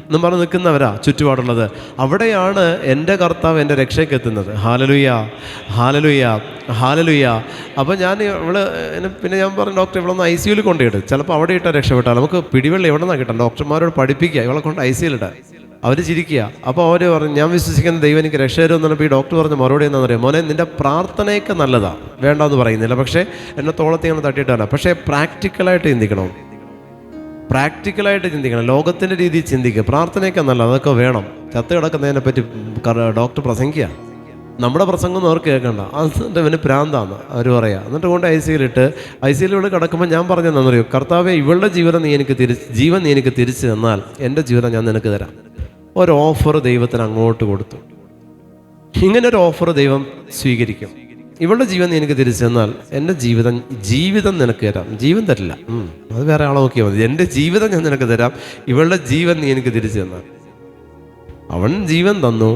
എന്നും പറഞ്ഞ് നിൽക്കുന്നവരാ ചുറ്റുപാടുള്ളത്. അവിടെയാണ് എൻ്റെ കർത്താവ് എൻ്റെ രക്ഷയ്ക്ക് എത്തുന്നത്. ഹാലലുയ. അപ്പോൾ പിന്നെ ഞാൻ പറഞ്ഞു, ഡോക്ടർ ഇവളൊന്ന് ICUവിൽ കൊണ്ടിട്ട്, ചിലപ്പോൾ അവിടെ ഇട്ടാൽ രക്ഷപ്പെട്ടാൽ നമുക്ക് പിടിവെള്ളം എവിടെ നിന്നാണ് കിട്ടാം? ഡോക്ടർമാരോട് പഠിപ്പിക്കുക, ഇവളെ കൊണ്ട് ICUവിൽ ഇടാൻ. അവർ ചിരിക്കുക. അപ്പോൾ അവർ പറഞ്ഞു, ഞാൻ വിശ്വസിക്കുന്ന ദൈവം എനിക്ക് രക്ഷ തരുമെന്ന് പറഞ്ഞപ്പോൾ ഈ ഡോക്ടർ പറഞ്ഞ മറുപടി എന്താണെന്ന് അറിയാം? മോനെ, നിൻ്റെ പ്രാർത്ഥനയൊക്കെ നല്ലതാണ്, വേണ്ടെന്ന് പറയുന്നില്ല, പക്ഷേ എന്നെ തോളത്ത് ഇങ്ങനെ തട്ടിയിട്ടാണ്. പക്ഷേ പ്രാക്ടിക്കലായിട്ട് ചിന്തിക്കണം. ലോകത്തിൻ്റെ രീതിയിൽ ചിന്തിക്കുക. പ്രാർത്ഥനയൊക്കെ നല്ല, അതൊക്കെ വേണം. ചത്ത് കിടക്കുന്നതിനെ പറ്റി ഡോക്ടർ പ്രസംഗിക്കുക. നമ്മുടെ പ്രസംഗം അവർക്ക് കേൾക്കണ്ട. അതിൻ്റെ ഇവന് പ്രാന്താണ് അവർ പറയുക. എന്നിട്ട് കൊണ്ട് ICUവിൽ കിടക്കുമ്പോൾ ഞാൻ പറഞ്ഞതെന്ന് അറിയോ? കർത്താവേ, ഇവളുടെ ജീവൻ നീ എനിക്ക് തിരിച്ചു തന്നാൽ എൻ്റെ ജീവിതം ഞാൻ നിനക്ക് തരാം. ഒരു ഓഫർ ദൈവത്തിന് അങ്ങോട്ട് കൊടുത്തു. ഇങ്ങനൊരു ഓഫർ ദൈവം സ്വീകരിക്കും. ഇവളുടെ ജീവൻ നീ എനിക്ക് തിരിച്ചു തന്നാൽ എൻ്റെ ജീവിതം നിനക്ക് തരാം. ജീവൻ തരില്ല, അത് വേറെ ആളെ നോക്കിയാൽ മതി. എൻ്റെ ജീവിതം ഞാൻ നിനക്ക് തരാം, ഇവളുടെ ജീവൻ നീ എനിക്ക് തിരിച്ചു തന്നാൽ. അവൻ ജീവൻ തന്നു,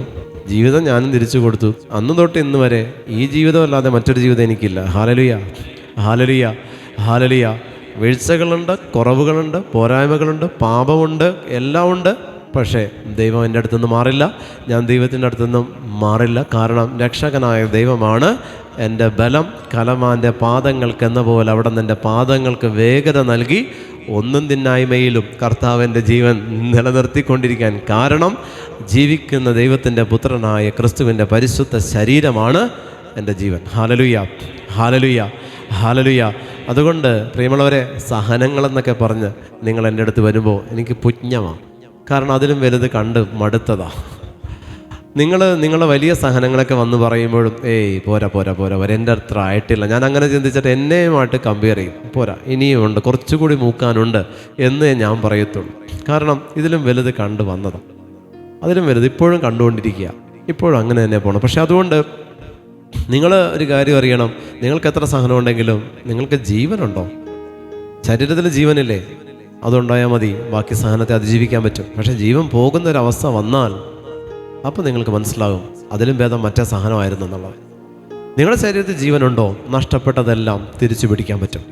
ജീവിതം ഞാനും തിരിച്ചു കൊടുത്തു. അന്ന് തൊട്ട് ഇന്ന് വരെ ഈ ജീവിതമല്ലാതെ മറ്റൊരു ജീവിതം എനിക്കില്ല. ഹാലലുയ. വീഴ്ചകളുണ്ട്, കുറവുകളുണ്ട്, പോരായ്മകളുണ്ട്, പാപമുണ്ട്, എല്ലാം ഉണ്ട്. പക്ഷേ ദൈവം എൻ്റെ അടുത്തുനിന്ന് മാറില്ല, ഞാൻ ദൈവത്തിൻ്റെ അടുത്തുനിന്നും മാറില്ല. കാരണം രക്ഷകനായ ദൈവമാണ് എൻ്റെ ബലം. കലമാൻ്റെ പാദങ്ങൾക്കെന്ന പോലെ അവിടെ നിന്ന് എൻ്റെ പാദങ്ങൾക്ക് വേഗത നൽകി ഒന്നും തിന്നായ്മയിലും കർത്താവിൻ്റെ ജീവൻ നിലനിർത്തിക്കൊണ്ടിരിക്കാൻ കാരണം ജീവിക്കുന്ന ദൈവത്തിൻ്റെ പുത്രനായ ക്രിസ്തുവിൻ്റെ പരിശുദ്ധ ശരീരമാണ് എൻ്റെ ജീവൻ. ഹാലലുയ. അതുകൊണ്ട് പ്രിയമുള്ളവരെ, സഹനങ്ങളെന്നൊക്കെ പറഞ്ഞ് നിങ്ങൾ എൻ്റെ അടുത്ത് വരുമ്പോൾ എനിക്ക് പുണ്യമാണ്. കാരണം അതിലും വലുത് കണ്ട് മടുത്തതാ. നിങ്ങളെ വലിയ സഹനങ്ങളൊക്കെ വന്ന് പറയുമ്പോഴും പോരാ എൻ്റെ അത്ര ആയിട്ടില്ല, ഞാൻ അങ്ങനെ ചിന്തിച്ചിട്ട് എന്നെയുമായിട്ട് കമ്പയർ ചെയ്യും. പോരാ, ഇനിയും ഉണ്ട്, കുറച്ചുകൂടി മൂക്കാനുണ്ട് എന്നേ ഞാൻ പറയത്തുള്ളൂ. കാരണം ഇതിലും വലുത് കണ്ടു വന്നതാണ്, അതിലും വലുത് ഇപ്പോഴും കണ്ടുകൊണ്ടിരിക്കുക, ഇപ്പോഴും അങ്ങനെ തന്നെ പോകണം. പക്ഷെ അതുകൊണ്ട് നിങ്ങൾ ഒരു കാര്യം അറിയണം, നിങ്ങൾക്ക് എത്ര സഹനം ഉണ്ടെങ്കിലും നിങ്ങൾക്ക് ജീവനുണ്ടോ? ശരീരത്തിൽ ജീവനില്ലേ? അതുണ്ടായാൽ മതി, ബാക്കി സഹനത്തെ അതിജീവിക്കാൻ പറ്റും. പക്ഷേ ജീവൻ പോകുന്നൊരവസ്ഥ വന്നാൽ അപ്പോൾ നിങ്ങൾക്ക് മനസ്സിലാകും അതിലും ഭേദം മറ്റേ സഹനമായിരുന്നു എന്നുള്ളത്. നിങ്ങളുടെ ശരീരത്തിൽ ജീവനുണ്ടോ? നഷ്ടപ്പെട്ടതെല്ലാം തിരിച്ചു പിടിക്കാൻ പറ്റും.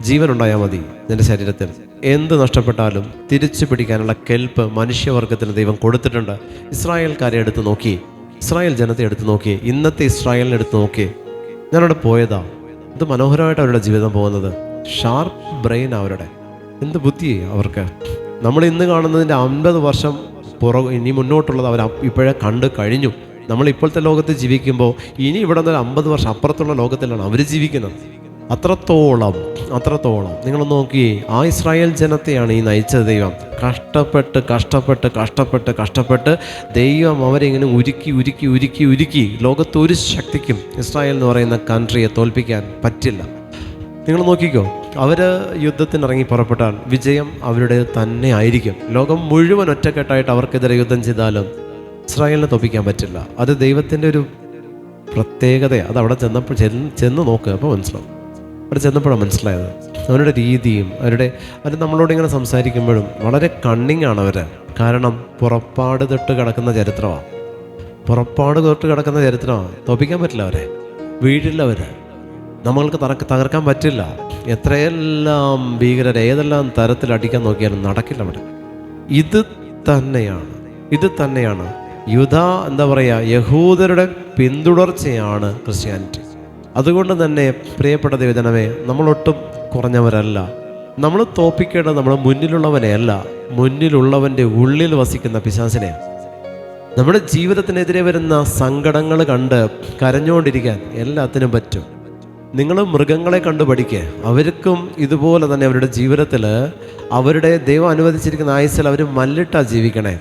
ജീവൻ ഉണ്ടായാൽ മതി നിന്റെ ശരീരത്തിൽ. എന്ത് നഷ്ടപ്പെട്ടാലും തിരിച്ചു പിടിക്കാനുള്ള കെൽപ്പ് മനുഷ്യവർഗത്തിന് ദൈവം കൊടുത്തിട്ടുണ്ട്. ഇസ്രായേൽക്കാരെ എടുത്ത് നോക്കി, ഇസ്രായേൽ ജനത്തെ എടുത്ത് നോക്കി, ഇന്നത്തെ ഇസ്രായേലിനെ എടുത്ത് നോക്കി. ഞാനവിടെ പോയതാ. ഇത് മനോഹരമായിട്ട് അവരുടെ ജീവിതം പോകുന്നത്. ഷാർപ്പ് ബ്രെയിൻ അവരുടെ, എന്ത് ബുദ്ധി അവർക്ക്. നമ്മൾ ഇന്ന് കാണുന്നതിൻ്റെ 50 വർഷം ഇനി മുന്നോട്ടുള്ളത് അവർ ഇപ്പോഴേ കണ്ടു കഴിഞ്ഞു. നമ്മൾ ഇപ്പോഴത്തെ ലോകത്ത് ജീവിക്കുമ്പോൾ ഇനി ഇവിടെ നിന്ന് 50 വർഷം അപ്പുറത്തുള്ള ലോകത്തിലാണ് അവർ ജീവിക്കുന്നത്. അത്രത്തോളം നിങ്ങൾ നോക്കിയേ, ആ ഇസ്രായേൽ ജനത്തെയാണ് ഈ നയിച്ചത് ദൈവം. കഷ്ടപ്പെട്ട് ദൈവം അവരെ ഇങ്ങനെ ഉരുക്കി ലോകത്തൊരു ശക്തിക്കും ഇസ്രായേൽ എന്ന് പറയുന്ന കൺട്രിയെ തോൽപ്പിക്കാൻ പറ്റില്ല. നിങ്ങൾ നോക്കിക്കോ, അവർ യുദ്ധത്തിനിറങ്ങി പുറപ്പെട്ടാൽ വിജയം അവരുടെ തന്നെ ആയിരിക്കും. ലോകം മുഴുവൻ ഒറ്റക്കെട്ടായിട്ട് അവർക്കെതിരെ യുദ്ധം ചെയ്താലും ഇസ്രായേലിനെ തോൽപ്പിക്കാൻ പറ്റില്ല. അത് ദൈവത്തിൻ്റെ ഒരു പ്രത്യേകതയാണ്. അത് അവിടെ ചെന്ന് നോക്കുക, അപ്പോൾ മനസ്സിലാവും. അവിടെ ചെന്നപ്പോഴാണ് മനസ്സിലായത്. അവരുടെ രീതിയും അവർ നമ്മളോട് ഇങ്ങനെ സംസാരിക്കുമ്പോഴും വളരെ കണ്ണിങ് ആണ് അവർ. കാരണം പുറപ്പാട് തൊട്ട് കിടക്കുന്ന ചരിത്രമാണ്. തോൽപ്പിക്കാൻ പറ്റില്ല അവരെ, വീഴില്ല അവർ. നമ്മൾക്ക് തകർക്കാൻ പറ്റില്ല. എത്രയെല്ലാം ഭീകരർ ഏതെല്ലാം തരത്തിൽ അടിക്കാൻ നോക്കിയാലും നടക്കില്ല അവിടെ. ഇത് തന്നെയാണ് യഹൂദരുടെ പിന്തുടർച്ചയാണ് ക്രിസ്ത്യാനിറ്റി. അതുകൊണ്ട് തന്നെ പ്രിയപ്പെട്ട ദൈവജനമേ, നമ്മളൊട്ടും കുറഞ്ഞവരല്ല. നമ്മൾ തോൽപ്പിക്കേണ്ടത് നമ്മുടെ മുന്നിലുള്ളവനെയല്ല, മുന്നിലുള്ളവൻ്റെ ഉള്ളിൽ വസിക്കുന്ന പിശാചിനെയാണ്. നമ്മുടെ ജീവിതത്തിനെതിരെ വരുന്ന സങ്കടങ്ങൾ കണ്ട് കരഞ്ഞുകൊണ്ടിരിക്കാൻ എല്ലാത്തിനും പറ്റും. നിങ്ങൾ മൃഗങ്ങളെ കണ്ടു പഠിക്കുക. അവർക്കും ഇതുപോലെ തന്നെ അവരുടെ ജീവിതത്തിൽ അവരുടെ ദൈവം അനുവദിച്ചിരിക്കുന്ന ആയുസ്സിൽ അവർ മല്ലിട്ടാണ് ജീവിക്കണേ.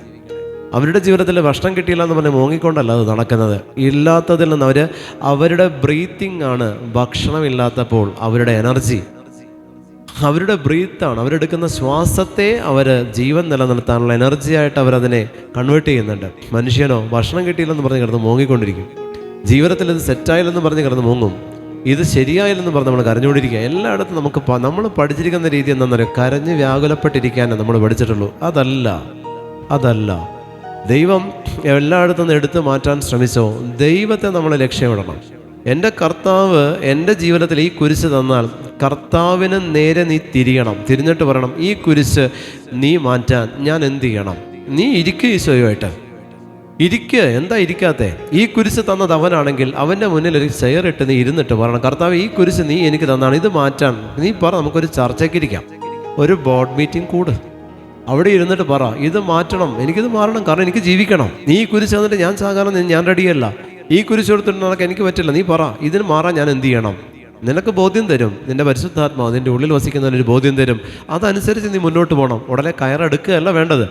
അവരുടെ ജീവിതത്തിൽ ഭക്ഷണം കിട്ടിയില്ല എന്ന് പറഞ്ഞ് മോങ്ങിക്കൊണ്ടല്ല അത് നടക്കുന്നത്. ഇല്ലാത്തതിൽ നിന്ന് അവരുടെ ബ്രീത്തിങ് ആണ് ഭക്ഷണമില്ലാത്തപ്പോൾ അവരുടെ എനർജി, അവരുടെ ബ്രീത്താണ്. അവരെടുക്കുന്ന ശ്വാസത്തെ ജീവൻ നിലനിർത്താനുള്ള എനർജിയായിട്ട് അവരതിനെ കൺവേർട്ട് ചെയ്യുന്നുണ്ട്. മനുഷ്യനോ ഭക്ഷണം കിട്ടിയില്ലെന്ന് പറഞ്ഞ് കിടന്ന് മോങ്ങിക്കൊണ്ടിരിക്കും. ജീവിതത്തിൽ ഇത് സെറ്റായില്ലെന്ന് പറഞ്ഞ് കിടന്ന് മോങ്ങും. ഇത് ശരിയായില്ലെന്ന് പറഞ്ഞ് നമ്മൾ കരഞ്ഞുകൊണ്ടിരിക്കുക. എല്ലായിടത്തും നമ്മൾ പഠിച്ചിരിക്കുന്ന രീതി എന്താണെന്നറിയോ? കരഞ്ഞ് വ്യാകുലപ്പെട്ടിരിക്കാനേ നമ്മൾ പഠിച്ചിട്ടുള്ളൂ. അതല്ല ദൈവം എല്ലായിടത്തും നിന്ന് എടുത്തു മാറ്റാൻ ശ്രമിച്ചോ? ദൈവത്തെ നമ്മൾ ലക്ഷ്യമിടണം. എൻ്റെ കർത്താവ് എൻ്റെ ജീവിതത്തിൽ ഈ കുരിശ് തന്നാൽ കർത്താവിന് നേരെ നീ തിരിഞ്ഞിട്ട് പറയണം, ഈ കുരിശ് നീ മാറ്റാൻ ഞാൻ എന്ത് ചെയ്യണം? നീ ഇരിക്കുക, ഈശോയുമായിട്ട് എന്താ ഇരിക്കാത്തെ? ഈ കുരിശ് തന്നത് അവനാണെങ്കിൽ അവൻ്റെ മുന്നിൽ ഒരു ചെയർ ഇട്ട് നീ ഇരുന്നിട്ട് പറയണം, കർത്താവ് ഈ കുരിശ് നീ എനിക്ക് തന്നാണ്, ഇത് മാറ്റാൻ നീ പറ. നമുക്കൊരു ചർച്ചയ്ക്ക് ഇരിക്കാം, ഒരു ബോർഡ് മീറ്റിംഗ് കൂട്, അവിടെ ഇരുന്നിട്ട് പറ, ഇത് മാറ്റണം, എനിക്കിത് മാറണം, കാരണം എനിക്ക് ജീവിക്കണം. നീ ഈ കുരിശ് തന്നിട്ട് ഞാൻ ചാകാൻ ഞാൻ റെഡിയല്ല. ഈ കുരിശ് എടുത്തിട്ട് നടക്കാൻ എനിക്ക് പറ്റില്ല. നീ പറ, ഇതിന് മാറാൻ ഞാൻ എന്ത് ചെയ്യണം? നിനക്ക് ബോധ്യം തരും. നിന്റെ പരിശുദ്ധാത്മാവ് നിന്റെ ഉള്ളിൽ വസിക്കുന്നതിനൊരു ബോധ്യം തരും. അതനുസരിച്ച് നീ മുന്നോട്ട് പോകണം. ഉടനെ കയറെടുക്കുകയല്ല വേണ്ടത്.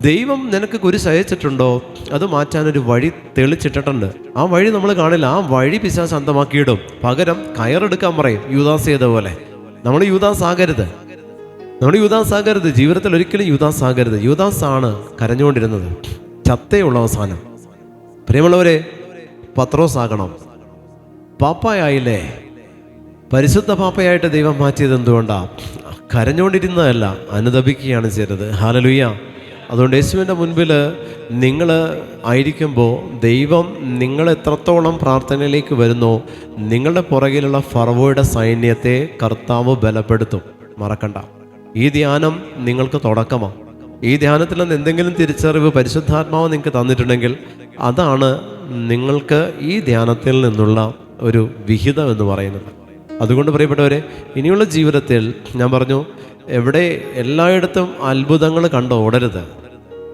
ദൈവം നിനക്ക് കുരിശ് അയച്ചിട്ടുണ്ടോ? അത് മാറ്റാനൊരു വഴി തെളിച്ചിട്ടിട്ടുണ്ട്. ആ വഴി നമ്മൾ കാണില്ല. ആ വഴി പിശാച് അന്തമാക്കിയിടും. പകരം കയറെടുക്കാൻ പറയും. യൂദാസ് ചെയ്തപോലെ നമ്മൾ യൂദാസ് ആകരുത്. ജീവിതത്തിൽ ഒരിക്കലും യൂദാസ് ആകരുത്. യൂദാസ് ആണ് കരഞ്ഞുകൊണ്ടിരുന്നത്. ചത്തയുള്ള അവസാനം. പ്രിയമുള്ളവരെ, പത്രോസ് ആകണം. പാപ്പായായില്ലേ? പരിശുദ്ധ പാപ്പയായിട്ട് ദൈവം മാറ്റിയത് എന്തുകൊണ്ടാണ്? കരഞ്ഞുകൊണ്ടിരുന്നതല്ല, അനുദപിക്കുകയാണ് ചെയ്തത്. ഹല്ലേലൂയ. അതുകൊണ്ട് യേശുവിൻ്റെ മുൻപിൽ നിങ്ങൾ ആയിരിക്കുമ്പോൾ ദൈവം നിങ്ങൾ എത്രത്തോളം പ്രാർത്ഥനയിലേക്ക് വരുന്നോ നിങ്ങളുടെ പുറകിലുള്ള ഫറവോയുടെ സൈന്യത്തെ കർത്താവ് ബലപ്പെടുത്തും. മറക്കണ്ട. ഈ ധ്യാനം നിങ്ങൾക്ക് തുടക്കമാണ്. ഈ ധ്യാനത്തിൽ നിന്ന് എന്തെങ്കിലും തിരിച്ചറിവ് പരിശുദ്ധാത്മാവ് നിങ്ങൾക്ക് തന്നിട്ടുണ്ടെങ്കിൽ അതാണ് നിങ്ങൾക്ക് ഈ ധ്യാനത്തിൽ നിന്നുള്ള ഒരു വിഹിതം എന്ന് പറയുന്നത്. അതുകൊണ്ട് പ്രിയപ്പെട്ടവരെ, ഇനിയുള്ള ജീവിതത്തിൽ ഞാൻ പറഞ്ഞു, എല്ലായിടത്തും അത്ഭുതങ്ങൾ കണ്ട് ഓടരുത്.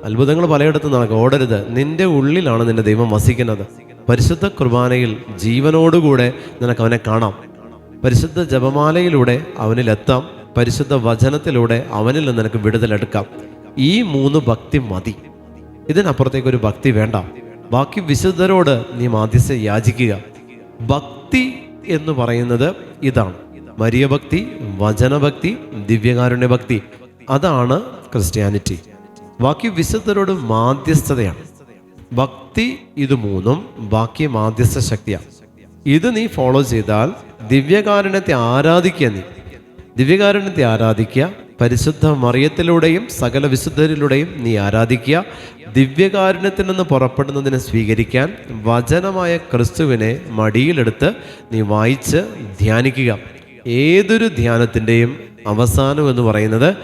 അത്ഭുതങ്ങൾ പലയിടത്തും നടക്കും, ഓടരുത്. നിന്റെ ഉള്ളിലാണ് നിന്റെ ദൈവം വസിക്കുന്നത്. പരിശുദ്ധ കുർബാനയിൽ ജീവനോടുകൂടെ നിനക്ക് അവനെ കാണാം. പരിശുദ്ധ ജപമാലയിലൂടെ അവനിലെത്താം. പരിശുദ്ധ വചനത്തിലൂടെ അവനിൽ നിന്ന് നിനക്ക് വിടുതലെടുക്കാം. ഈ 3 ഭക്തി മതി. ഇതിനപ്പുറത്തേക്കൊരു ഭക്തി വേണ്ട. ബാക്കി വിശുദ്ധരോട് നീ മാധ്യസ്ഥ യാചിക്കുക. ഭക്തി എന്ന് പറയുന്നത് ഇതാണ്: മരിയഭക്തി, വചനഭക്തി, ദിവ്യകാരുണ്യ ഭക്തി. അതാണ് ക്രിസ്ത്യാനിറ്റി. ബാക്കി വിശുദ്ധരോട് മാധ്യസ്ഥതയാണ്. ഭക്തി ഇത് 3, ബാക്കി മാധ്യസ്ഥ ശക്തിയാണ്. ഇത് നീ ഫോളോ ചെയ്താൽ ദിവ്യകാരുണ്യത്തെ ആരാധിക്കുക. പരിശുദ്ധ മറിയത്തിലൂടെയും സകല വിശുദ്ധരിലൂടെയും നീ ആരാധിക്കുക. ദിവ്യകാരുണ്യത്തിൽ നിന്ന് പുറപ്പെടുന്നതിനെ സ്വീകരിക്കാൻ വചനമായ ക്രിസ്തുവിനെ മടിയിലെടുത്ത് നീ വായിച്ച് ധ്യാനിക്കുക. ഏതൊരു ധ്യാനത്തിൻ്റെയും അവസാനം എന്ന് പറയുന്നത്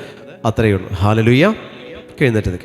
അത്രയേ ഉള്ളൂ. ഹല്ലേലൂയ. എഴുന്നേറ്റ് നിൽക്കാം.